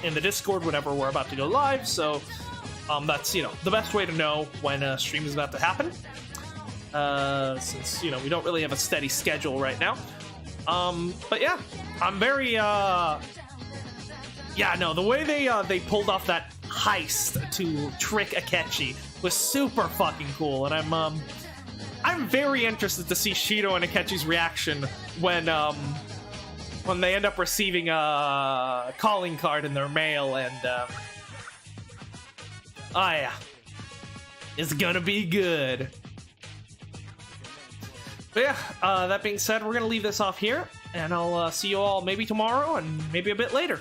in the Discord whenever we're about to go live. So that's the best way to know when a stream is about to happen. Since we don't really have a steady schedule right now. But yeah, I'm very the way they pulled off that heist to trick Akechi was super fucking cool, and I'm very interested to see Shido and Akechi's reaction when they end up receiving a calling card in their mail, and oh yeah, it's gonna be good. But yeah, that being said, we're gonna leave this off here, and I'll see you all maybe tomorrow and maybe a bit later.